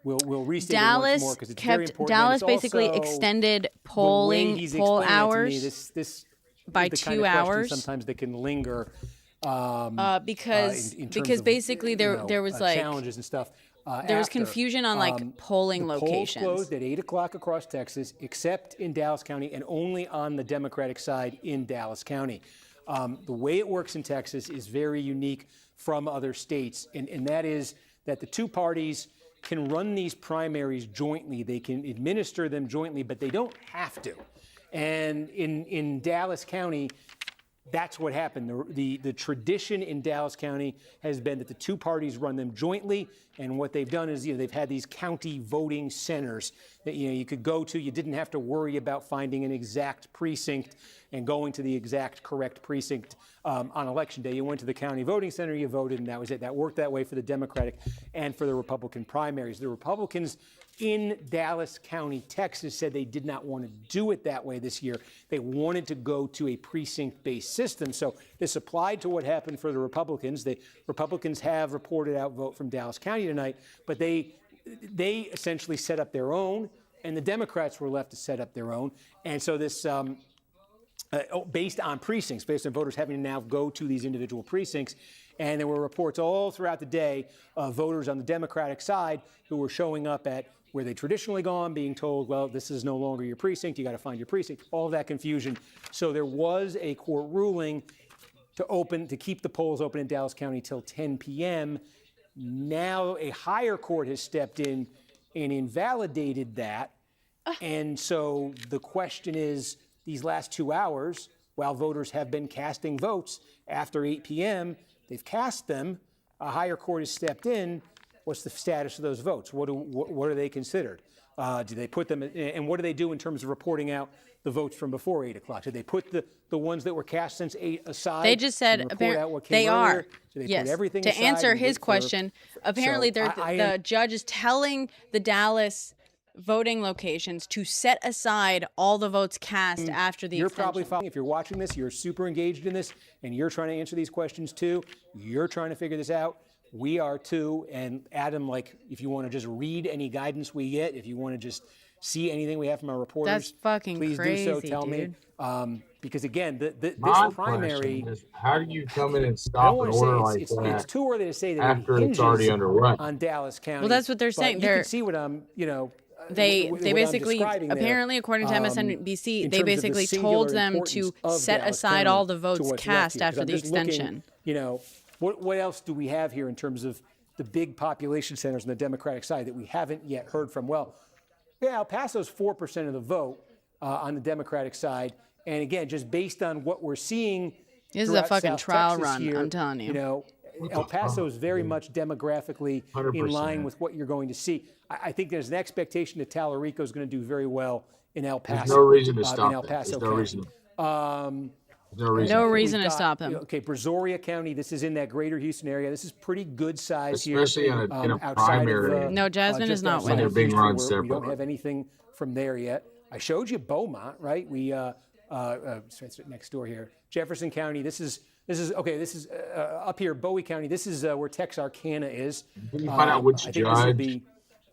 we'll restate it once more because it's very important. Dallas basically extended poll hours by 2 hours. Sometimes they can linger. Because basically there was like challenges and stuff. There was confusion on like polling locations. Polls closed at 8 o'clock across Texas, except in Dallas County, and only on the Democratic side in Dallas County. The way it works in Texas is very unique from other states, and that is that the 2 parties can run these primaries jointly. They can administer them jointly, but they don't have to. And in Dallas County, that's what happened. The tradition in Dallas County has been that the 2 parties run them jointly, and what they've done is they've had these county voting centers that you could go to. You didn't have to worry about finding an exact precinct and going to the exact correct precinct on election day. You went to the county voting center, you voted, and that was it. That worked that way for the Democratic and for the Republican primaries. The Republicans in Dallas County, Texas, said they did not want to do it that way this year. They wanted to go to a precinct-based system. So this applied to what happened for the Republicans. The Republicans have reported out vote from Dallas County tonight, but they essentially set up their own, and the Democrats were left to set up their own. And so this, based on precincts, based on voters having to now go to these individual precincts. And there were reports all throughout the day of voters on the Democratic side who were showing up at where they traditionally gone, being told, well, this is no longer your precinct, you got to find your precinct, all of that confusion. So there was a court ruling to keep the polls open in Dallas County till 10 p.m. Now a higher court has stepped in and invalidated that. And so the question is, these last 2 hours, while voters have been casting votes after 8 p.m., they've cast them, a higher court has stepped in, what's the status of those votes? What are they considered? Do they put them, and what do they do in terms of reporting out the votes from before 8 o'clock? Did they put the ones that were cast since 8 aside? They just said they are. Do they yes. put everything to aside answer and his wait question, apparently So the judge is telling the Dallas voting locations to set aside all the votes cast after the You're extension. probably following. If you're watching this, you're super engaged in this, and you're trying to answer these questions too. You're trying to figure this out. We are too. And Adam, like, if you want to just read any guidance we get, if you want to just see anything we have from our reporters, that's fucking please crazy, do so. Tell dude. me, because again, this My primary. question is, how do you come in and I don't stop an want order to like say that it's too early to say that after it it's hinges already underway? on Dallas County. Well, that's what they're but saying. You can see what I'm, They what I'm basically, describing there, apparently, according to in MSNBC, terms they of the basically singular told them to importance of set Dallas aside County all the to votes what's left cast here. 'Cause after I'm the just looking, extension. What else do we have here in terms of the big population centers on the Democratic side that we haven't yet heard from? Well, yeah, El Paso's 4% of the vote on the Democratic side. And again, just based on what we're seeing, This is a throughout fucking South trial Texas run, here, I'm telling you. El Paso is very much demographically 100%. in line with what you're going to see. I think there's an expectation that Tallarico is going to do very well in El Paso. There's no reason to in stop El it. Paso There's no County. reason. No We've reason to got, stop him. Okay, Brazoria County. This is in that greater Houston area. This is pretty good size Especially here. in a outside primary. of, No, Jasmine just is not outside winning. of They're being Houston, run where we don't separately. have anything from there yet. I showed you Beaumont, right? We it's next door here. Jefferson County. This is okay. This is up here, Bowie County. This is where Texarkana is. Can you find out which I think judge?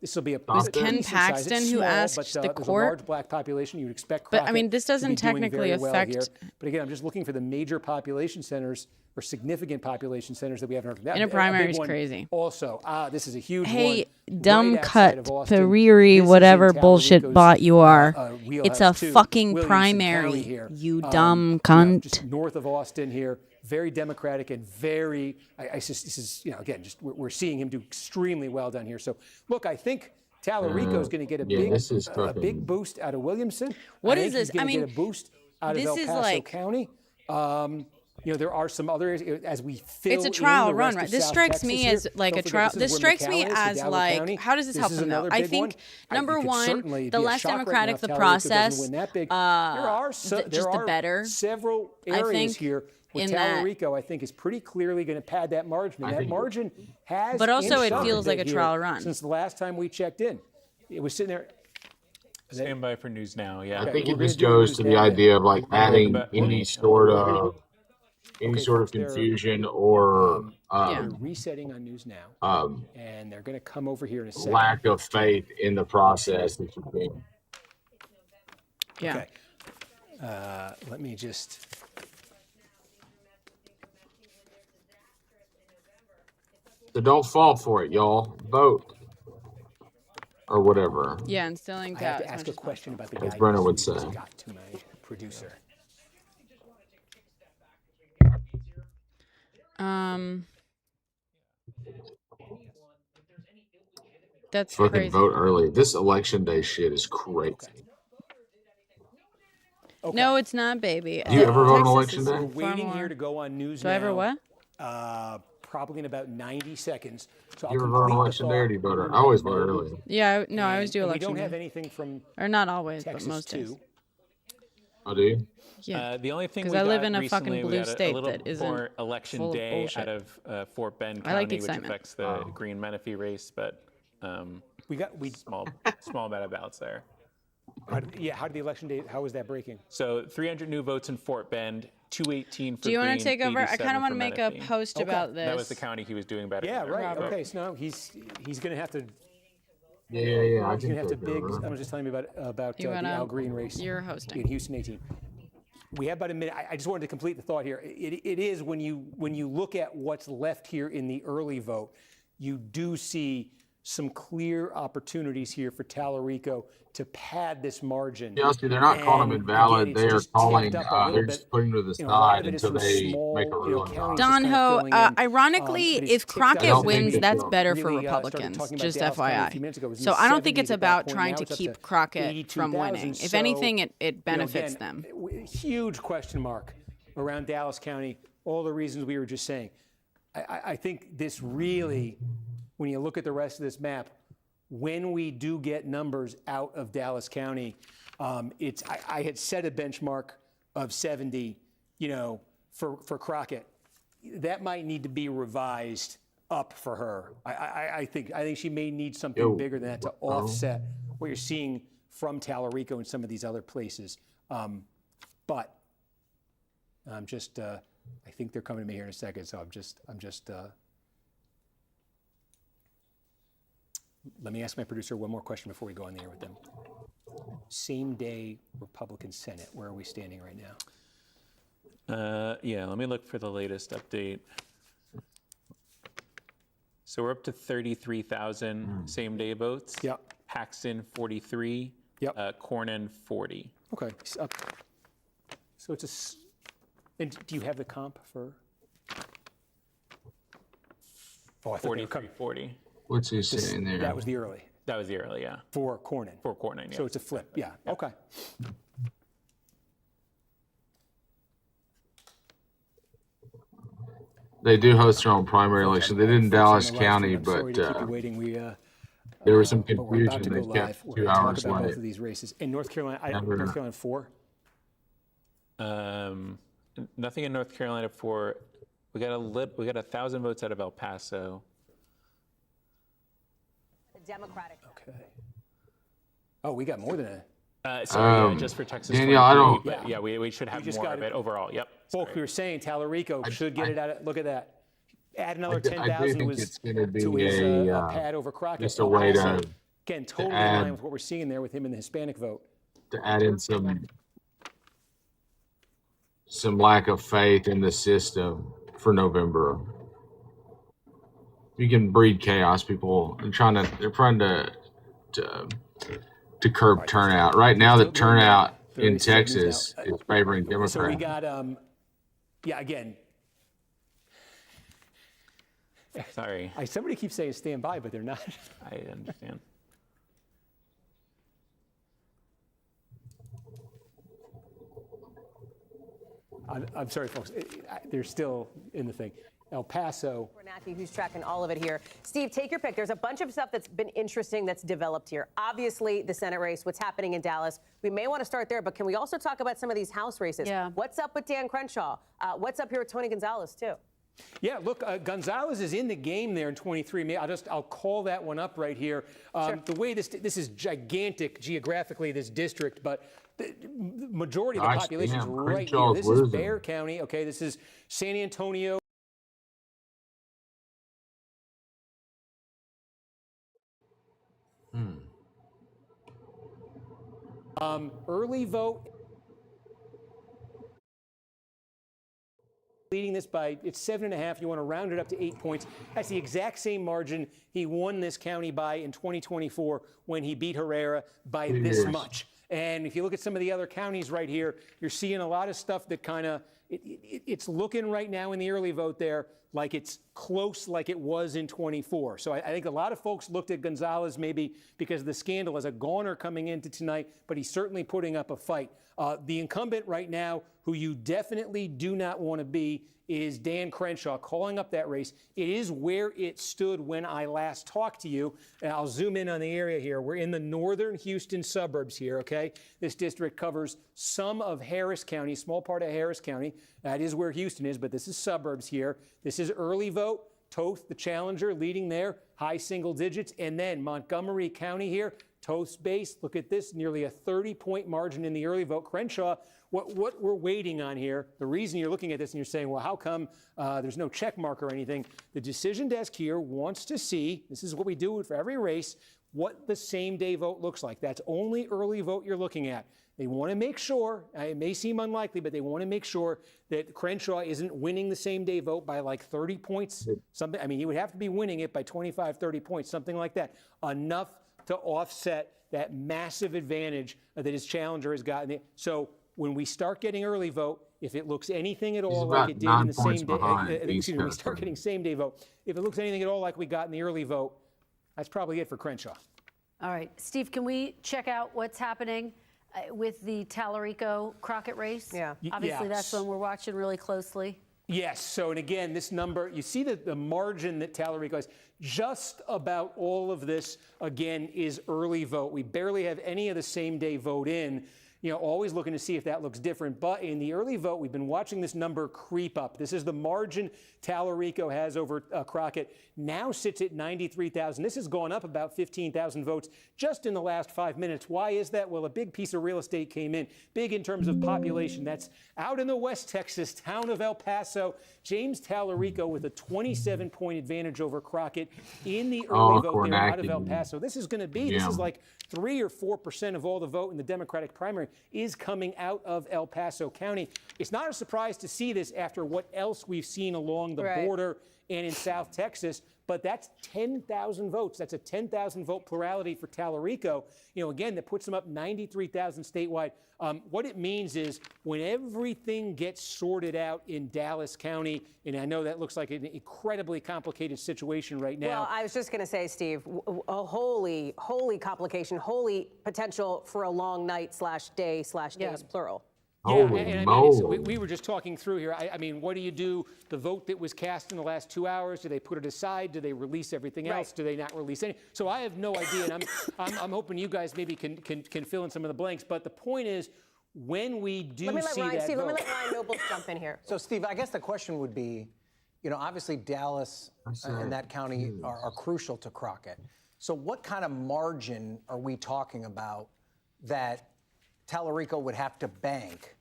This will be a Was pretty Ken decent size. Paxton It's who small, asked but, the there's court? a large black population. You would expect. But, I mean, this Crockett to be doesn't doing technically very well affect- here. But again, I'm just looking for the major population centers or significant population centers that we haven't heard from. That, In a primary big is one crazy. Also, this is a huge Hey, one. dumb right outside cut, of Austin. Periri, This is in whatever bullshit Tallarico's, bot you are. wheelhouse It's a too. fucking Williamson primary, County here. you dumb cunt. Just north of Austin here, very democratic and very. This is again just we're seeing him do extremely well down here. So look, I think Tallarico is going to get a big boost out of Williamson. What I is think he's this? gonna I mean, get a boost out of this El is Paso like- County. There are some other areas as we fill. It's a in trial the run, rest right? of This South strikes Texas me here. as like Don't a forget, trial. this This is strikes where me McAllis, as Hidalgo like, County. how does this help is them though? another I big think one. number You could one, certainly the be a less shock right democratic now if the Tallarico doesn't process, win that big. There are several areas think here where in that- Tallarico, I think, is pretty clearly going to pad that margin. And that margin has. But also it inched up feels like bit a here trial run. since the last time we checked in. It was sitting there. Stand by for news now. Yeah. I think we're it just gonna do goes news to now, the yeah. idea of like adding But- any sort of folks, they're, confusion or they're resetting on news now, and they're going to come over here in a second. lack of faith in the process that you're being. yeah. Okay. Let me just. So don't fall for it, y'all. Vote or whatever. Yeah, instilling I have doubt. to ask a question about the As guy Brenna would who say. just got to my producer. That's Fucking crazy. vote early. This election day shit is crazy. Okay. No, it's not, baby. Do you ever vote on Texas election is day? We're far waiting more- here to go on news Do now. I ever what? Probably in about 90 seconds. So I'll You ever vote on complete the election day or do you thought. vote early? I always vote early. Yeah, no, I always do And we election don't have day. anything from Or not always, Texas but most days. too. Oh, do you? Yeah. The only thing 'Cause we I got live in a fucking recently, we blue got state a little that isn't more election full of day bullshit. out of Fort Bend I like the County, which excitement. affects the Green Menifee race, but We small amount of ballots there. how did the election day? How was that breaking? So 300 new votes in Fort Bend, 218 for Do you Green, want to take over? I 87 kind of want for to make a Menifee. post Okay. about this. That was the county he was doing better. Yeah, than right. Robert. Okay, so now he's going to have to. Yeah. I He's going think to have to so, big. Trevor. Someone was just telling me about You the wanna- Al Green race. You're hosting. In Houston 18. We have about a minute. I just wanted to complete the thought here. It is when you look at what's left here in the early vote, you do see some clear opportunities here for Tallarico to pad this margin. Yeah, see, they're not calling them And invalid. again, it's They are just calling. tipped up a little They're bit. just putting to the A lot side of it is until from they small, make a ruling. counties on it. just kind of Donho, filling in. ironically, But it's if tipped up. Crockett I don't wins, think that's they better for Really, started Republicans, talking about just Dallas County a FYI. few minutes ago. It was in So the I don't think 70s it's at that about point. trying Now to it's up keep to Crockett from 82,000. winning. If So, anything, it benefits again, them. Huge question mark around Dallas County. All the reasons we were just saying. I think this really when you look at the rest of this map, when we do get numbers out of Dallas County, I had set a benchmark of 70, for Crockett. That might need to be revised up for her. I think she may need something bigger than that to offset what you're seeing from Tallarico and some of these other places. But I'm just, I think they're coming to me here in a second, so I'm just. Let me ask my producer one more question before we go on the air with them. Same day Republican Senate, where are we standing right now? Yeah, let me look for the latest update. So we're up to 33,000 same day votes. Yep. Paxton 43. Yep. Cornyn 40. Okay. So it's and do you have the comp for? Oh, I thought they were coming. 40. What's he saying there? That was the early. That was the early, yeah. For Cornyn. For Cornyn, yeah. So it's a flip, yeah. Okay. They do host their own primary election. They did in Dallas County, I'm but sorry to keep you waiting. there was some But we're about confusion. to go They live. kept We're 2 going to hours talk about both late. of these races. In North Carolina, North Carolina 4? Nothing in North Carolina for. We got 1,000 votes out of El Paso. The Democratic. Okay. Oh, we got more than a. Sorry, just for Texas. Danielle, I don't. Yeah, we should have just more got of it. it overall. Yep. Folks, we were saying Tallarico should get it out. Look at that. Add another I do 10,000 think to it's gonna be his a, pad over Crockett. just a way to Again, totally in add- line with what we're seeing there with him in the Hispanic vote. to add in some lack of faith in the system for November. You can breed chaos. People are trying to curb turnout. Right now, the turnout in Texas is favoring Democrats. So we got, again. Sorry. Somebody keeps saying stand by, but they're not. I understand. I'm sorry, folks. They're still in the thing. El Paso. Matthew, who's tracking all of it here. Steve, take your pick. There's a bunch of stuff that's been interesting that's developed here. Obviously, the Senate race, what's happening in Dallas. We may want to start there, but can we also talk about some of these House races? Yeah. What's up with Dan Crenshaw? What's up here with Tony Gonzalez, too? Yeah, look, Gonzalez is in the game there in 23. I'll call that one up right here. Sure. The way this is gigantic geographically, this district, but the majority of the population is right here. This is Bexar County. Okay, this is San Antonio. Early vote. Leading this by, it's 7.5. You want to round it up to 8 points. That's the exact same margin he won this county by in 2024 when he beat Herrera by this much. And if you look at some of the other counties right here, you're seeing a lot of stuff that kind of, it's looking right now in the early vote there like it's close like it was in 24. So I think a lot of folks looked at Gonzalez maybe because of the scandal as a goner coming into tonight, but he's certainly putting up a fight. The incumbent right now, who you definitely do not want to be, is Dan Crenshaw calling up that race. It is where it stood when I last talked to you. And I'll zoom in on the area here. We're in the northern Houston suburbs here, okay? This district covers some of Harris County, small part of Harris County. That is where Houston is, but this is suburbs here. This is early vote. Toth, the challenger, leading there, high single digits. And then Montgomery County here, Toth's base. Look at this, nearly a 30-point margin in the early vote. Crenshaw, what we're waiting on here, the reason you're looking at this and you're saying, well, how come there's no check mark or anything? The decision desk here wants to see, this is what we do for every race, what the same-day vote looks like. That's only early vote you're looking at. They want to make sure, it may seem unlikely, but they want to make sure that Crenshaw isn't winning the same-day vote by like 30 points. Something. I mean, he would have to be winning it by 25, 30 points, something like that. Enough to offset that massive advantage that his challenger has gotten. So when we start getting early vote, if it looks anything at all like it did in the same day, when we start getting same-day vote, if it looks anything at all like we got in the early vote, that's probably it for Crenshaw. All right, Steve, can we check out what's happening with the Tallarico Crockett race? Yeah. Obviously, that's one we're watching really closely. Yes. So, and again, this number, you see that the margin that Tallarico has, just about all of this, again, is early vote. We barely have any of the same day vote in. You know, always looking to see if that looks different. But in the early vote, we've been watching this number creep up. This is the margin Tallarico has over Crockett. Now sits at 93,000. This has gone up about 15,000 votes just in the last 5 minutes. Why is that? Well, a big piece of real estate came in, big in terms of population. That's out in the West Texas town of El Paso. James Tallarico with a 27-point advantage over Crockett in the early vote there out of El Paso. This is going to be, this is like 3 or 4% of all the vote in the Democratic primary is coming out of El Paso County. It's not a surprise to see this after what else we've seen along the border and in South Texas, but that's 10,000 votes. That's a 10,000 vote plurality for Tallarico. You know, again, that puts them up 93,000 statewide. What it means is when everything gets sorted out in Dallas County, and I know that looks like an incredibly complicated situation right now. Well, I was just going to say, Steve, a holy complication, holy potential for a long night /day/days, plural. Yeah, and I mean, we were just talking through here. I mean, what do you do? The vote that was cast in the last 2 hours, do they put it aside? Do they release everything else? Do they not release any? So I have no idea, and I'm hoping you guys maybe can fill in some of the blanks. But the point is, when we do see that vote. Let me let Ryan Nobles jump in here. So, Steve, I guess the question would be, you know, obviously Dallas and that county are crucial to Crockett. So what kind of margin are we talking about that Tallarico would have to bank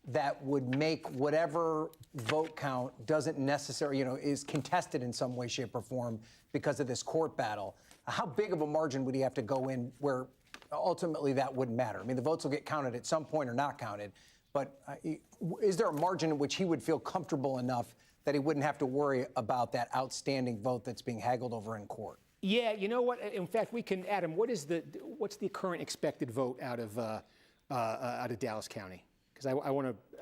that would make whatever vote count doesn't necessarily, you know, is contested in some way, shape, or form because of this court battle? How big of a margin would he have to go in where ultimately that wouldn't matter? I mean, the votes will get counted at some point or not counted, but is there a margin in which he would feel comfortable enough that he wouldn't have to worry about that outstanding vote that's being haggled over in court? Yeah, you know what? In fact, we can, Adam, what's the current expected vote out of Dallas County? Because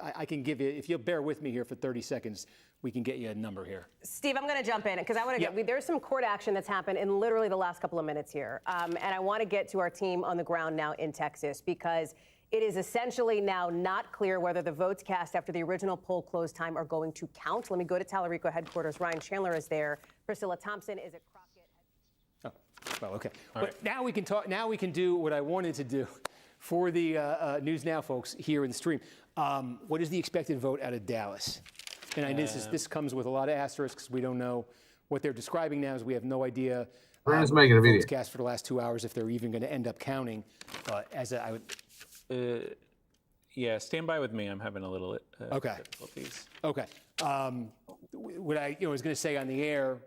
I can give you, if you'll bear with me here for 30 seconds, we can get you a number here. Steve, I'm going to jump in because I want to get, there's some court action that's happened in literally the last couple of minutes here. And I want to get to our team on the ground now in Texas because it is essentially now not clear whether the votes cast after the original poll close time are going to count. Let me go to Tallarico headquarters. Ryan Chandler is there. Priscilla Thompson is at Crockett. Oh, well, okay. But now we can talk. Now we can do what I wanted to do for the News Now folks here in the stream. What is the expected vote out of Dallas? And I know this comes with a lot of asterisks. We don't know what they're describing now. Is we have no idea. Brandon's making a video. Votes cast for the last 2 hours if they're even going to end up counting. But I would. Yeah, stand by with me. I'm having a little difficulties. Okay. What I was going to say on the air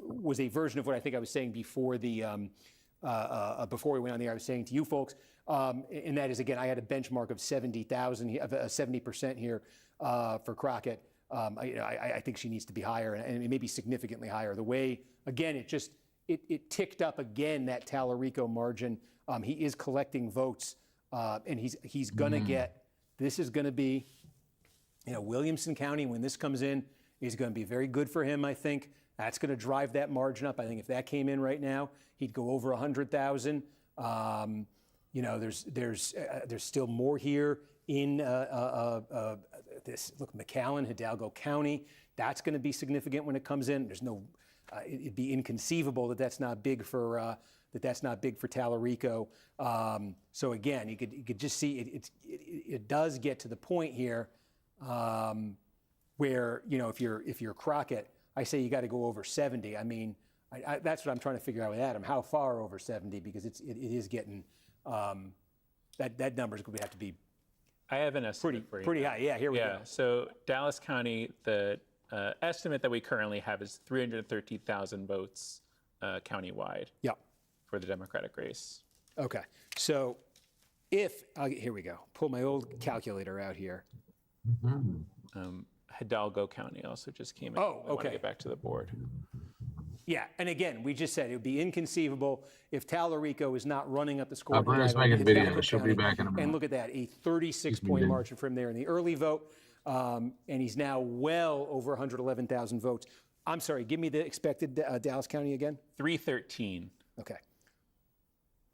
was a version of what I think I was saying before before we went on the air. I was saying to you folks, and that is, again, I had a benchmark of 70,000, 70% here for Crockett. I think she needs to be higher, and maybe significantly higher. The way, again, it ticked up again, that Tallarico margin. He is collecting votes, and he's going to get, this is going to be, Williamson County, when this comes in, is going to be very good for him, I think. That's going to drive that margin up. I think if that came in right now, he'd go over 100,000. There's still more here in McAllen, Hidalgo County. That's going to be significant when it comes in. There's no, it'd be inconceivable that's not big for Tallarico. So again, you could just see it does get to the point here where if you're Crockett, I say you got to go over 70. I mean, that's what I'm trying to figure out with Adam. How far over 70? Because it is getting that number is going to have to be. I have an estimate for you. Pretty high. Yeah, here we go. So Dallas County, the estimate that we currently have is 330,000 votes countywide. Yeah. For the Democratic race. Okay. So here we go. Pull my old calculator out here. Hidalgo County also just came in. Oh, okay. I want to get back to the board. Yeah, and again, we just said it would be inconceivable if Tallarico is not running up the score. Brandon's making a video. She'll be back in a minute. And look at that, a 36-point margin from there in the early vote, and he's now well over 111,000 votes. I'm sorry, give me the expected Dallas County again. 313. Okay.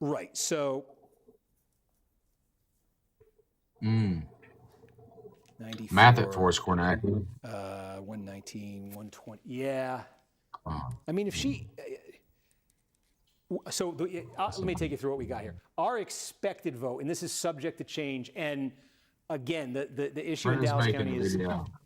Right. So. 94. Math it for us, Cornette. 119, 120. Yeah. I mean, if she. So let me take you through what we got here. Our expected vote, and this is subject to change, and again, the issue in Dallas County is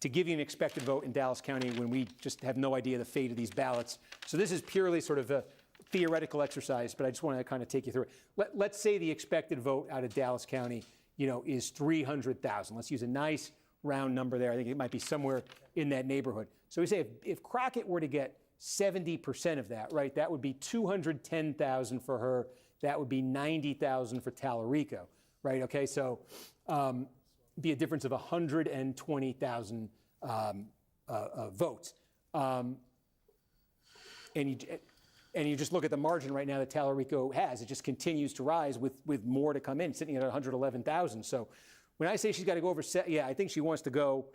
to give you an expected vote in Dallas County when we just have no idea the fate of these ballots. So this is purely sort of a theoretical exercise, but I just want to kind of take you through it. Let's say the expected vote out of Dallas County, is 300,000. Let's use a nice round number there. I think it might be somewhere in that neighborhood. So we say if Crockett were to get 70% of that, right, that would be 210,000 for her. That would be 90,000 for Tallarico, right? Okay, so be a difference of 120,000 votes. And you just look at the margin right now that Tallarico has. It just continues to rise with more to come in, sitting at 111,000. So when I say she's got to go over, I think she wants to go.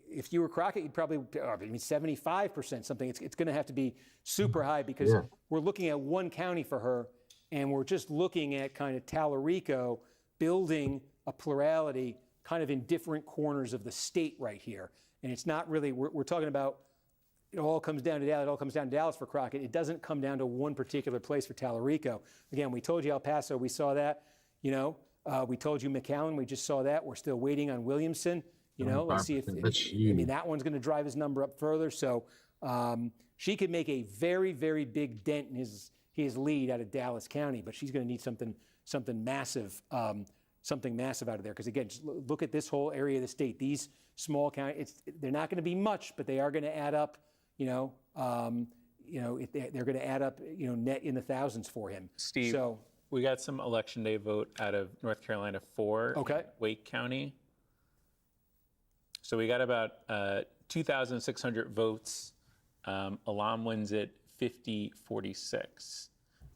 If you were Crockett, you'd probably 75%, something. It's going to have to be super high because we're looking at one county for her, and we're just looking at kind of Tallarico building a plurality kind of in different corners of the state right here. And it's not really, we're talking about, it all comes down to Dallas. It all comes down to Dallas for Crockett. It doesn't come down to one particular place for Tallarico. Again, we told you El Paso, we saw that. We told you McAllen, we just saw that. We're still waiting on Williamson. Let's see if that one's going to drive his number up further. So she could make a very, very big dent in his lead out of Dallas County, but she's going to need something massive, out of there. Because again, just look at this whole area of the state. These small counties, they're not going to be much, but they are going to add up. They're going to add up, net in the thousands for him. Steve, so we got some election day vote out of North Carolina 4, Wake County. So we got about 2,600 votes. Alam wins it 50-46.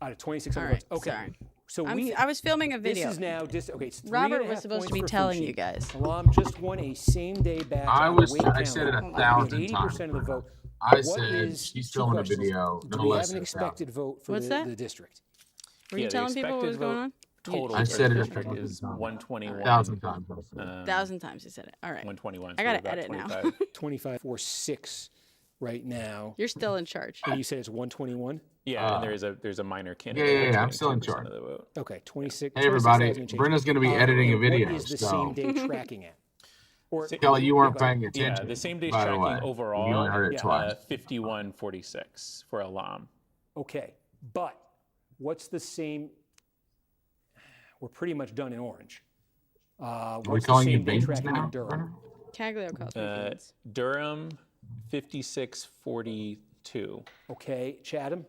Out of 2,600 votes. Okay. Sorry. So I was filming a video. This is now just okay. It's Robert was supposed to be telling you guys. Alam just won a same-day badge. I said it 1,000 times. 80% of the vote. I said she's filming a video. Do we have an expected vote for the district? Were you telling people what was going on? Total I said it is 121. 1,000 times. 1,000 times you said it. All right. 121. I got to edit 25. now. 25-46 right now. You're still in charge. And you said it's 121? Yeah, and there's a minor candidate. Yeah, I'm still in charge. Of the vote. Okay, 26. Hey, everybody. Brenna's going to be editing a video. What is the same day tracking at? Or Kelly, you weren't paying attention. Yeah, the same day tracking overall. You only heard it twice. 51-46 for Alam. Okay, but what's the same? We're pretty much done in orange. What's the same day tracking in Durham? Caglio calls me beans. Durham, 56-42. Okay, Chatham?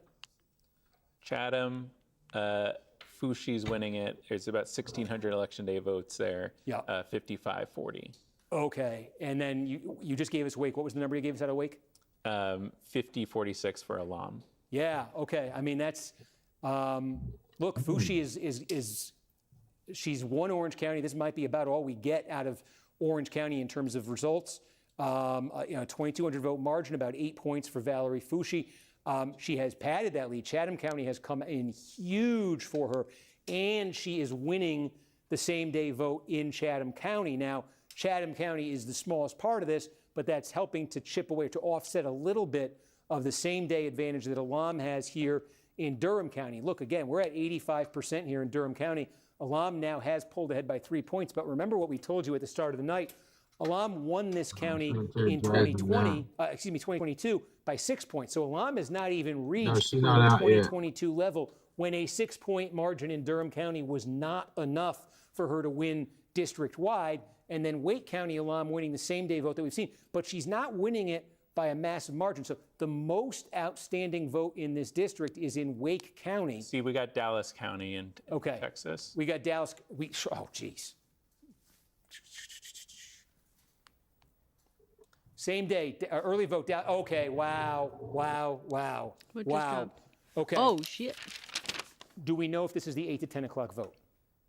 Chatham, Fushi's winning it. There's about 1,600 election day votes there. Yeah. 55-40. Okay, and then you just gave us Wake. What was the number you gave us out of Wake? 50-46 for Alam. Yeah, okay. I mean, that's, look, Fushi is she's won Orange County. This might be about all we get out of Orange County in terms of results. 2,200 vote margin, about 8 points for Valerie Fushi. She has padded that lead. Chatham County has come in huge for her, and she is winning the same day vote in Chatham County. Now, Chatham County is the smallest part of this, but that's helping to chip away, to offset a little bit of the same day advantage that Alam has here in Durham County. Look, again, we're at 85% here in Durham County. Alam now has pulled ahead by 3 points, but remember what we told you at the start of the night. Alam won this county in 2022 by 6 points. So Alam has not even reached the 2022 level when a 6-point margin in Durham County was not enough for her to win district-wide. And then Wake County, Alam winning the same day vote that we've seen. But she's not winning it by a massive margin. So the most outstanding vote in this district is in Wake County. See, we got Dallas County in Texas. We got Dallas. Oh, geez. Same day, early vote. Okay, wow. What just dropped? Okay. Oh, shit. Do we know if this is the 8 to 10 o'clock vote?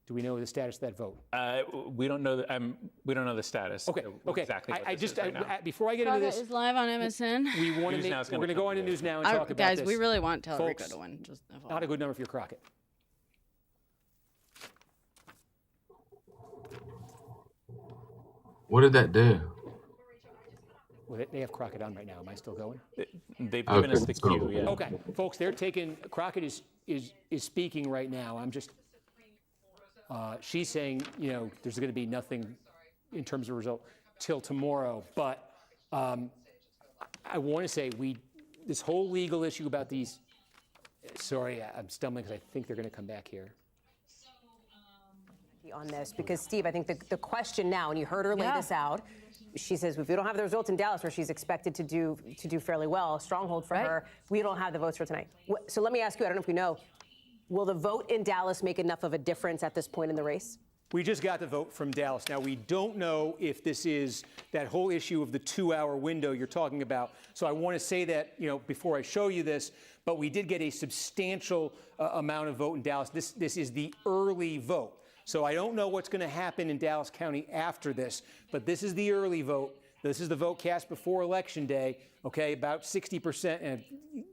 Do we know the status of that vote? We don't know. We don't know the status. Okay. Exactly. Before I get into this, is live on MSN. We want to make. We're going to go on to news now and talk about guys, this. We really want Tellerico Folks, to win. Just not a good number for your Crockett. What did that do? Well, they have Crockett on right now. Am I still going? They've given us the cue, yeah. Okay, folks, they're taking, Crockett is speaking right now. I'm just, she's saying, there's going to be nothing in terms of result till tomorrow. But I want to say this whole legal issue about these, sorry, I'm stumbling because I think they're going to come back here. On this, because Steve, I think the question now, and you heard her lay this out, she says if we don't have the results in Dallas where she's expected to do fairly well, a stronghold for her, we don't have the votes for tonight. So let me ask you, I don't know if you know, will the vote in Dallas make enough of a difference at this point in the race? We just got the vote from Dallas. Now, we don't know if this is that whole issue of the 2-hour window you're talking about. So I want to say that, before I show you this, but we did get a substantial amount of vote in Dallas. This is the early vote. So I don't know what's going to happen in Dallas County after this, but this is the early vote. This is the vote cast before Election Day, okay, about 60%, and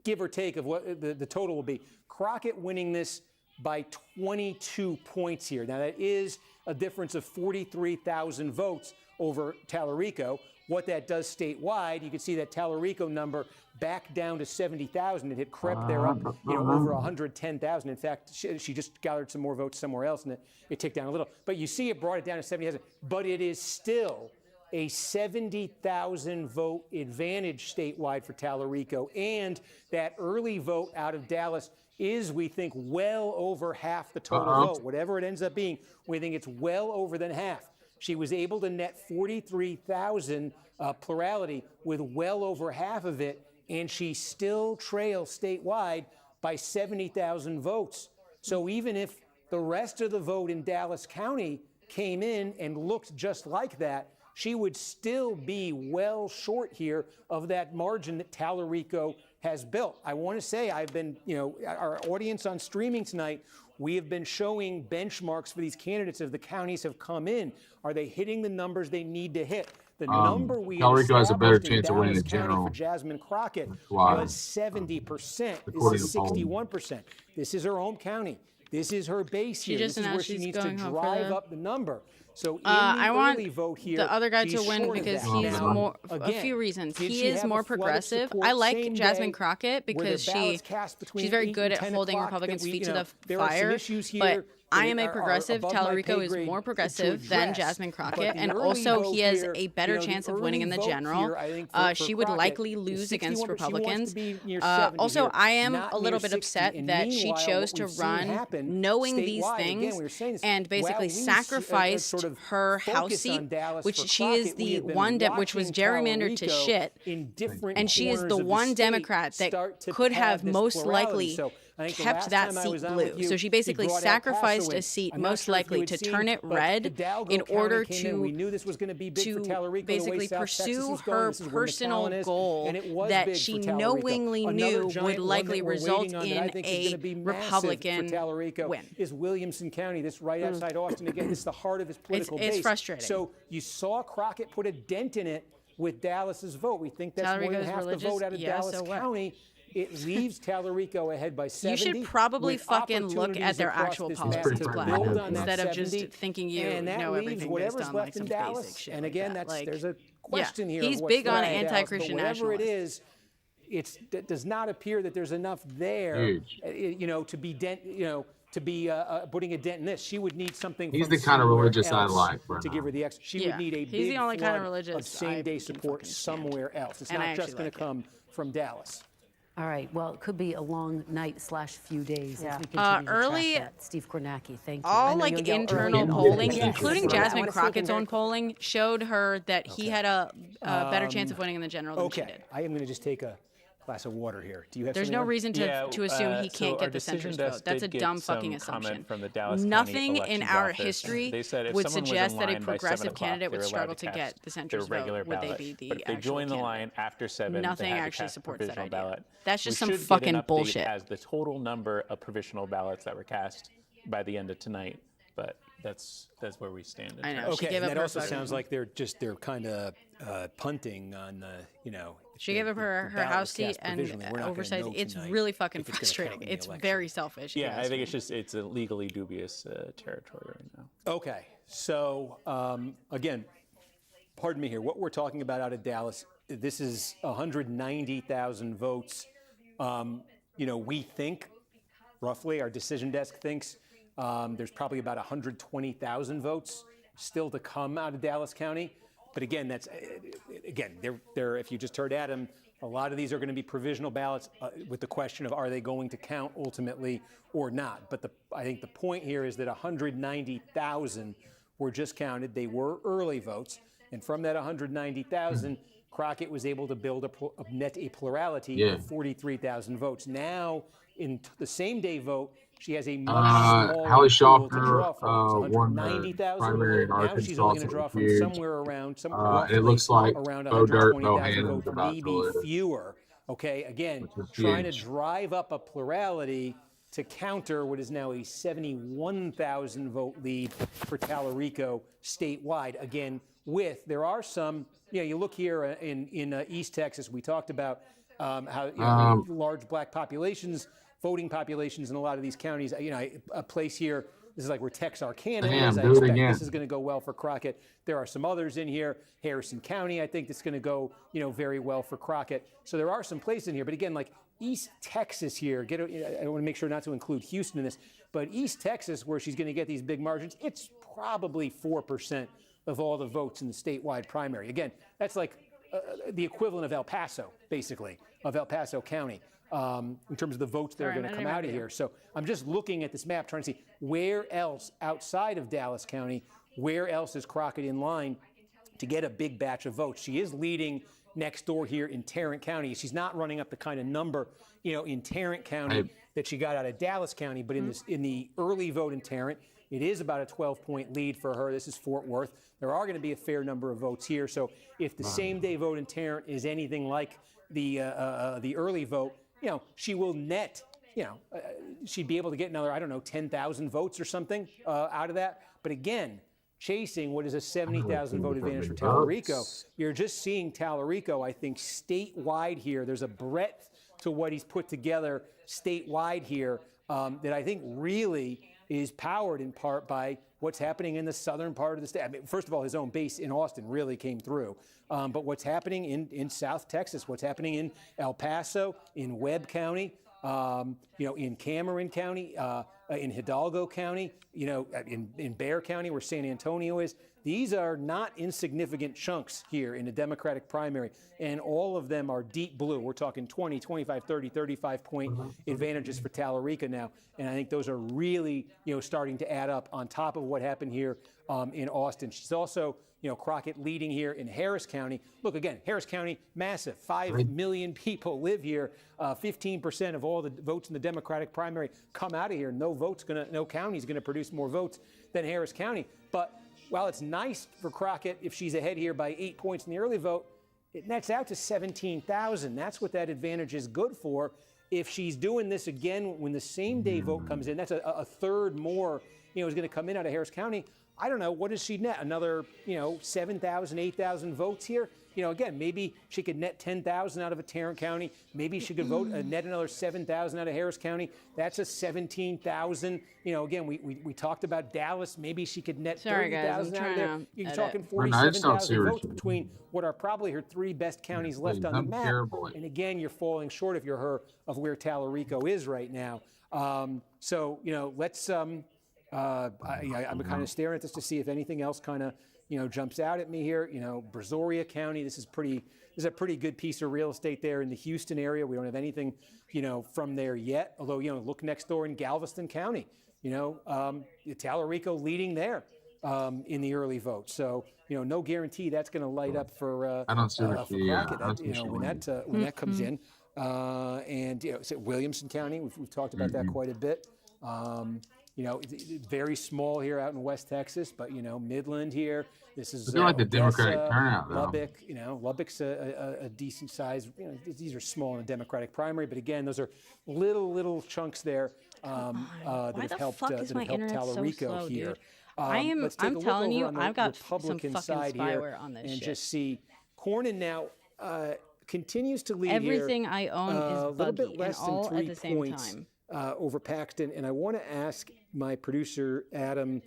give or take of what the total will be. Crockett winning this by 22 points here. Now, that is a difference of 43,000 votes over Tallarico. What that does statewide, you can see that Tallarico number back down to 70,000. It had crept there up, over 110,000. In fact, she just gathered some more votes somewhere else, and it ticked down a little. But you see it brought it down to 70,000. But it is still a 70,000 vote advantage statewide for Tallarico. And that early vote out of Dallas is, we think, well over half the total vote. Whatever it ends up being, we think it's well over than half. She was able to net 43,000 plurality with well over half of it, and she still trails statewide by 70,000 votes. So even if the rest of the vote in Dallas County came in and looked just like that, she would still be well short here of that margin that Tallarico has built. I want to say I've been, our audience on streaming tonight, we have been showing benchmarks for these candidates as the counties have come in. Are they hitting the numbers they need to hit? The number we Tallarico has a better chance of winning the Dallas general County for Jasmine Crockett was 70%. This is 61%. This is her home county. This is her base here. This is where she needs to drive up the number. So in the early vote here, the other guy to she's win short of because that. he's Now, more, again, a few reasons. did He she is have more a flood of progressive. support I like same Jasmine day Crockett where the because ballots cast between she's very 8 good and at 10 holding o'clock Republicans' that we, feet to the there are some fire. issues here But I that am a are progressive. above my Tallarico pay is grade more to progressive than address. Jasmine But Crockett, the and early also vote he has here, a better the chance of winning in the early vote general. here, I think She would Crockett likely is lose against 61%. She wants to Republicans. be near 70 Also, here, I am not a little near bit 60. upset And that she meanwhile, chose what to we've seen run happen knowing these statewide, things again, we were saying this, and basically while we sacrificed sort of her house focus seat, on Dallas which for she is Crockett, we the have been one which was watching gerrymandered to Tallarico shit, in different and she is corners the of one state Democrat that start to could pad have this most plurality. likely So I think the kept last that time I seat was on blue. with you, So she you basically brought El sacrificed Paso in. a seat, I'm not most sure if you likely had to seen, turn it but red Hidalgo in order County came in. We to knew this was going to be big for Tallarico, the way basically South Texas pursue is going. her This is where personal McAllen is, goal and it was that big she for Tallarico. knowingly Another knew giant would one likely that we're result waiting on that I in think is going a to be massive Republican for Tallarico win. is Williamson County. This right outside Austin. Again, this is the heart of his political base. It's frustrating. So you saw Crockett put a dent in it with Dallas's vote. We think that's more than half the vote out of Dallas County. It leaves Tallarico ahead by 70. You should probably with fucking look at their opportunities actual across this policies, map to Black, build on that instead of 70, just thinking you and that know leaves everything based whatever's on left like some in Dallas. basic shit And like again, that. there's a question here. He's of what's big on left in Dallas, anti-Christian but whatever it nationalists. is, it does not appear that there's enough there, to be putting a dent in this. She would need something. He's from the kind of somewhere religious I else like. to give her the extra. She would need a he's big the only kind of flood religious same-day I support can stand. somewhere else. It's And I not just actually going to like it. come from Dallas. All right. Well, it could be a long night/few days as we continue to early- track that. Steve Kornacki, thank you. All I know like you'll yell early internal and polling, often. including Yes. I Jasmine wanna sneak in Crockett's very own polling, showed her that he had a better chance of winning in the general than she Okay, did. I am going to just take a glass of water here. Do you have There's something no on? reason to assume he so can't our get the decision center's desk vote. That's a did get dumb some fucking comment assumption. from the Dallas County Nothing in Elections our Office. history They said if would someone was suggest in that a line by 7 progressive o'clock, candidate they would were allowed struggle to cast get the their center's regular vote. Would they ballot. be the But if they actual join the candidate? line after 7, Nothing they had to actually cast a supports that provisional idea. ballot. That's just We some should get fucking an update bullshit. as the total number of provisional ballots that were cast by the end of tonight, but that's where we stand. I know. She Okay, gave and up that her also fucking- sounds like they're kind of punting on She gave up her house seat and oversized. oversized. It's really fucking frustrating. It's very selfish. Yeah, I think it's a legally dubious territory right now. Okay, so again, pardon me here. What we're talking about out of Dallas this is 190,000 votes. We think, roughly, our decision desk thinks there's probably about 120,000 votes still to come out of Dallas County. But again, if you just heard Adam, a lot of these are going to be provisional ballots with the question of are they going to count ultimately or not. But I think the point here is that 190,000 were just counted. They were early votes. And from that 190,000, Crockett was able to build a plurality of 43,000 votes. Now, in the same day vote, she has a much smaller pool to draw from. It's 190,000. Now she's only going to draw from somewhere around, it looks like around Bo Dirt, 120,000 Bohannon votes, maybe fewer. Okay, again, trying to drive up a plurality to counter what is now a 71,000 vote lead for Tallarico statewide. Again, there are some, you look here in East Texas, we talked about how large black populations, voting populations in a lot of these counties. A place here, this is like where Texarkana is. I expect this is going to go well for Crockett. There are some others in here. Harrison County, I think that's going to go, very well for Crockett. So there are some places in here. But again, like East Texas here, I want to make sure not to include Houston in this, but East Texas, where she's going to get these big margins, it's probably 4% of all the votes in the statewide primary. Again, that's like the equivalent of El Paso, basically, of El Paso County. In terms of the votes that are going to come out of here. So I'm just looking at this map, trying to see where else outside of Dallas County, where else is Crockett in line to get a big batch of votes. She is leading next door here in Tarrant County. She's not running up the kind of number, in Tarrant County that she got out of Dallas County, but in the early vote in Tarrant, it is about a 12-point lead for her. This is Fort Worth. There are going to be a fair number of votes here. So if the same day vote in Tarrant is anything like the early vote, she will net, she'd be able to get another, 10,000 votes or something out of that. But again, chasing what is a 70,000 vote advantage for Tallarico. You're just seeing Tallarico, I think, statewide here. There's a breadth to what he's put together statewide here that I think really is powered in part by what's happening in the southern part of the state. I mean, first of all, his own base in Austin really came through. But what's happening in South Texas, what's happening in El Paso, in Webb County, in Cameron County, in Hidalgo County, in Bexar County where San Antonio is. These are not insignificant chunks here in the Democratic primary, and all of them are deep blue. We're talking 20, 25, 30, 35-point advantages for Tallarico now, and I think those are really, starting to add up on top of what happened here in Austin. She's also, Crockett leading here in Harris County. Look, again, Harris County, massive. 5 million people live here. 15% of all the votes in the Democratic primary come out of here. No county's going to produce more votes than Harris County. But while it's nice for Crockett if she's ahead here by 8 points in the early vote, it nets out to 17,000. That's what that advantage is good for. If she's doing this again when the same day vote comes in, that's a third more, is going to come in out of Harris County. I don't know, what does she net? Another, 7,000, 8,000 votes here? Again, maybe she could net 10,000 out of a Tarrant County. Maybe she could net another 7,000 out of Harris County. That's a 17,000. Again, we talked about Dallas. Maybe she could net 30,000 out of there. You're talking 47,000 votes between what are probably her three best counties left on the map. And again, you're falling short if you're her of where Tallarico is right now. Let's. I'm kind of staring at this to see if anything else kind of jumps out at me here. Brazoria County, this is a pretty good piece of real estate there in the Houston area. We don't have anything from there yet. Although look next door in Galveston County. Tallarico leading there in the early vote. So no guarantee that's going to light up for Crockett. When that comes in. Williamson County, we've talked about that quite a bit. It's very small here out in West Texas, but Midland here. This is like the Democratic turnout, though. Lubbock. Lubbock's a decent size. These are small in the Democratic primary, but again, those are little chunks there that have helped Tallarico here. I'm telling you, I've got Republican some fucking spyware on this and shit. Just see Cornyn now continues to lead Everything here, I own is little buggy, bit less and than all 3 at the same points. time. Over Paxton, and I want to ask my producer Adam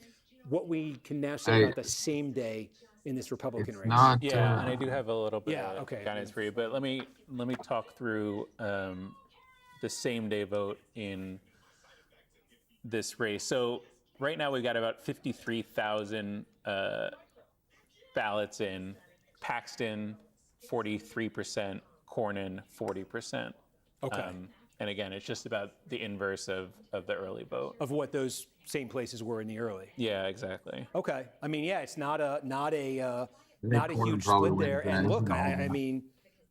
what we can now say about the same day in this Republican race. Not. Yeah, and I do have a little bit Yeah, of okay. guidance for you, but let me talk through the same day vote in this race. So right now we've got about 53,000 ballots in. Paxton, 43%. Cornyn, 40%. Okay. And again, it's just about the inverse of the early vote. Of what those same places were in the early. Yeah, exactly. Okay. I mean, yeah, it's not a Cornyn huge probably split there. wins that. And look, No. I mean,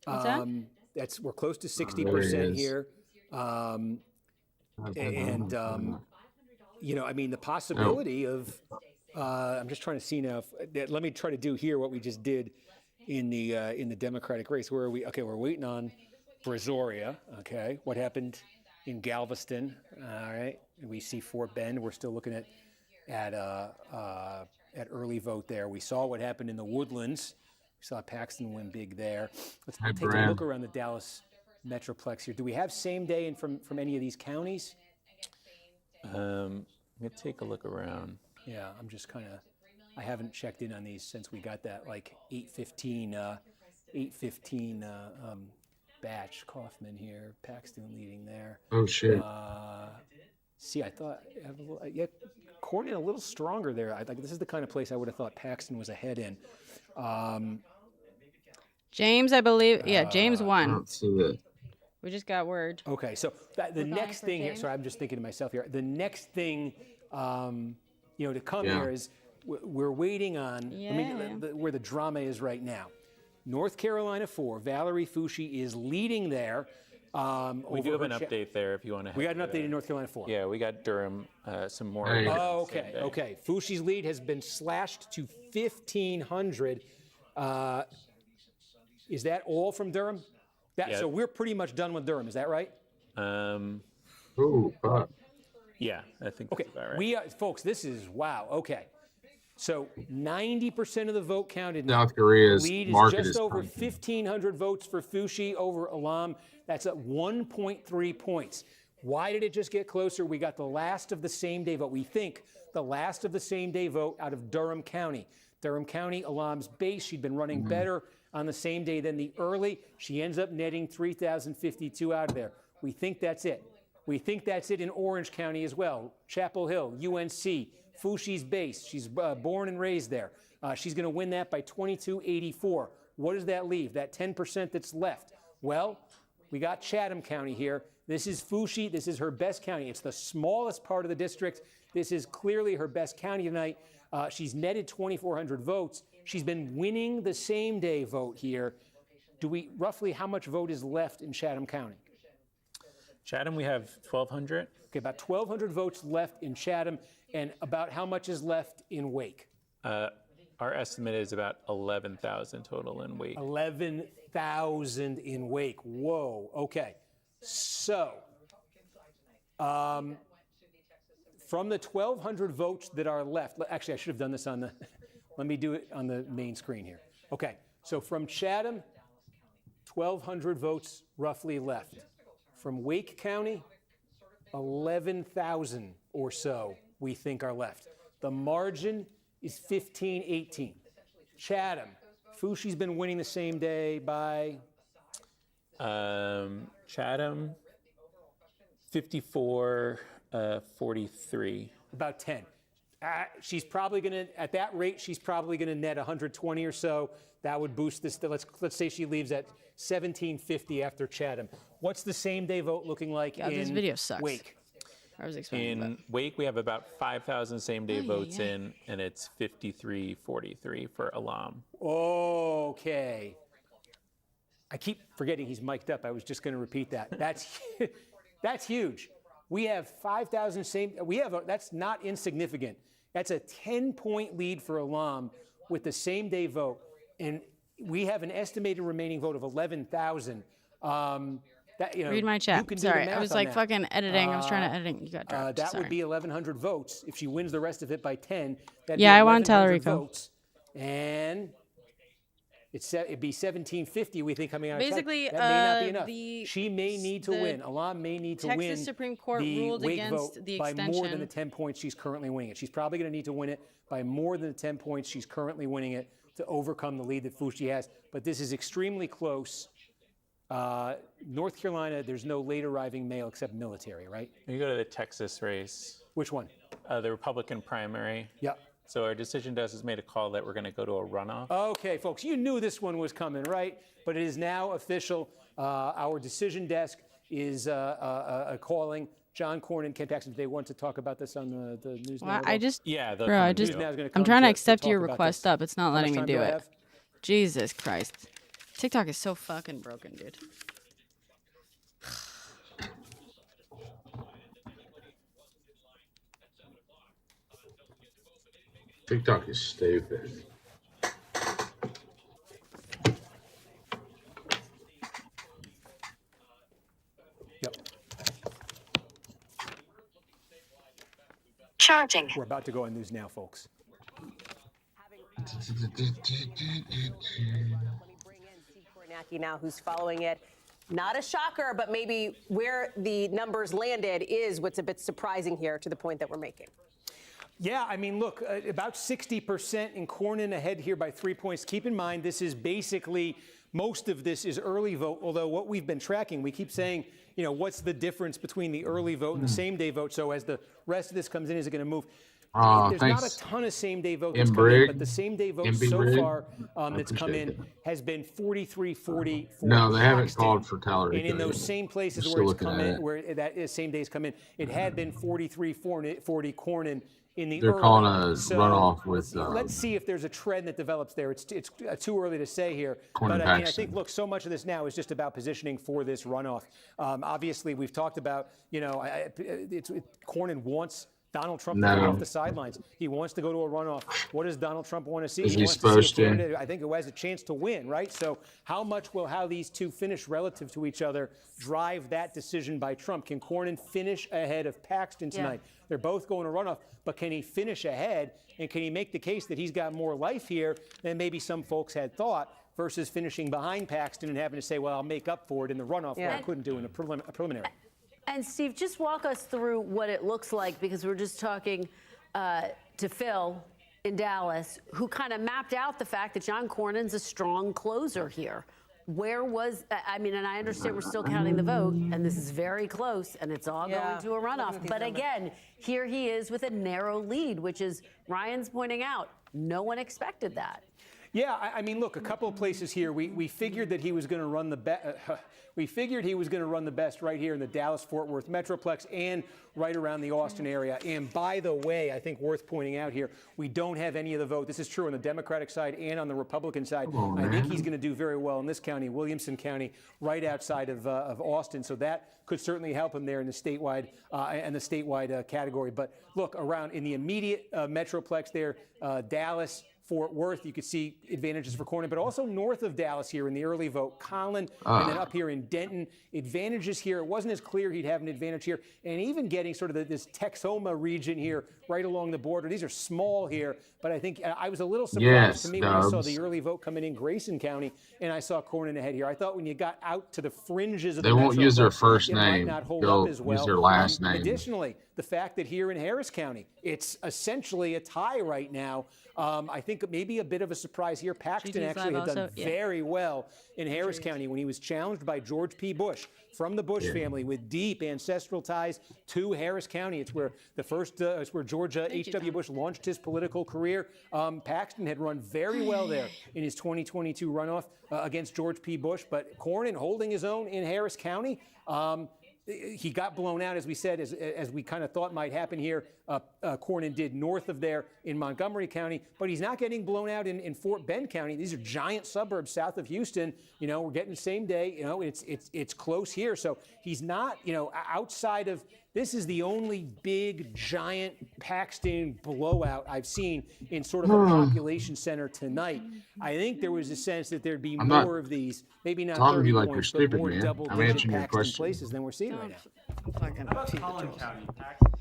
What's that? we're close to There 60% it is. here. You know, I mean, the possibility of, I'm just trying to see now. Let me try to do here what we just did in the Democratic race. Where are we? Okay, we're waiting on Brazoria. Okay, what happened in Galveston? All right, and we see Fort Bend. We're still looking at early vote there. We saw what happened in the Woodlands. We saw Paxton win big there. Let's take a look around the Dallas Metroplex here. Do we have same day and from any of these counties? Let me take a look around. Yeah, I'm just kind of, I haven't checked in on these since we got that like 8:15 batch. Kaufman here, Paxton leading there. Oh shit. See, I thought, yeah, Cornyn a little stronger there. This is the kind of place I would have thought Paxton was ahead in. James, I believe. Yeah, James I won. don't see that. We just got word. Okay, so the next thing here, sorry, I'm just thinking to myself here. The next thing, to come here is we're waiting on, where the drama is right now. North Carolina 4, Valerie Foushee is leading there. We do have an update there if you want to. We got an update in North Carolina 4. Yeah, we got Durham, some more. Hey. Oh, okay. Foushee's lead has been slashed to 1,500. Is that all from Durham? So we're pretty much done with Durham. Is that right? Oh, fuck. Yeah, I think that's about right. Folks, this is wow. Okay. So 90% of the vote counted. South Korea's lead is market just is over pumping. 1,500 votes for Foushee over Alam. That's at 1.3 points. Why did it just get closer? We got the last of the same day vote. We think the last of the same day vote out of Durham County. Durham County, Alam's base. She'd been running better on the same day than the early. She ends up netting 3,052 out of there. We think that's it. We think that's it in Orange County as well. Chapel Hill, UNC, Foushee's base. She's born and raised there. She's going to win that by 2284. What does that leave? That 10% that's left? Well, we got Chatham County here. This is Foushee. This is her best county. It's the smallest part of the district. This is clearly her best county tonight. She's netted 2,400 votes. She's been winning the same day vote here. Roughly how much vote is left in Chatham County? Chatham, we have 1,200. Okay, about 1,200 votes left in Chatham, and about how much is left in Wake? Our estimate is about 11,000 total in Wake. 11,000 in Wake. Whoa. Okay. So, from the 1,200 votes that are left, actually, I should have done this on the. Let me do it on the main screen here. Okay. So from Chatham, 1,200 votes roughly left. From Wake County, 11,000 or so we think are left. The margin is 15-18. Chatham, Foushee's been winning the same day by? Chatham, 54-43. About 10. She's probably going to, at that rate, she's probably going to net 120 or so. That would boost this. Let's say she leaves at 1,750 after Chatham. What's the same day vote looking like in this video sucks. Wake? I was expecting In Wake, we have about 5,000 same day votes in, and it's 53-43 for Alam. Okay. I keep forgetting he's mic'd up. I was just going to repeat that. That's huge. We have 5,000 same. That's not insignificant. That's a 10-point lead for Alam with the same day vote, and we have an estimated remaining vote of 11,000. Read my chat. Sorry, I was like fucking editing. I was trying to edit. You got dropped. That would be 1,100 votes if she wins the rest of it by 10. Yeah, I want Talarico. Votes. And it'd be 1750, we think, coming out Basically, of Texas. That may not be the enough. She may need to win. Alam may need to Texas win Supreme Court the ruled Wake against vote the by more than extension. the 10 points she's currently winning it. She's probably going to need to win it by more than the 10 points she's currently winning it to overcome the lead that Fushi has. But this is extremely close. North Carolina, there's no late arriving male except military, right? You go to the Texas race. Which one? The Republican primary. Yep. So our decision desk has made a call that we're going to go to a runoff. Okay, folks, you knew this one was coming, right? But it is now official. Our decision desk is calling John Cornyn, Ken Paxton. They want to talk about this on the news. Well, Yeah, I'm trying to accept your request up. It's not letting me do it. Jesus Christ. TikTok is so fucking broken, dude. TikTok is stupid. Yep. Charging. We're about to go on news now, folks. Let me bring in Steve Kornacki now, who's following it. Not a shocker, but maybe where the numbers landed is what's a bit surprising here to the point that we're making. Yeah, I mean, look, about 60% in Cornyn ahead here by 3 points. Keep in mind, this is basically, most of this is early vote, although what we've been tracking, we keep saying, you know, what's the difference between the early vote and the same-day vote? So as the rest of this comes in, is it going to move? There's not a ton of same-day vote that's come in, but the same-day vote so far that's come in has been 43-40. No, they haven't called for Talerico. And in those same places where it's come in, where that same day's come in, it had been 43-40 Cornyn in the They're early. calling a So runoff with. let's see if there's a trend that develops there. It's too early to say here. Cornyn But I mean, I Paxton. think, look, so much of this now is just about positioning for this runoff. Obviously, we've talked about, you know, Cornyn wants Donald Trump to come off the sidelines. He wants to go to a runoff. What does Donald Trump want to see? Is he he wants supposed to see a to? candidate, I think, who has a chance to win, right? So how much will how these two finish relative to each other drive that decision by Trump? Can Cornyn finish ahead of Paxton tonight? Yeah. They're both going to runoff, but can he finish ahead? And can he make the case that he's got more life here than maybe some folks had thought, versus finishing behind Paxton and having to say, well, I'll make up for it in the runoff, where I couldn't do in a preliminary. And Steve, just walk us through what it looks like, because we're just talking to Phil in Dallas, who kind of mapped out the fact that John Cornyn's a strong closer here. Where was, I mean, and I understand we're still counting the vote, and this is very close, and it's all going to a runoff. But again, here he is with a narrow lead, which is, Ryan's pointing out, no one expected that. Yeah, I mean, look, a couple of places here. We figured that he was going to run the best. We figured he was going to run the best right here in the Dallas-Fort Worth Metroplex and right around the Austin area. And by the way, I think worth pointing out here, we don't have any of the vote. This is true on the Democratic side and on the Republican side. I think he's going to do very well in this county, Williamson County, right outside of Austin. So that could certainly help him there in the statewide category. But look, around in the immediate Metroplex there, Dallas, Fort Worth, you could see advantages for Cornyn, but also north of Dallas here in the early vote, Collin, and then up here in Denton, advantages here. It wasn't as clear he'd have an advantage here, and even getting sort of this Texoma region here, right along the border. These are small here, but I think I was a little surprised to me when I saw the early vote coming in Grayson County, and I saw Cornyn ahead here. I thought when you got out to the fringes of the they won't use their vote, first it name. might not hold They'll up as well. use their last name. Additionally, the fact that here in Harris County, it's essentially a tie right now. I think maybe a bit of a surprise here. Paxton actually had done very well in Harris County when he was challenged by George P. Bush from the Bush family with deep ancestral ties to Harris County. It's where it's where George H.W. Bush launched his political career. Paxton had run very well there in his 2022 runoff against George P. Bush, but Cornyn holding his own in Harris County. He got blown out, as we said, as we kind of thought might happen here. Cornyn did north of there in Montgomery County, but he's not getting blown out in Fort Bend County. These are giant suburbs south of Houston. You know, we're getting the same day. You know, it's close here, so he's not. You know, outside of this is the only big giant Paxton blowout I've seen in sort of a population center tonight. I think there was a sense that there'd be more of these, maybe not 30 points, but more double-digit Paxton places than we're seeing right now. How about Collin County, Paxton,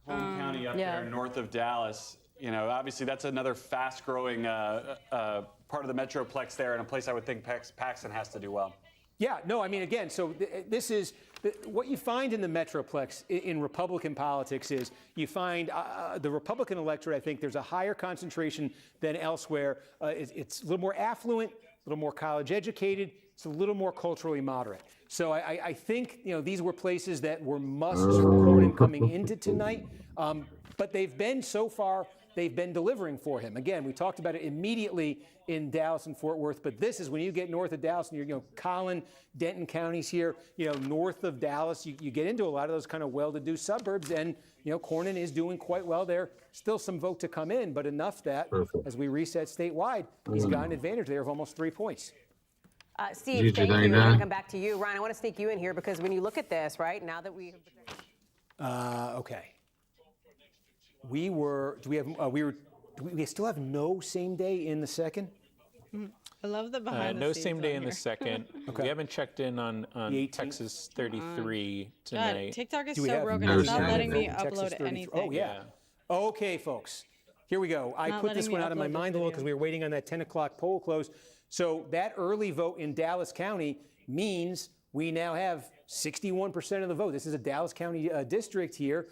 home county up there north of Dallas? Obviously that's another fast-growing part of the Metroplex there, and a place I would think Paxton has to do well. Yeah, no, I mean, again, so this is what you find in the Metroplex in Republican politics is you find the Republican electorate, I think there's a higher concentration than elsewhere. It's a little more affluent, a little more college educated, it's a little more culturally moderate. So I think, these were places that were musts for Cornyn coming into tonight, but they've been so far. They've been delivering for him. Again, we talked about it immediately in Dallas and Fort Worth, but this is when you get north of Dallas and you're, Collin, Denton counties here, north of Dallas, you get into a lot of those kind of well-to-do suburbs, and, Cornyn is doing quite well there. Still some vote to come in, but enough that as we reset statewide, he's got an advantage there of almost 3 points. Steve, thank you. I'm going to come back to you. Ryan, I want to sneak you in here because when you look at this, right, now that we okay. We still have no same day in the second? I love the behind the no scenes same day on in here. the second. Okay. We haven't checked in on Texas 33 God, tonight. TikTok is Do we so have broken. no It's not same letting day me in Texas upload 33? anything. Oh, yeah. Okay, folks. Here we go. I Not put letting this me one out of my upload mind a this little video. because we were waiting on that 10 o'clock poll close. So that early vote in Dallas County means we now have 61% of the vote. This is a Dallas County district here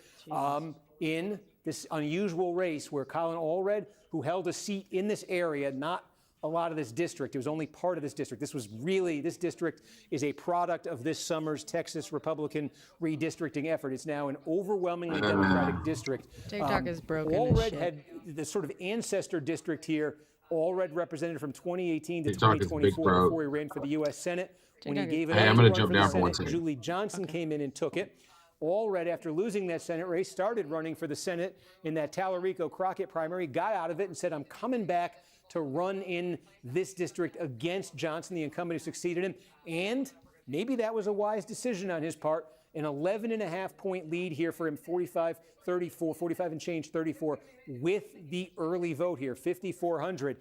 in this unusual race where Colin Allred, who held a seat in this area, not a lot of this district. It was only part of this district. This district is a product of this summer's Texas Republican redistricting effort. It's now an overwhelmingly Democratic district. TikTok is broken as Allred shit. had the sort of ancestor district here. Allred represented from 2018 to TikTok is big, 2024 bro. before he ran for the U.S. Senate. When he TikTok is gave it Hey, up I'm to gonna run jump for the down for one Senate, second. Julie Johnson came in and took it. Allred, after losing that Senate race, started running for the Senate in that Tallarico-Crockett primary, got out of it and said, I'm coming back to run in this district against Johnson, the incumbent who succeeded him. And maybe that was a wise decision on his part. An 11.5-point lead here for him, 45 and change, 34, with the early vote here, 5,400.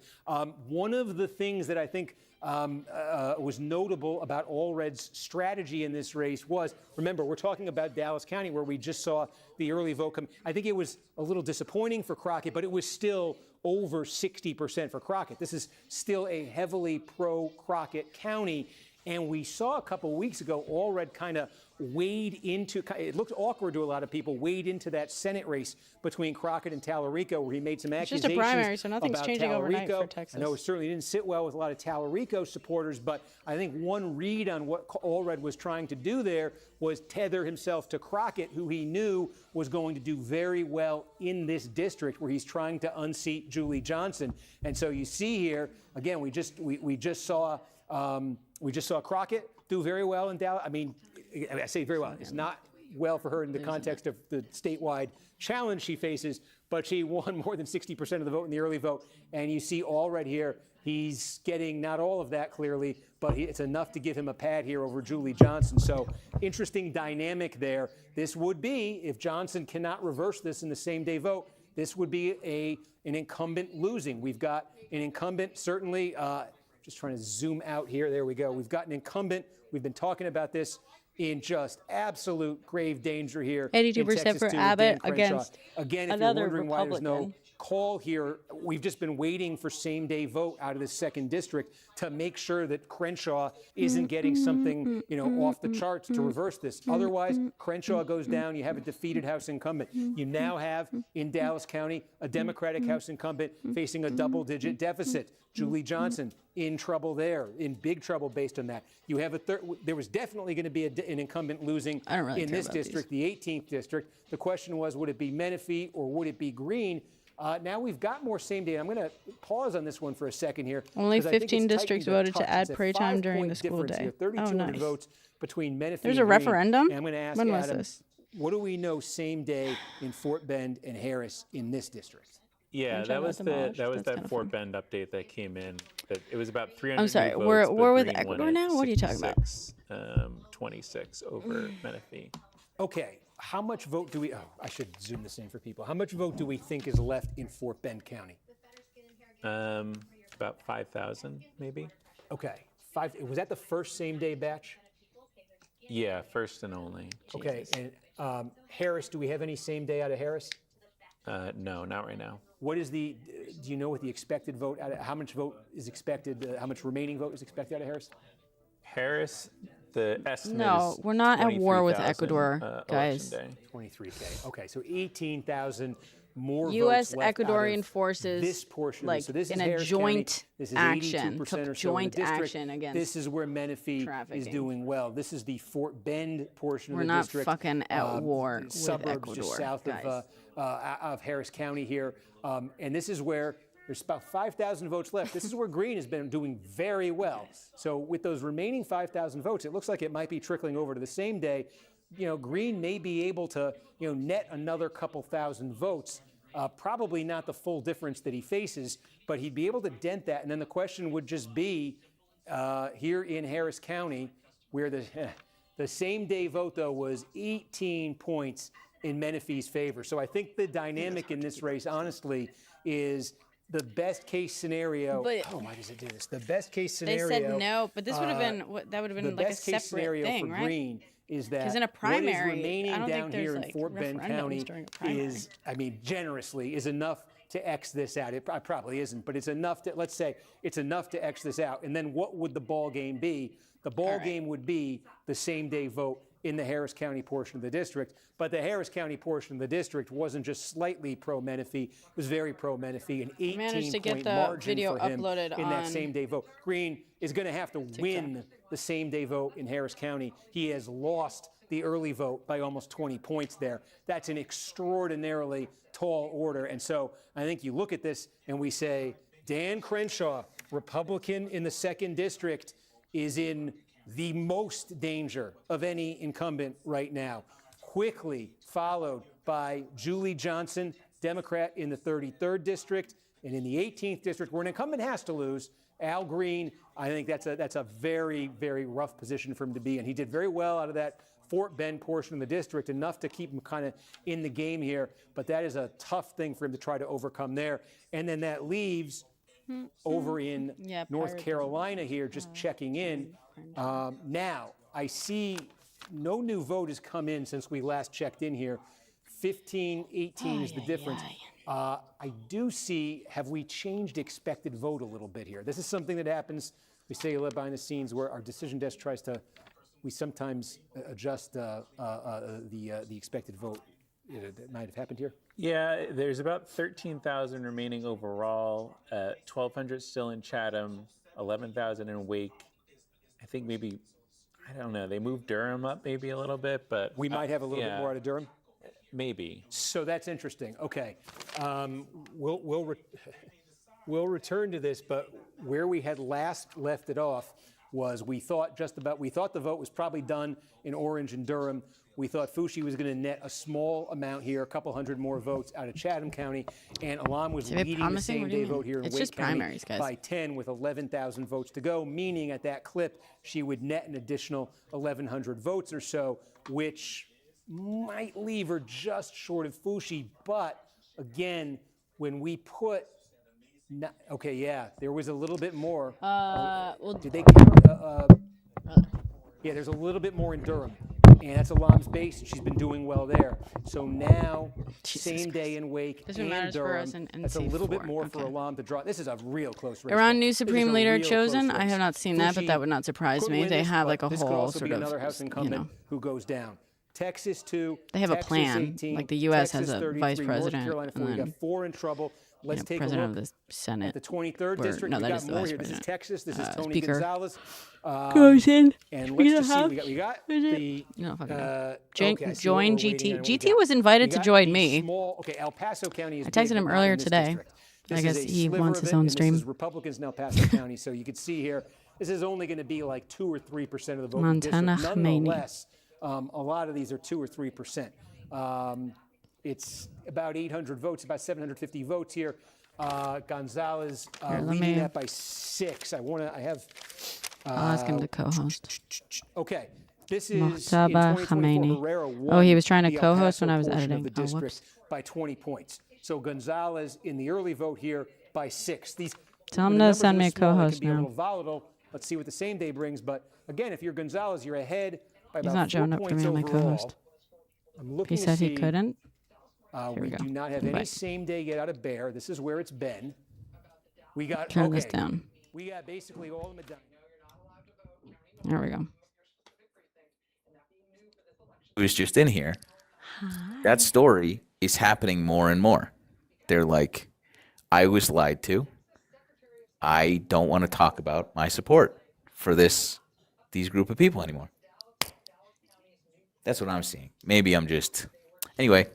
One of the things that I think was notable about Allred's strategy in this race was, remember, we're talking about Dallas County where we just saw the early vote come. I think it was a little disappointing for Crockett, but it was still over 60% for Crockett. This is still a heavily pro-Crockett county. And we saw a couple weeks ago, Allred kind of wade into, it looked awkward to a lot of people, wade into that Senate race between Crockett and Tallarico, where he made some It's just accusations a primary, so nothing's about changing overnight Tallarico. for Texas. I know it certainly didn't sit well with a lot of Tallarico supporters, but I think one read on what Allred was trying to do there was tether himself to Crockett, who he knew was going to do very well in this district where he's trying to unseat Julie Johnson. And so you see here, again, we just saw Crockett do very well in Dallas. I mean, I say very well. It's not well for her in the context of the statewide challenge she faces, but she won more than 60% of the vote in the early vote. And you see Allred here, he's getting not all of that clearly, but it's enough to give him a pad here over Julie Johnson. So interesting dynamic there. This would be, if Johnson cannot reverse this in the same day vote, this would be an incumbent losing. We've got an incumbent, certainly, just trying to zoom out here. There we go. We've got an incumbent. We've been talking about this in just absolute grave danger here. 82% for Abbott against again, if another you're wondering why there's no Republican. call here, we've just been waiting for same-day vote out of the second district to make sure that Crenshaw isn't getting something, off the charts to reverse this. Otherwise, Crenshaw goes down. You have a defeated House incumbent. You now have in Dallas County a Democratic House incumbent facing a double-digit deficit. Julie Johnson in trouble there, in big trouble based on that. You have there was definitely going to be an incumbent losing in this district, the 18th district. The question was, would it be Menifee or would it be Green? Now we've got more same day. I'm going to pause on this one for a second here. Only 15 districts voted to add pray time during the school day. 3,200 votes between Menifee There's and a Green. referendum? And I'm going to ask When was Adam, this? what do we know same day in Fort Bend and Harris in this district? Yeah, Which that I was got the demolished. that was That's that kinda Fort fun. Bend update that came in. That it was about 300. I'm sorry, new we're votes, but with Green won Ecuador it now? What are you talking about? 26 over Menifee. Okay, how much vote do we? Oh, I should zoom this in for people. How much vote do we think is left in Fort Bend County? About 5,000, maybe. Okay, was that the first same day batch? Yeah, first and only. Okay, Jesus. and Harris, do we have any same day out of Harris? No, not right now. what is the? Do you know what the expected vote? How much vote is expected? How much remaining vote is expected out of Harris? Harris, the estimate No, is we're not at war with 23,000, Ecuador, guys. election day. 23K. Okay, so 18,000 more U.S. votes left out Ecuadorian of forces, this portion. like, So this in is a Harris joint County. This is action, 82% took or so in the joint district. action against This is where Menifee trafficking. is doing well. This is the Fort Bend portion We're of the not district. fucking at war with suburbs Ecuador, just south guys. of Harris County here, and this is where there's about 5,000 votes left. This is where Green has been doing very well. So with those remaining 5,000 votes, it looks like it might be trickling over to the same day. Green may be able to, net another couple thousand votes. Probably not the full difference that he faces, but he'd be able to dent that. And then the question would just be here in Harris County, where the same day vote, though, was 18 points in Menifee's favor. So I think the dynamic in this race, honestly, is the best case scenario. But why does it do this? The best case They scenario. said no, but this would have been that would have been the like a best case separate scenario thing, for right? Green is that 'Cause in a what is primary, remaining I don't down think here there's, in like, Fort Bend referendums County during a primary. is, generously, is enough to X this out. It probably isn't, but it's enough to, let's say, it's enough to X this out. And then what would the ball game be? The ball game would be the same day vote in the Harris County portion of the district. But the Harris County portion of the district wasn't just slightly pro-Menifee, it was very pro-Menifee, an managed to get 18-point the margin video for him uploaded in that on same day vote. Green is going to have to win the same day vote in Harris County. He has lost the early vote by almost 20 points there. That's an extraordinarily tall order. And so I think you look at this and we say, Dan Crenshaw, Republican in the 2nd District, is in the most danger of any incumbent right now. Quickly followed by Julie Johnson, Democrat in the 33rd District, and in the 18th District, where an incumbent has to lose, Al Green. I think that's a very, very rough position for him to be in. He did very well out of that Fort Bend portion of the district, enough to keep him kind of in the game here, but that is a tough thing for him to try to overcome there. And then that leaves over in North Carolina here, just checking in. Now, I see no new vote has come in since we last checked in here. 15, 18 is the difference. I do see, have we changed expected vote a little bit here? This is something that happens, we say behind the scenes, where our decision desk tries to, we sometimes adjust the expected vote. That might have happened here. Yeah, there's about 13,000 remaining overall, 1,200 still in Chatham, 11,000 in Wake. I think maybe, I don't know, they moved Durham up maybe a little bit, but we might have a little bit more out of Durham. Maybe. So that's interesting. Okay, we'll return to this, but where we had last left it off was we thought the vote was probably done in Orange and Durham. We thought Fushi was going to net a small amount here, a couple hundred more votes out of Chatham County, and Alam was leading the same day vote here in Wake County by 10 with 11,000 votes to go, meaning at that clip she would net an additional 1,100 votes or so, which might leave her just short of Fushi. But again, when we put, there was a little bit more. Did they count? Yeah, there's a little bit more in Durham. And that's Alam's base, and she's been doing well there. So now, same day in Wake and Durham, that's a little bit more for Alam to draw. This is a real close race. Iran new Supreme Leader chosen? I have not seen that, but that would not surprise me. They have like a whole sort of, another House incumbent who goes down. Texas 2. They have a plan. 18, like the U.S. Texas has a 33, vice president, North Carolina 4. and We then got 4 in trouble. Let's take president a look of the Senate. at the 23rd district. No, We that got is the more vice here. This is president. Texas. This is Tony Speaker. Gonzalez. Goes in. And let's just see. We got the. No, fucking join GT. GT was invited to join me. El Paso County is I texted him earlier today. I guess he wants his own stream. This is Republicans in El Paso County, so you can see here. This is only going to be like 2 or 3% of the vote. Montana Nonetheless, a lot of these are 2 or 3%. It's about 800 votes, about 750 votes here. Gonzalez leading that by 6. I'll ask him to co-host. Okay, this is Mojtaba Khamenei. Oh, he was trying to co-host when I was editing. Oh, whoops. By 20 points. So Gonzalez in the early vote here by 6. Tell him to send me a co-host now. A now. little volatile. Let's see what the same day brings. But again, if you're Gonzalez, you're ahead by He's about not 4 showing up for points me on my overall. co-host. I'm looking He to said see he couldn't. We do not have any same day get out of Bear. This is where it's been. We got Turn this down. We got basically all of Medina. There we go. Who's just in here? That story is happening more and more. They're like, I was lied to. I don't want to talk about my support for these group of people anymore. That's what I'm seeing. Maybe I'm just. Anyway.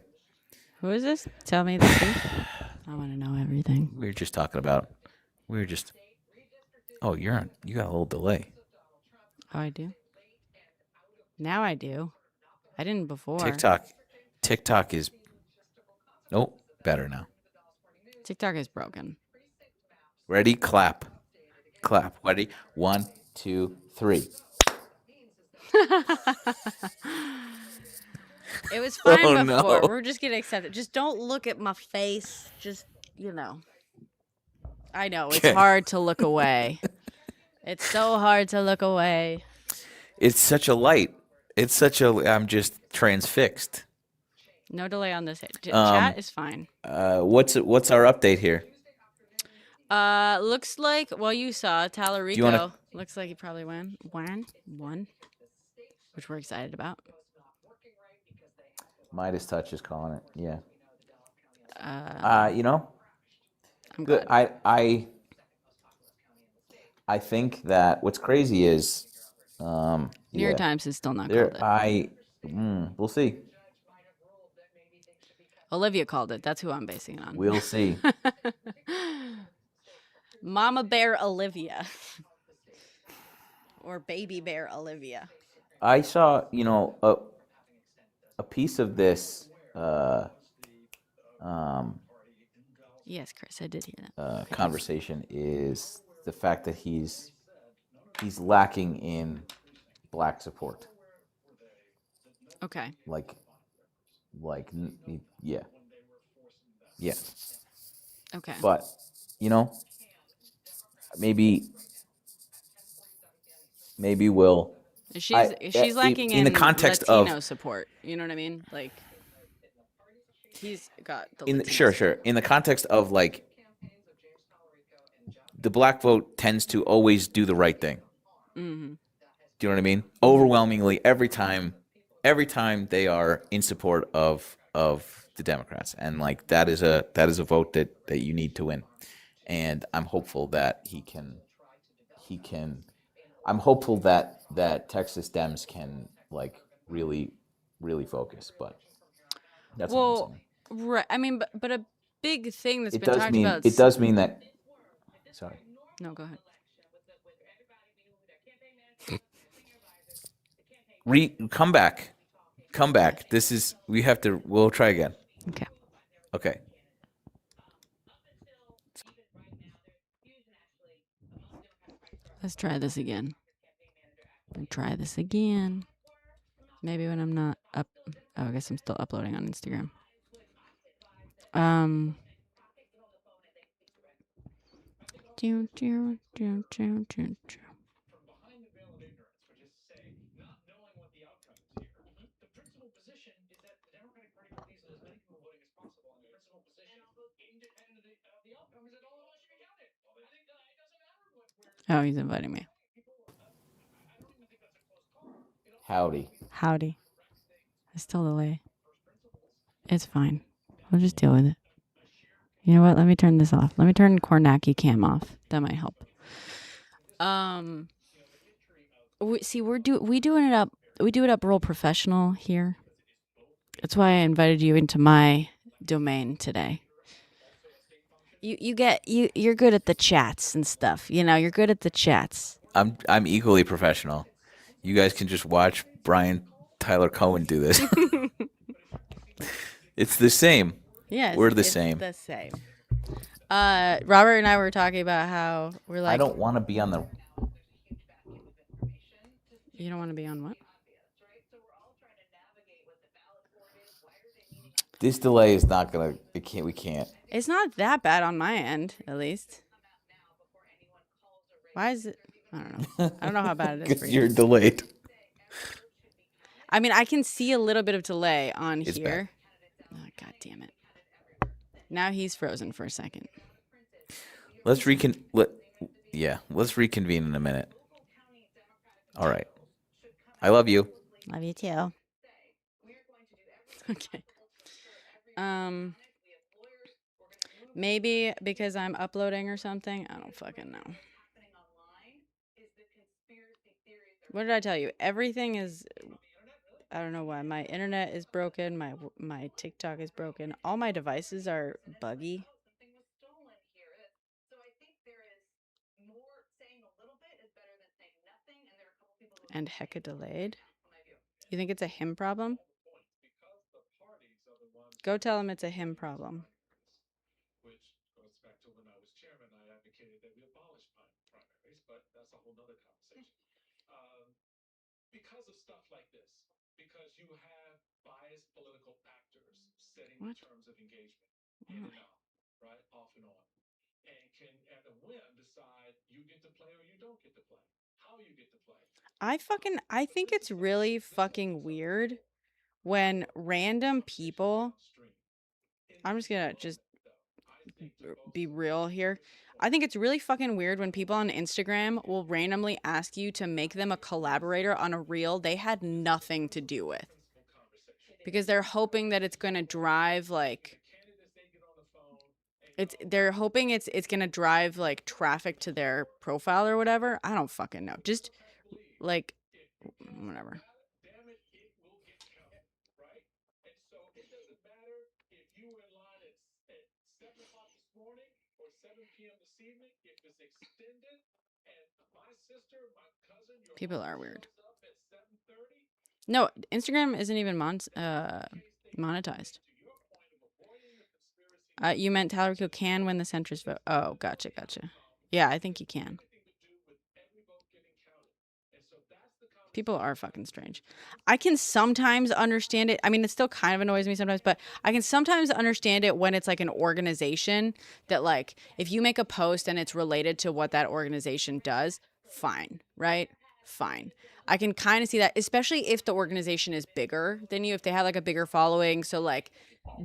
Who is this? Tell me the truth. I want to know everything. We were just talking about. Oh, you got a little delay. Oh, I do. Now I do. I didn't before. TikTok is. Nope, better now. TikTok is broken. Ready? Clap. Ready? 1, 2, 3. It was fine before. No. We're just gonna accept it. Just don't look at my face. Just I know it's hard to look away. It's so hard to look away. It's such a light. I'm just transfixed. No delay on this. Chat is fine. What's our update here? Looks like you saw Tallarico. Looks like he probably won, which we're excited about. Midas Touch is calling it. Yeah. I'm good. Glad. I think that what's crazy is New York Times is still not called it. We'll see. Olivia called it. That's who I'm basing it on. We'll see. Mama Bear Olivia. Or Baby Bear Olivia. I saw, a piece of this. Yes, Chris, I did hear that. Conversation is the fact that he's lacking in Black support. Okay. Yeah. Okay. But maybe we'll. She's lacking in the context Latino of support. You know what I mean? Like he's got the sure. In the context of the Black vote tends to always do the right thing. Mm-hmm. Do you know what I mean? Overwhelmingly, every time they are in support of the Democrats, and that is a vote that you need to win. And I'm hopeful that he can. I'm hopeful that Texas Dems can really, really focus, but that's what I'm saying. Right. I mean, but a big thing that's been talked about. It does mean that. Sorry. No, go ahead. Come back. We'll try again. Okay. Let's try this again. Maybe when I'm not up. Oh, I guess I'm still uploading on Instagram. Oh, he's inviting me. Howdy. It's still delay. It's fine. We'll just deal with it. You know what? Let me turn this off. Let me turn Kornacki cam off. That might help. We do it up real professional here. That's why I invited you into my domain today. You're good at the chats and stuff. You're good at the chats. I'm equally professional. You guys can just watch Brian Tyler Cohen do this. It's the same. Yes, we're the same. The same. Robert and I were talking about how we're like. I don't want to be on the. You don't want to be on what? This delay is not gonna. We can't. It's not that bad on my end, at least. Why is it? I don't know. I don't know how bad it is for you. You're delayed. I mean, I can see a little bit of delay on it's here. Bad. Oh, God damn it. Now he's frozen for a second. Let's let's reconvene in a minute. All right. I love you. Love you too. Okay. Maybe because I'm uploading or something. I don't fucking know. What did I tell you? Everything is. I don't know why. My internet is broken. My TikTok is broken. All my devices are buggy. And hecka delayed. You think it's a him problem? Go tell him it's a him problem. Which goes back to when I was chairman, I advocated that we abolish primaries, but that's a whole nother conversation. Because of stuff like this, because you have biased political actors setting the terms of engagement in and out, right, off and on, and can at a whim decide you get to play or you don't get to play, how you get to play. I think it's really fucking weird when random people. I'm just gonna be real here. I think it's really fucking weird when people on Instagram will randomly ask you to make them a collaborator on a reel they had nothing to do with. Because they're hoping that it's gonna drive like they're hoping it's gonna drive like traffic to their profile or whatever. I don't fucking know. Just like whatever. Damn it, it will get counted, right? And so it doesn't matter if you were in line at 7 o'clock this morning or 7 p.m. this evening, if it's extended and my sister, my cousin, your People are weird. up at 7:30. No, Instagram isn't even monetized. You meant Tyler Rico can win the centrist vote. Oh, gotcha. Yeah, I think he can. People are fucking strange. I can sometimes understand it. I mean, it still kind of annoys me sometimes, but I can sometimes understand it when it's like an organization that, like, if you make a post and it's related to what that organization does, fine, right? Fine. I can kind of see that, especially if the organization is bigger than you, if they have like a bigger following. So like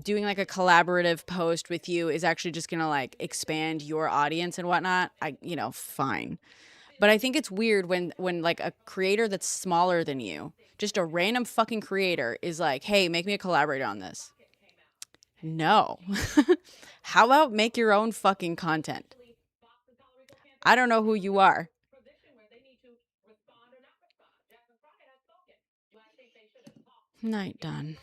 doing like a collaborative post with you is actually just going to like expand your audience and whatnot. Fine. But I think it's weird when like a creator that's smaller than you, just a random fucking creator is like, hey, make me a collaborator on this. No. How about make your own fucking content? I don't know who you are. Night done.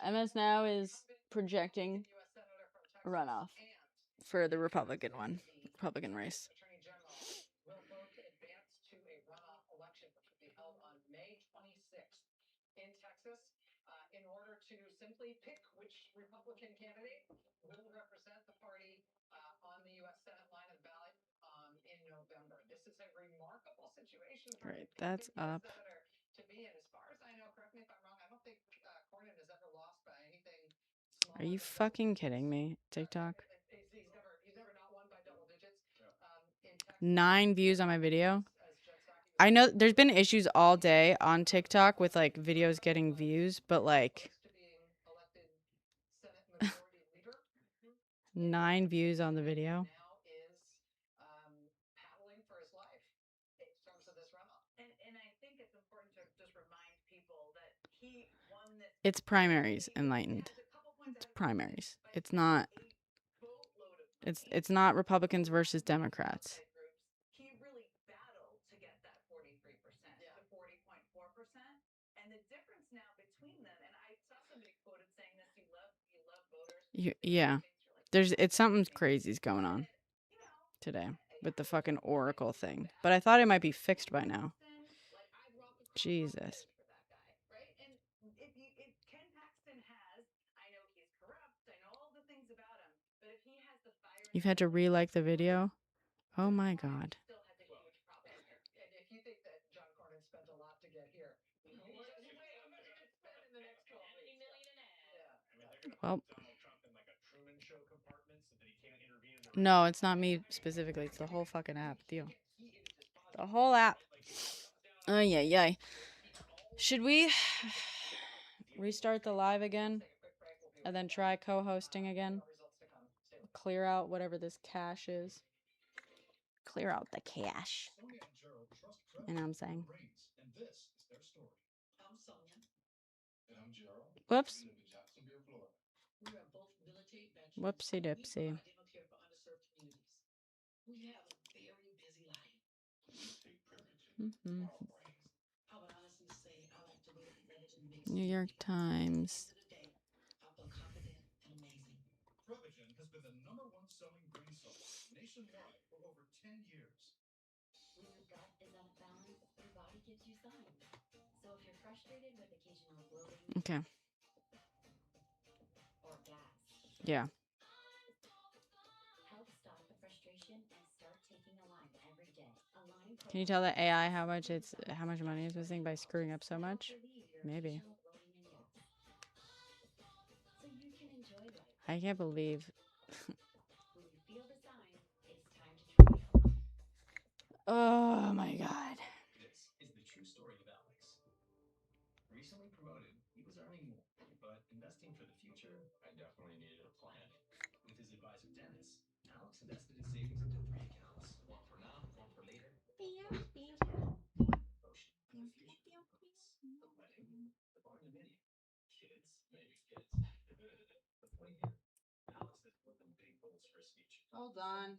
MS Now is projecting a runoff for the Republican race. Will vote to advance to a runoff election, which will be held on May 26th in Texas, in order to simply pick which Republican candidate will represent the party on the U.S. Senate line of the ballot in November. This is a remarkable situation for Right, that's up. senator to be in. As far as I know, correct me if I'm wrong, I don't think Cornyn has ever lost by anything. Are you fucking kidding me? TikTok? He's never not won by double digits. 9 views on my video. I know there's been issues all day on TikTok with like videos getting views, but like 9 views on the video. It's primaries, Enlightened. It's primaries. It's not Republicans versus Democrats. He really battled to get that 43% to 40.4%. And the difference now between them, and I saw somebody quoted saying this, you love voters. Yeah. It's something crazy's going on today with the fucking Oracle thing. But I thought it might be fixed by now. Jesus. If Ken Paxton has, I know he's corrupt, I know all the things about him, but if he has the fire, You've had to re-like the video? Oh my God. Well. No, it's not me specifically. It's the whole fucking app. Deal. The whole app. Oh, yeah. Should we restart the live again and then try co-hosting again? Clear out whatever this cache is. Clear out the cache. You know what I'm saying? Whoops. Whoopsie dipsy. New York Times. Okay. Yeah. Can you tell the AI how much money it's missing by screwing up so much? Maybe. I can't believe. Oh my god. Hold on.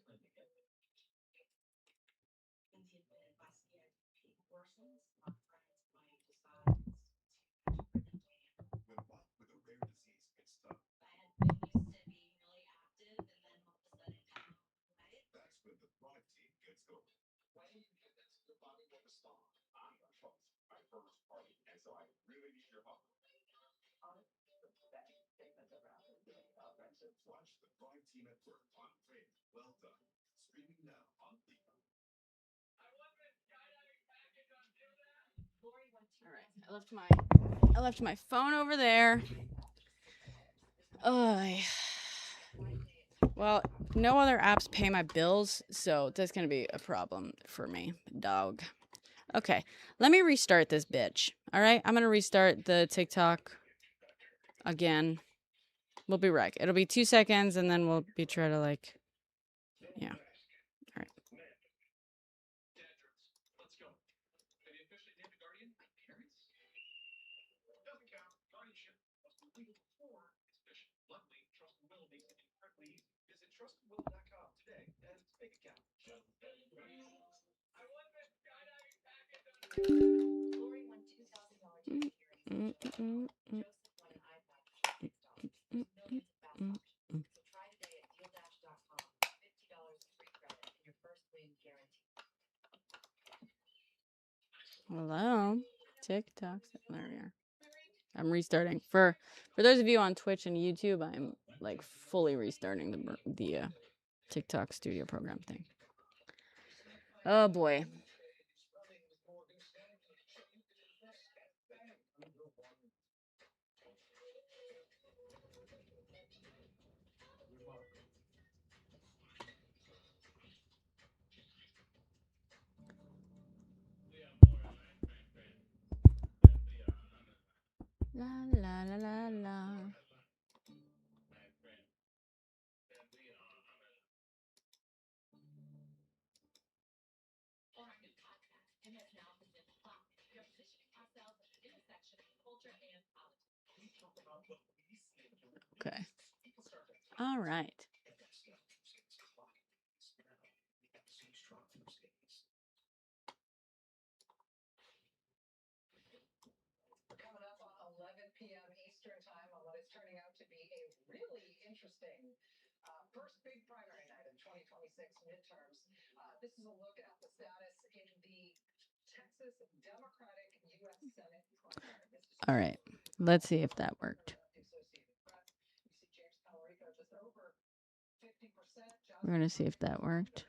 All right. I left my phone over there. Well, no other apps pay my bills, so that's gonna be a problem for me, dog. Okay, let me restart this bitch. All right, I'm gonna restart the TikTok again. We'll be right. It'll be 2 seconds, and then we'll be trying to like, yeah. All right. Hello, TikTok. There we are. I'm restarting. For those of you on Twitch and YouTube, I'm like fully restarting the TikTok studio program thing. Oh boy. La la la la la. Okay. All right. All right. Let's see if that worked. We're going to see if that worked.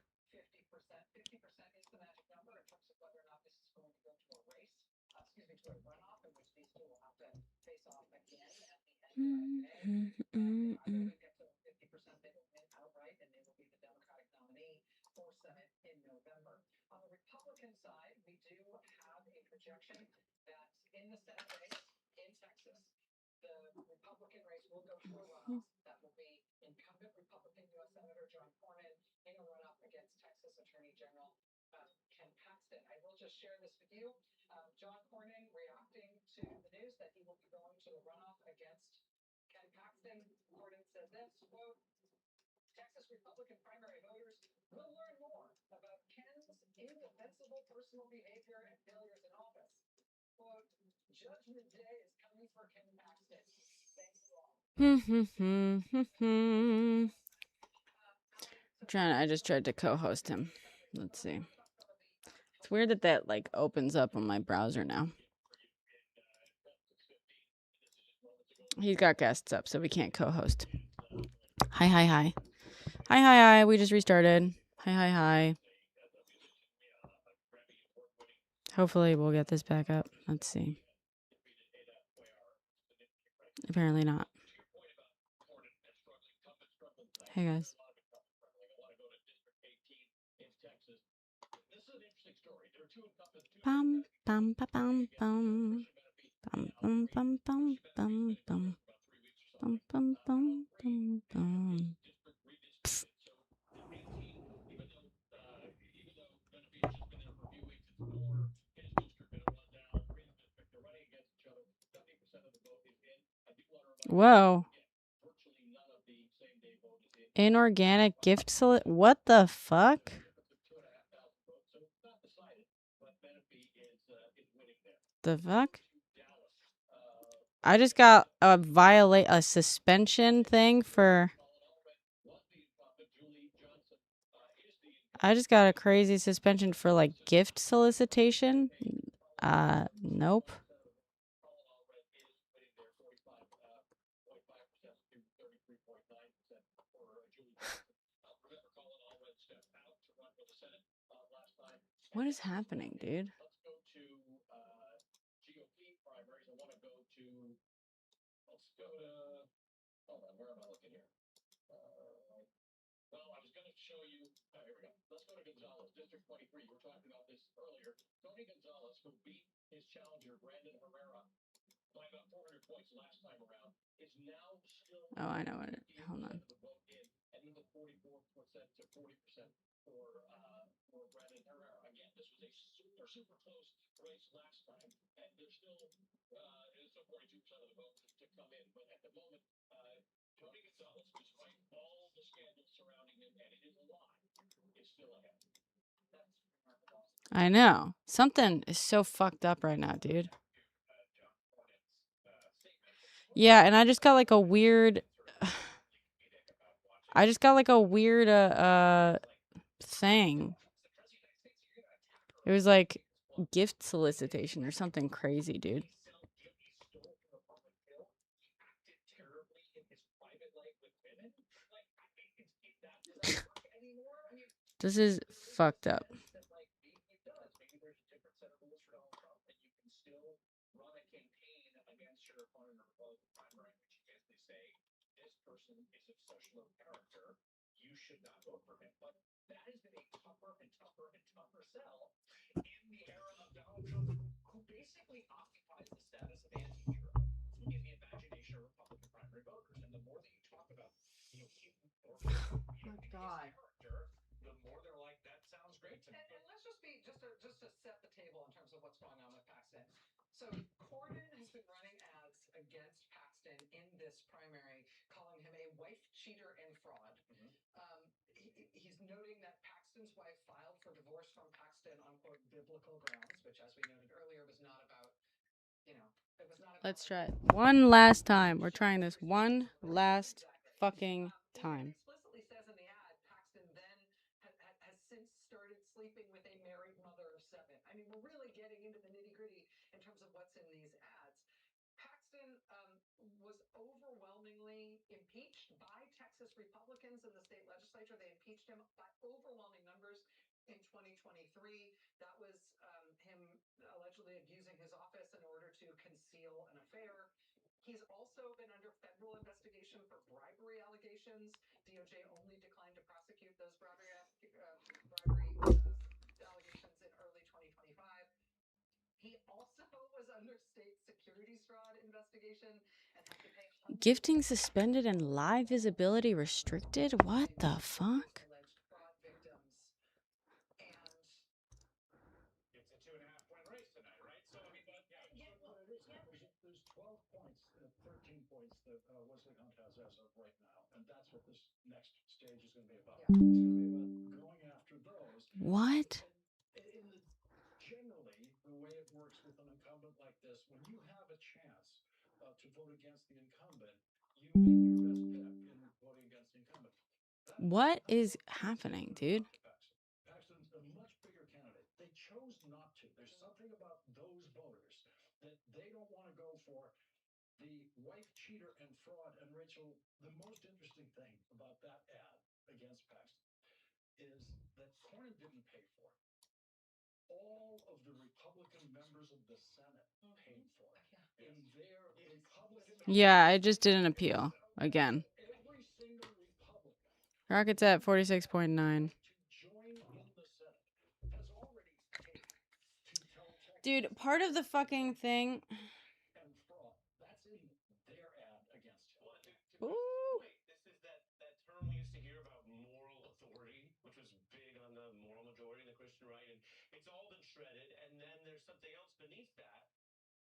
I just tried to co-host him. Let's see. It's weird that like opens up on my browser now. He's got guests up, so we can't co-host. Hi. Hi. We just restarted. Hi. Hopefully we'll get this back up. Let's see. Apparently not. Hey guys. Bum bum ba bum bum bum bum bum bum bum bum bum bum bum bum bum. Whoa. Inorganic gift what the fuck? The fuck? I just got a suspension thing for. I just got a crazy suspension for like gift solicitation. Nope. What is happening, dude? Oh, I know it. Hold on. I know. Something is so fucked up right now, dude. Yeah, and I just got like a weird thing. It was like gift solicitation or something crazy, dude. This is fucked up. Let's try it one last time. We're trying this one last fucking time. He's also been under federal investigation for bribery allegations. DOJ only declined to prosecute those bribery allegations in early 2025. He also was under state securities fraud investigation and had to pay Gifting suspended and live visibility restricted? What the fuck? alleged fraud victims. And it's a 2.5-point race tonight, right? So, I mean, but yeah, there's 12 points, 13 points that Wesley Hunt has as of right now, and that's what this next stage is going to be about. It's going to be about going after those. What? Generally, the way it works with an incumbent like this, when you have a chance to vote against the incumbent, you make your best pick in voting against the incumbent. What is happening, dude? Paxton's a much bigger candidate. They chose not to. There's something about those voters that they don't want to go for. The wife cheater and fraud. And Rachel, the most interesting thing about that ad against Paxton is that Cornyn didn't pay for it. All of the Republican members of the Senate paid for it. In their Republican... Yeah, I just did an appeal again. Every single Republican... Rocket's at 46.9. ...to join in the Senate has already paid to tell Texas... Dude, part of the fucking thing... ...and fraud. That's in their ad against him. Ooh. This is that term we used to hear about moral authority, which was big on the moral majority in the Christian right, and it's all been shredded. And then there's something else beneath that,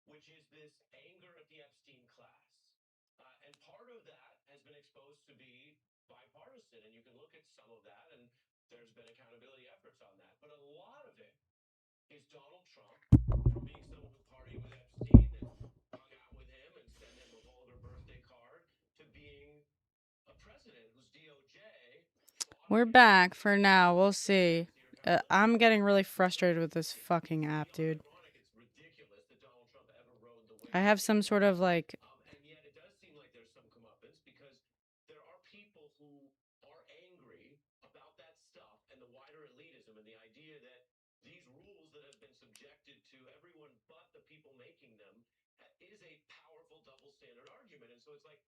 which is this anger at the Epstein class. And part of that has been exposed to be bipartisan, and you can look at some of that, and there's been accountability efforts on that. But a lot of it is Donald Trump, from being someone who partied with Epstein and hung out with him and sent him a vulgar birthday card, to being a president whose DOJ... We're back for now. We'll see. I'm getting really frustrated with this fucking app, dude. I have some sort of like... And yet it does seem like there's some comeuppance, because there are people who are angry about that stuff and the wider elitism and the idea that these rules that have been subjected to everyone but the people making them is a powerful double standard argument. And so it's like,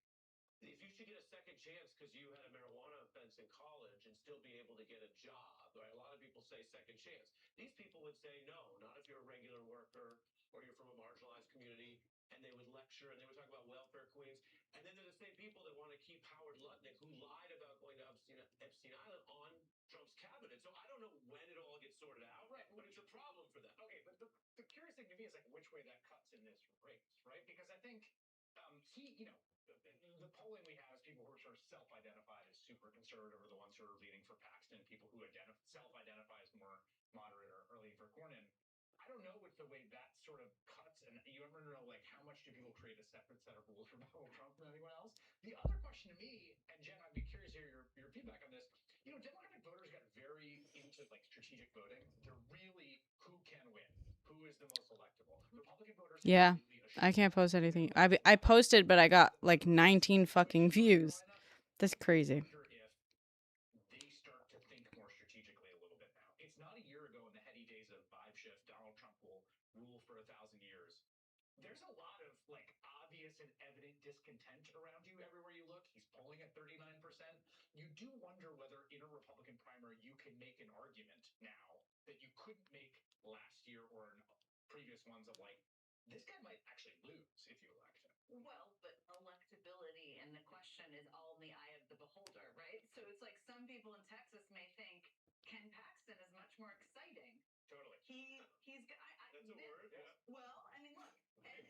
if you should get a second chance because you had a marijuana offense in college and still be able to get a job, right? A lot of people say second chance. These people would say no, not if you're a regular worker or you're from a marginalized community, and they would lecture and they would talk about welfare queens. And then they're the same people that want to keep Howard Lutnick, who lied about going to Epstein Island, on Trump's cabinet. So I don't know when it all gets sorted out, right? But it's a problem for them. Okay, but the curious thing to me is like which way that cuts in this race, right? Because I think the polling we have is people who are sort of self-identified as super conservative are the ones who are leaning for Paxton. People who self-identify as more moderate are leaning for Cornyn. I don't know which the way that sort of cuts, and you ever know like how much do people create a separate set of rules for Donald Trump than anyone else? The other question to me, and Jen, I'd be curious to hear your feedback on this. Democratic voters got very into like strategic voting. They're really who can win, who is the most electable. Republican voters. Yeah, I can't post anything. I posted, but I got like 19 fucking views. That's crazy. They start to think more strategically a little bit now. It's not a year ago in the heady days of vibe shift, Donald Trump will rule for 1,000 years. There's a lot of like obvious and evident discontent around you everywhere you look. He's polling at 39%. You do wonder whether in a Republican primary you can make an argument now that you couldn't make last year or in previous ones of like, this guy might actually lose if you elect him. Well, but electability and the question is all in the eye of the beholder, right? So it's like some people in Texas may think Ken Paxton is much more exciting. Totally. He's that's a word. Yeah. Well, I mean, look,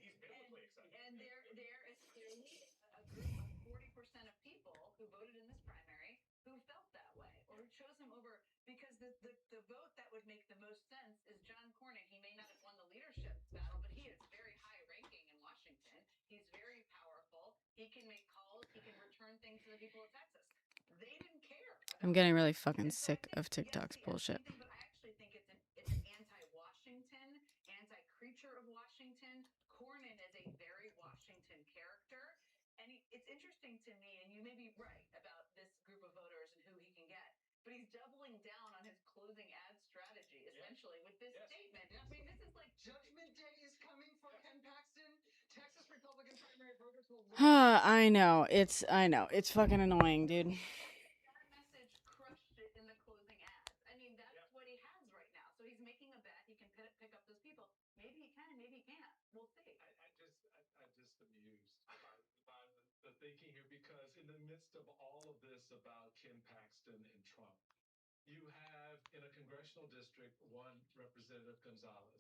he's biblically exciting. And there is clearly a group of 40% of people who voted in this primary who felt that way or who chose him over, because the vote that would make the most sense is John Cornyn. He may not have won the leadership battle, but he is very high ranking in Washington. He's very powerful. He can make calls. He can return things to the people of Texas. They didn't care. I'm getting really fucking sick of TikTok's bullshit. But I actually think it's an anti-Washington, anti-creature of Washington. Cornyn is a very Washington character. And it's interesting to me, and you may be right about this group of voters and who he can get, but he's doubling down on his closing ad strategy, essentially, with this statement. I mean, this is like... Judgment Day is coming for Ken Paxton. Texas Republican primary voters I know. It's fucking annoying, dude. That message crushed it in the closing ads. I mean, that's what he has right now. So he's making a bet. He can pick up those people. Maybe he can, maybe he can't. We'll see. I'm just amused by the thinking here, because in the midst of all of this about Ken Paxton and Trump, you have in a congressional district one Representative Gonzalez,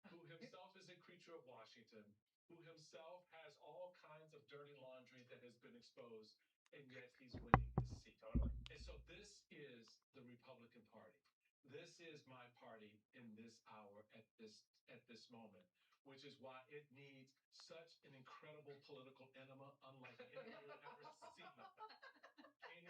who himself is a creature of Washington, who himself has all kinds of dirty laundry that has been exposed, and yet he's winning his seat. Totally. And so this is the Republican Party. This is my party in this hour, at this moment, which is why it needs such an incredible political enema, unlike any we've ever seen.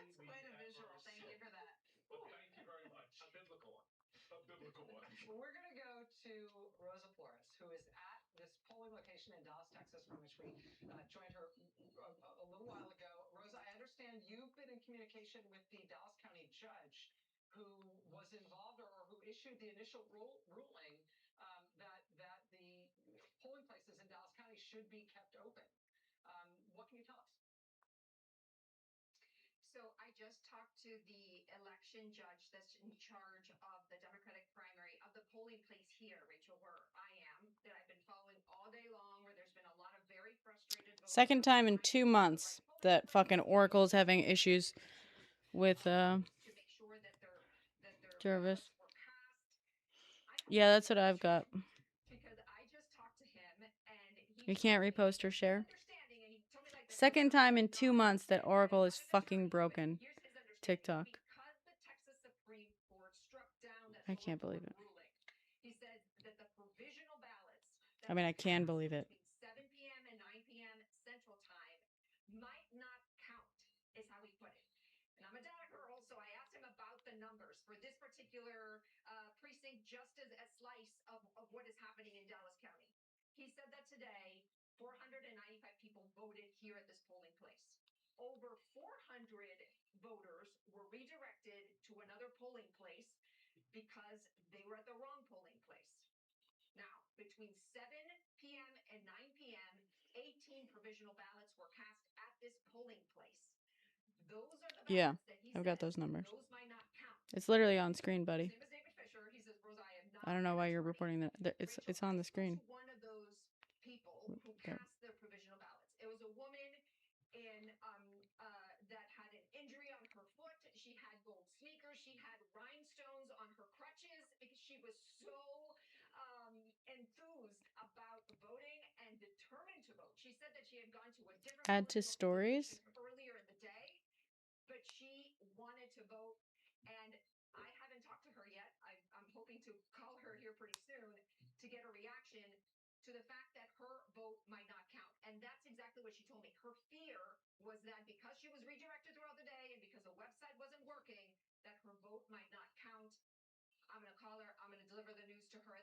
It's quite a visual. Thank you for that. Well, thank you very much. A biblical one. A biblical one. We're going to go to Rosa Flores, who is at this polling location in Dallas, Texas, from which we joined her a little while ago. Rosa, I understand you've been in communication with the Dallas County judge who was involved or who issued the initial ruling that the polling places in Dallas County should be kept open. What can you tell us? So I just talked to the election judge that's in charge of the Democratic primary of the polling place here, Rachel, where I am, that I've been following all day long, where there's been a lot of very frustrated voters. Second time in 2 months that fucking Oracle's having issues with to make sure that their Jervis. ballots were cast. Yeah, that's what I've got. Because I just talked to him and You can't repost or share. understanding, and he told me like this. Second time in 2 months that Oracle is fucking broken. TikTok. Because the Texas Supreme Court struck down that I can't believe it. ruling, he said that the provisional ballots I mean, I can believe it. between 7 p.m. and 9 p.m. Central Time might not count, is how he put it. And I'm a data girl, so I asked him about the numbers for this particular precinct, just as a slice of what is happening in Dallas County. He said that today, 495 people voted here at this polling place. Over 400 voters were redirected to another polling place because they were at the wrong polling place. Now, between 7 p.m. and 9 p.m., 18 provisional ballots were cast at this polling place. Those are the ballots that he I've got said those numbers. those might not count. It's literally on screen, buddy. Same as David Fisher. He says, Rosa, I am not I don't know why you're reporting that. It's on the screen. one of those people who cast their provisional ballots. It was a woman in that had an injury on her foot. She had gold sneakers. She had rhinestones on her crutches because she was so enthused about voting and determined to vote. She said that she had gone to a different Add to stories. earlier in the day, but she wanted to vote. And I haven't talked to her yet. I'm hoping to call her here pretty soon to get a reaction to the fact that her vote might not count. And that's exactly what she told me. Her fear was that because she was redirected throughout the day and because the website wasn't working, that her vote might not count. I'm going to call her. I'm going to deliver the news to her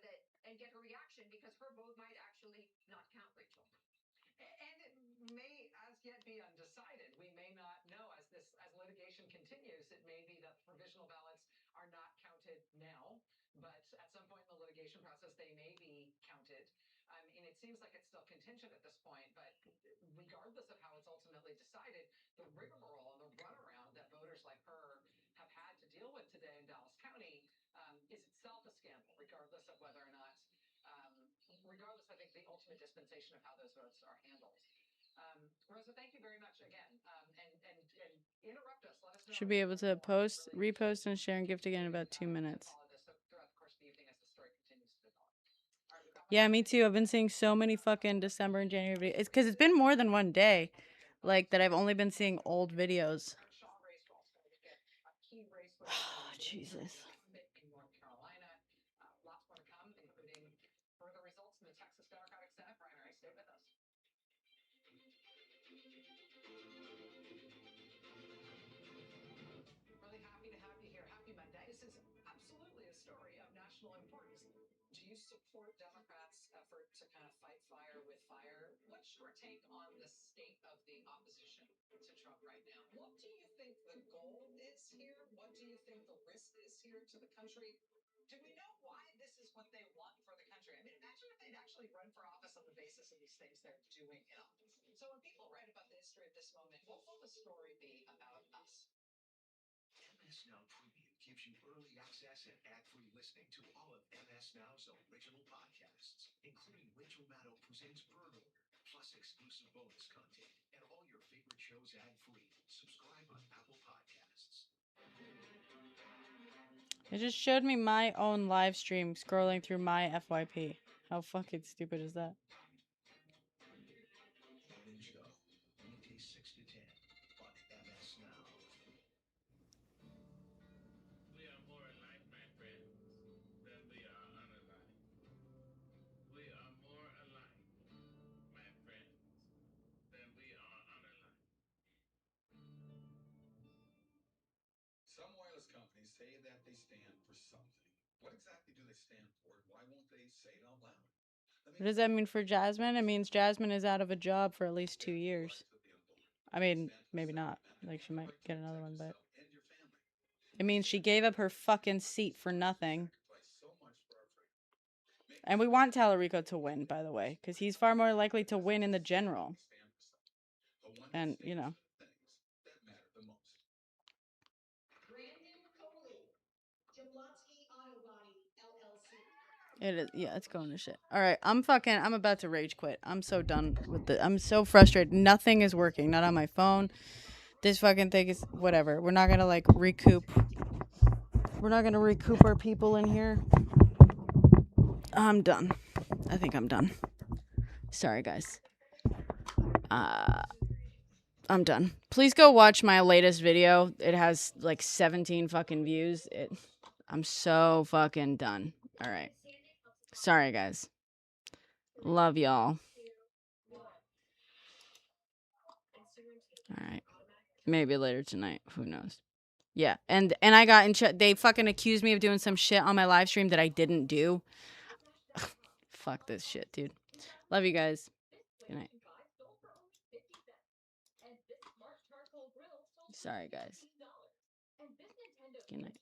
and get her reaction, because her vote might actually not count, Rachel. And it may as yet be undecided. We may not know as litigation continues. It may be that provisional ballots are not counted now, but at some point in the litigation process, they may be counted. And it seems like it's still contingent at this point, but regardless of how it's ultimately decided, the rigmarole and the runaround that voters like her have had to deal with today in Dallas County is itself a scandal, regardless of whether or not, regardless, I think, the ultimate dispensation of how those votes are handled. Rosa, thank you very much again, and interrupt us. Let us know. Should be able to post, repost, and share and gift again in about 2 minutes. Throughout the course of the evening as the story continues to develop. Yeah, me too. I've been seeing so many fucking December and January videos. It's because it's been more than one day, like that I've only been seeing old videos. Jesus. In North Carolina, lots more to come, including further results in the Texas Democratic Senate primary. Stay with us. Really happy to have you here. Happy Monday. This is absolutely a story of national importance. Do you support Democrats' effort to kind of fight fire with fire? What's your take on the state of the opposition to Trump right now? What do you think the goal is here? What do you think the risk is here to the country? Do we know why this is what they want for the country? I mean, imagine if they'd actually run for office on the basis of these things they're doing in office. So when people write history of this moment. What will the story be about us? MS Now Premium gives you early access and ad-free listening to all of MS Now's original podcasts, including Rachel Maddow Presents Bird Order, plus exclusive bonus content, and all your favorite shows ad-free. Subscribe on Apple Podcasts. It just showed me my own live stream scrolling through my FYP. How fucking stupid is that? Morning Show, weekdays 6 to 10 on MS Now. We are more alike, my friends, than we are unalike. We are more alike, my friends, than we are unalike. Some wireless companies say that they stand for something. What exactly do they stand for, and why won't they say it out loud? What does that mean for Jasmine? It means Jasmine is out of a job for at least 2 years. I mean, maybe not. Like, she might get another one, but it means she gave up her fucking seat for nothing. And we want Tallarico to win, by the way, because he's far more likely to win in the general. And, you know. It is, yeah, it's going to shit. All right, I'm about to rage quit. I'm so done with it. I'm so frustrated. Nothing is working. Not on my phone. This fucking thing is, whatever. We're not going to, like, recoup. We're not going to recoup our people in here. I'm done. I think I'm done. Sorry, guys. I'm done. Please go watch my latest video. It has, like, 17 fucking views. I'm so fucking done. All right. Sorry, guys. Love y'all. All right. Maybe later tonight. Who knows? Yeah. And I got in they fucking accused me of doing some shit on my live stream that I didn't do. Fuck this shit, dude. Love you guys. Good night. Sorry, guys. Good night.